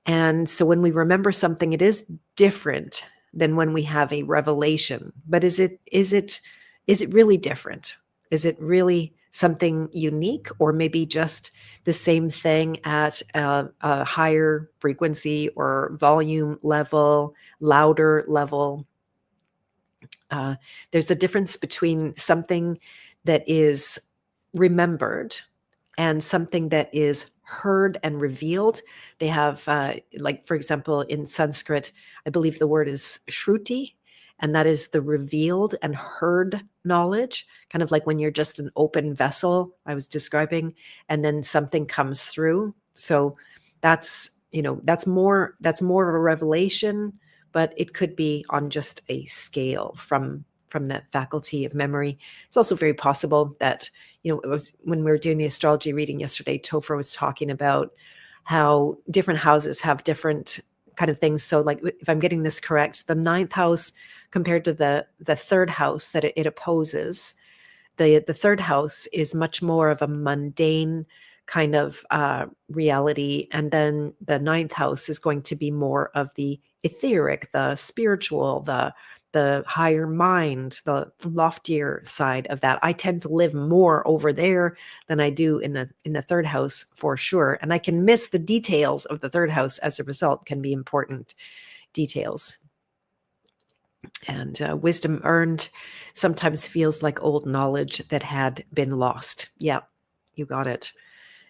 And so when we remember something, it is different than when we have a revelation. But is it really different? Is it really something unique, or maybe just the same thing at a higher frequency or volume level, louder level? There's a difference between something that is remembered and something that is heard and revealed. They have, like, for example, in Sanskrit, I believe the word is shruti, and that is the revealed and heard knowledge, kind of like when you're just an open vessel, I was describing, and then something comes through. So that's more of a revelation, but it could be on just a scale from that faculty of memory. It's also very possible that, it was when we were doing the astrology reading yesterday, Topher was talking about how different houses have different kind of things. So, like, if I'm getting this correct, the ninth house compared to the third house that it opposes, the third house is much more of a mundane kind of reality, and then the ninth house is going to be more of the etheric, the spiritual, the higher mind, the loftier side of that. I tend to live more over there than I do in the third house, for sure, and I can miss the details of the third house as a result. Can be important details. And wisdom earned sometimes feels like old knowledge that had been lost. Yeah, you got it.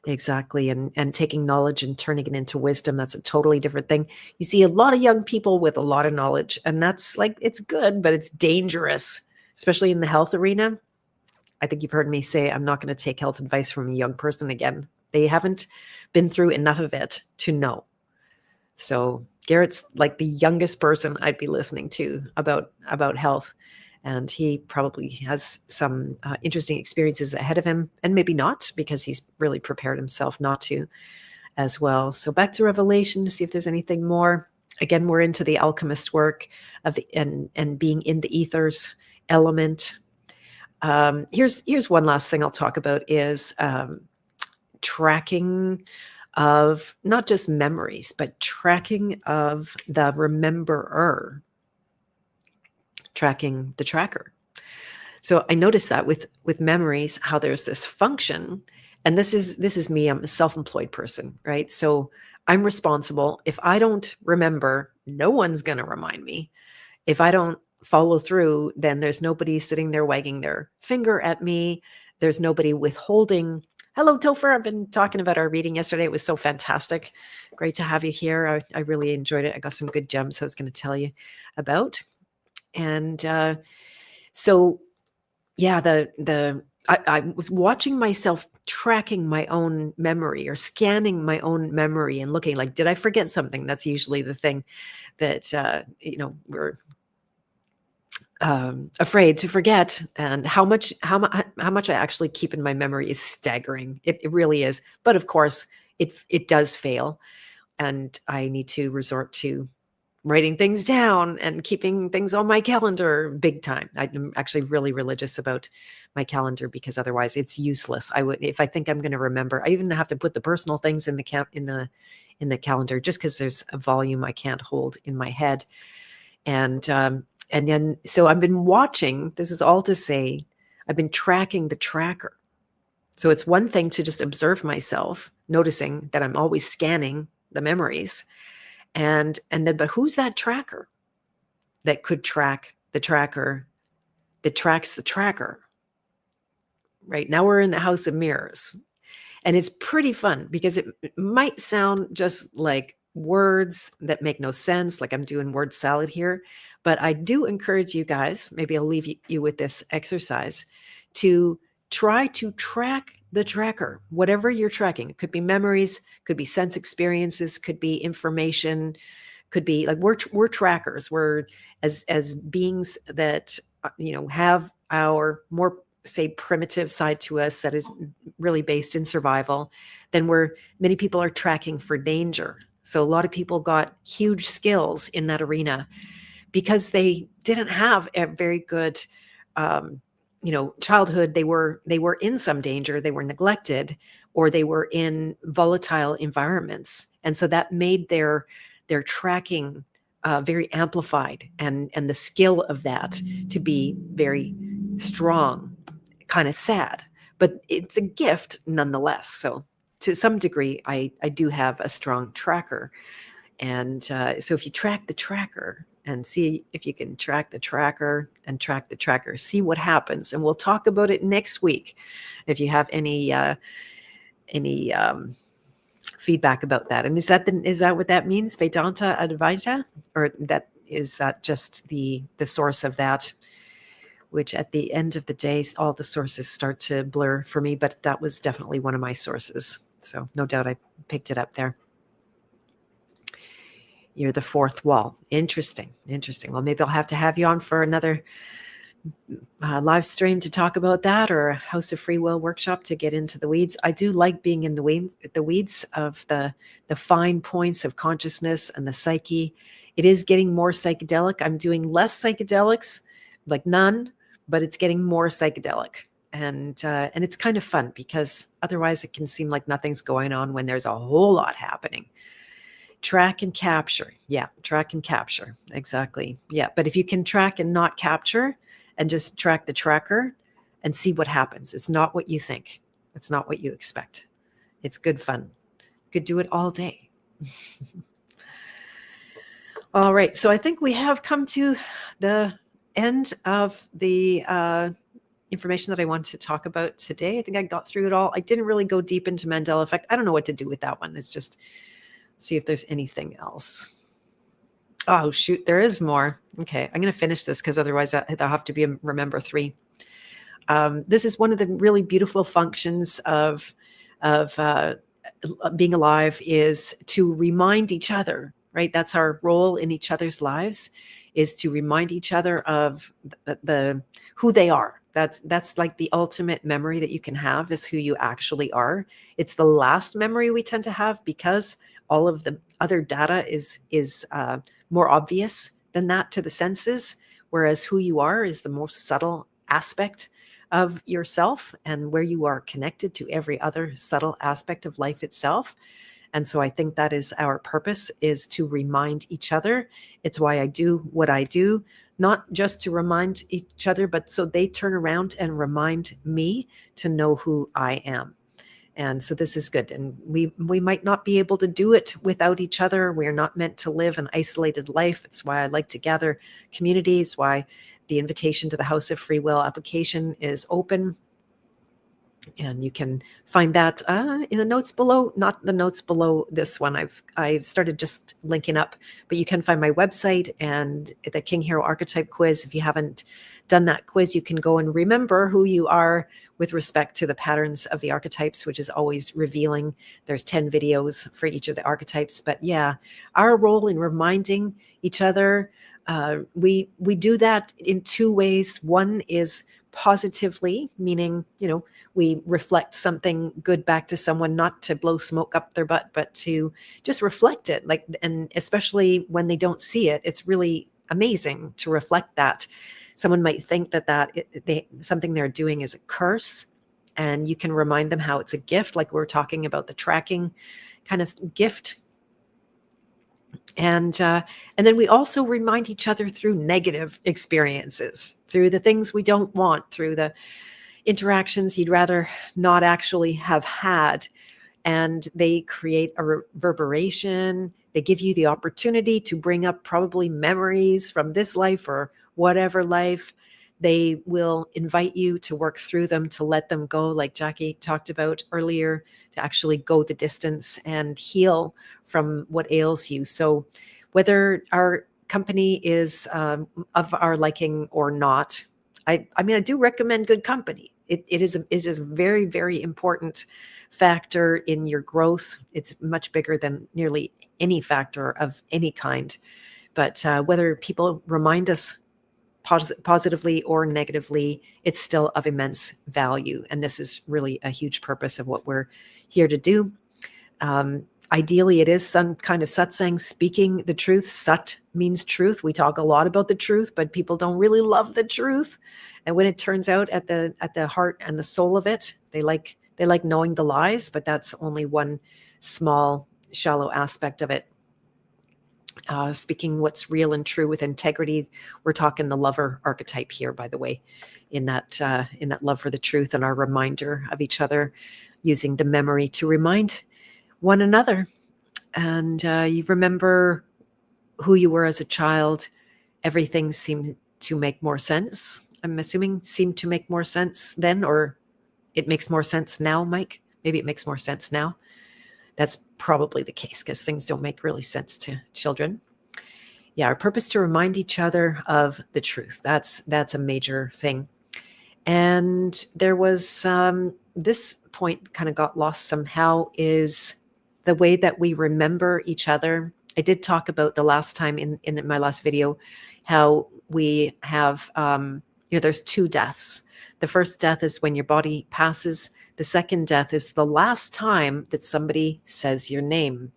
Exactly. And taking knowledge and turning it into wisdom, that's a totally different thing. You see a lot of young people with a lot of knowledge, and that's like, it's good, but it's dangerous, especially in the health arena. I think you've heard me say I'm not going to take health advice from a young person again. They haven't been through enough of it to know. So Garrett's like the youngest person I'd be listening to about health, and he probably has some interesting experiences ahead of him, and maybe not, because he's really prepared himself not to as well. So back to Revelation to see if there's anything more. Again, we're into the alchemist work of the and being in the ethers element. Here's one last thing I'll talk about is tracking of not just memories, but tracking of the rememberer, tracking the tracker. So I noticed that with memories, how there's this function, and this is me. I'm a self-employed person, right? So I'm responsible. If I don't remember, no one's going to remind me. If I don't follow through, then there's nobody sitting there wagging their finger at me. There's nobody withholding. Hello, Topher. I've been talking about our reading yesterday. It was so fantastic. Great to have you here. I really enjoyed it. I got some good gems I was going to tell you about. And so, yeah, I was watching myself tracking my own memory or scanning my own memory and looking like, did I forget something? That's usually the thing that, we're afraid to forget, and how much I actually keep in my memory is staggering. It really is. But of course, it does fail, and I need to resort to writing things down and keeping things on my calendar big time. I'm actually really religious about my calendar, because otherwise it's useless. If I think I'm going to remember, I even have to put the personal things in the calendar, just because there's a volume I can't hold in my head. And then, so I've been watching, this is all to say, I've been tracking the tracker. So it's one thing to just observe myself, noticing that I'm always scanning the memories. And then, but who's that tracker that could track the tracker that tracks the tracker? Right now we're in the house of mirrors. And it's pretty fun, because it might sound just like words that make no sense, like I'm doing word salad here. But I do encourage you guys, maybe I'll leave you with this exercise, to try to track the tracker, whatever you're tracking. It could be memories, could be sense experiences, could be information, could be like we're trackers. We're as beings that have our more, say, primitive side to us that is really based in survival. Then many people are tracking for danger. So a lot of people got huge skills in that arena because they didn't have a very good childhood. They were in some danger, they were neglected, or they were in volatile environments, and so that made their tracking very amplified, and the skill of that to be very strong. Kind of sad, but it's a gift nonetheless. So to some degree, I do have a strong tracker. And so if you track the tracker, and see if you can track the tracker and track the tracker. See what happens. And we'll talk about it next week if you have any feedback about that. And is that what that means? Vedanta Advaita? Or is that just the source of that? Which at the end of the day, all the sources start to blur for me, but that was definitely one of my sources. So no doubt I picked it up there. You're the fourth wall. Interesting. Well, maybe I'll have to have you on for another live stream to talk about that, or a House of Free Will workshop to get into the weeds. I do like being in the weeds of the fine points of consciousness and the psyche. It is getting more psychedelic. I'm doing less psychedelics, like none, but it's getting more psychedelic. And it's kind of fun, because otherwise it can seem like nothing's going on when there's a whole lot happening. Track and capture. Yeah, track and capture. Exactly. Yeah, but if you can track and not capture, and just track the tracker and see what happens. It's not what you think. It's not what you expect. It's good fun. You could do it all day. All right. So I think we have come to the end of the information that I wanted to talk about today. I think I got through it all. I didn't really go deep into Mandela effect. I don't know what to do with that one. It's just see if there's anything else. Oh, shoot, there is more. Okay, I'm going to finish this, because otherwise I'll have to be remember 3. This is one of the really beautiful functions of being alive, is to remind each other, right? That's our role in each other's lives, is to remind each other of the who they are. That's like the ultimate memory that you can have, is who you actually are. It's the last memory we tend to have, because all of the other data is more obvious than that to the senses, whereas who you are is the most subtle aspect of yourself, and where you are connected to every other subtle aspect of life itself. And so I think that is our purpose, is to remind each other. It's why I do what I do, not just to remind each other, but so they turn around and remind me to know who I am. And so this is good. And we might not be able to do it without each other. We're not meant to live an isolated life. It's why I like to gather communities, why the invitation to the House of Free Will application is open. And you can find that in the notes below, not the notes below this one. I've started just linking up, but you can find my website and the King Hero Archetype quiz. If you haven't done that quiz, you can go and remember who you are with respect to the patterns of the archetypes, which is always revealing. There's 10 videos for each of the archetypes. But yeah, our role in reminding each other, we do that in 2 ways. One is positively, meaning, we reflect something good back to someone, not to blow smoke up their butt, but to just reflect it. And especially when they don't see it, it's really amazing to reflect that. Someone might think that something they're doing is a curse, and you can remind them how it's a gift, like we're talking about the tracking kind of gift. And then we also remind each other through negative experiences, through the things we don't want, through the interactions you'd rather not actually have had. And they create a reverberation. They give you the opportunity to bring up probably memories from this life or whatever life. They will invite you to work through them, to let them go, like Jackie talked about earlier, to actually go the distance and heal from what ails you. So whether our company is of our liking or not, I do recommend good company. It is a very, very important factor in your growth. It's much bigger than nearly any factor of any kind. But whether people remind us positively or negatively, it's still of immense value. And this is really a huge purpose of what we're here to do. Ideally, it is some kind of satsang, speaking the truth. Sat means truth. We talk a lot about the truth, but people don't really love the truth. And when it turns out at the heart and the soul of it, they like knowing the lies, but that's only one small, shallow aspect of it. Speaking what's real and true with integrity. We're talking the lover archetype here, by the way, in that love for the truth and our reminder of each other, using the memory to remind one another. And you remember who you were as a child, everything seemed to make more sense. I'm assuming seemed to make more sense then, or it makes more sense now, Mike. Maybe it makes more sense now. That's probably the case because things don't make really sense to children. Yeah, our purpose to remind each other of the truth. That's a major thing. And there was this point kind of got lost somehow, is the way that we remember each other. I did talk about the last time in my last video how we have, there's two deaths. The first death is when your body passes. The second death is the last time that somebody says your name,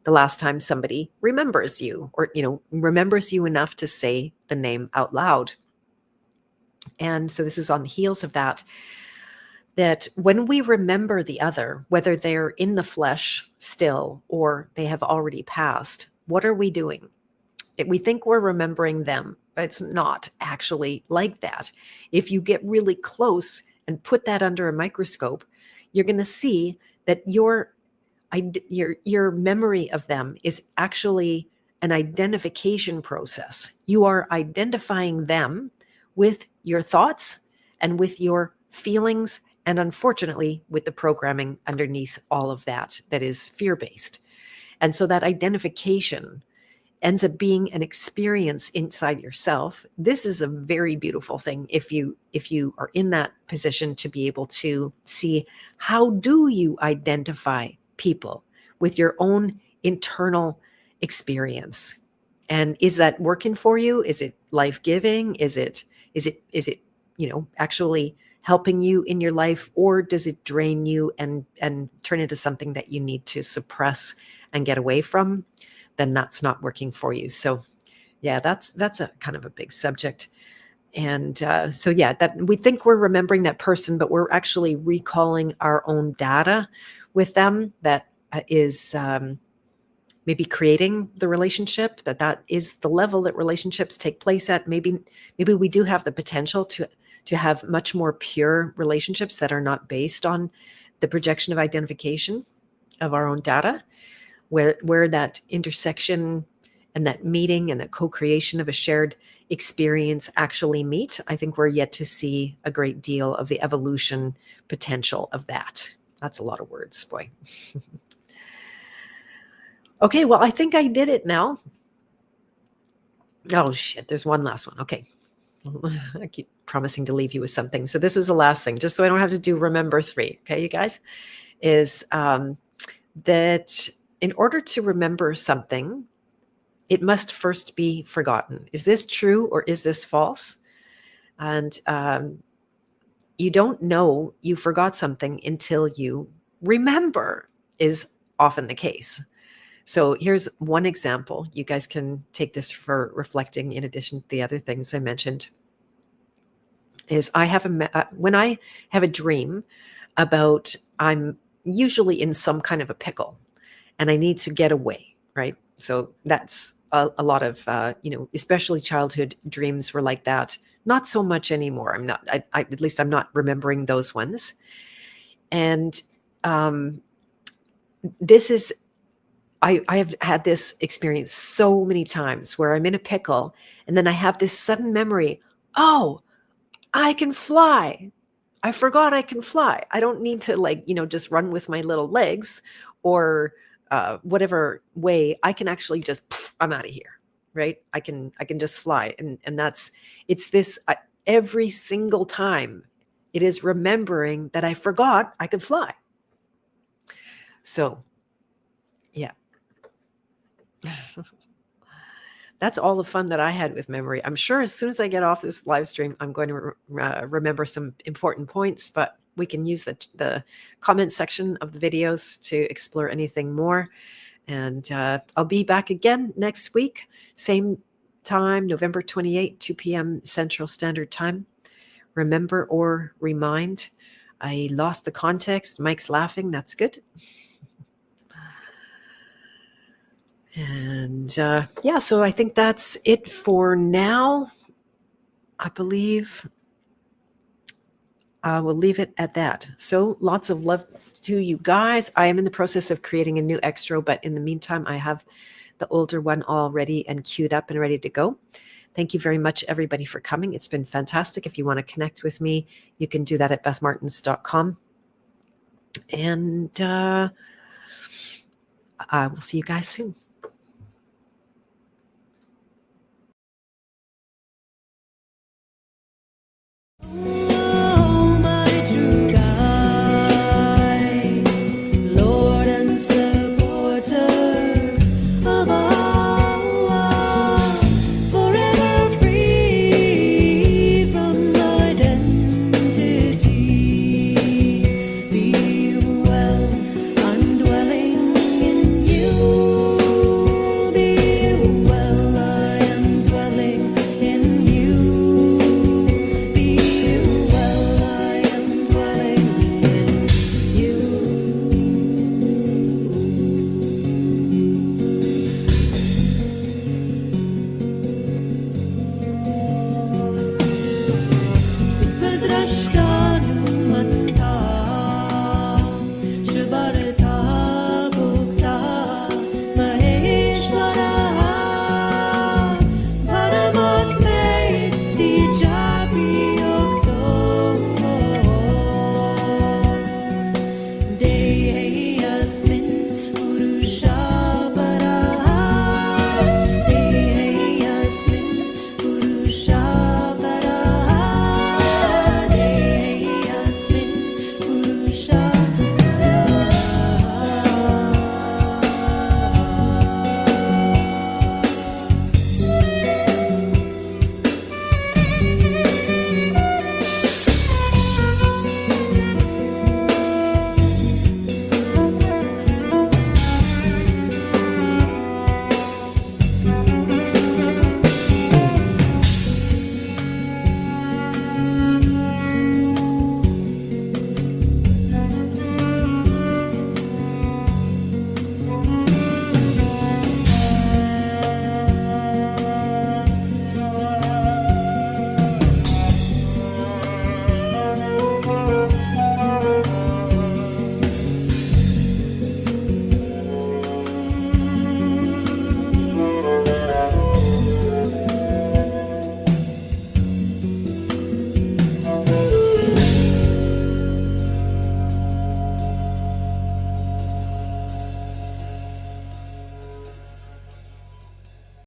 the last time somebody remembers you, or, remembers you enough to say the name out loud. And so this is on the heels of that when we remember the other, whether they're in the flesh still or they have already passed, what are we doing? We think we're remembering them, but it's not actually like that. If you get really close and put that under a microscope, you're going to see that your memory of them is actually an identification process. You are identifying them with your thoughts and with your feelings, and unfortunately with the programming underneath all of that is fear-based. And so that identification ends up being an experience inside yourself. This is a very beautiful thing if you are in that position to be able to see, how do you identify people with your own internal experience? And is that working for you? Is it life-giving? Is it actually helping you in your life, or does it drain you and turn into something that you need to suppress and get away from? Then that's not working for you. So yeah, that's a kind of a big subject. And so yeah, that we think we're remembering that person, but we're actually recalling our own data with them that is maybe creating the relationship, that is the level that relationships take place at. Maybe we do have the potential to have much more pure relationships that are not based on the projection of identification of our own data, where that intersection and that meeting and that co-creation of a shared experience actually meet. I think we're yet to see a great deal of the evolution potential of that. That's a lot of words, boy. Okay, well, I think I did it now. Oh, shit, there's one last one. Okay. I keep promising to leave you with something. So this was the last thing, just so I don't have to do remember 3. Okay, you guys, is that in order to remember something, it must first be forgotten. Is this true or is this false? And you don't know you forgot something until you remember, is often the case. So here's one example. You guys can take this for reflecting in addition to the other things I mentioned. Is when I have a dream about, I'm usually in some kind of a pickle and I need to get away, right? So that's a lot of, especially childhood dreams were like that. Not so much anymore. At least I'm not remembering those ones. And this is, I have had this experience so many times where I'm in a pickle and then I have this sudden memory. Oh, I can fly. I forgot I can fly. I don't need to just run with my little legs or whatever way. I can actually just, I'm out of here, right? I can just fly. And it's this, every single time it is remembering that I forgot I could fly. So yeah. That's all the fun that I had with memory. I'm sure as soon as I get off this live stream, I'm going to remember some important points, but we can use the comment section of the videos to explore anything more. And I'll be back again next week, same time, November 28, 2 p.m. Central Standard Time. Remember or remind. I lost the context. Mike's laughing. That's good. And so I think that's it for now. I believe I will leave it at that. So lots of love to you guys. I am in the process of creating a new extra, but in the meantime, I have the older one all ready and queued up and ready to go. Thank you very much, everybody, for coming. It's been fantastic. If you want to connect with me, you can do that at bethmartins.com. And I will see you guys soon.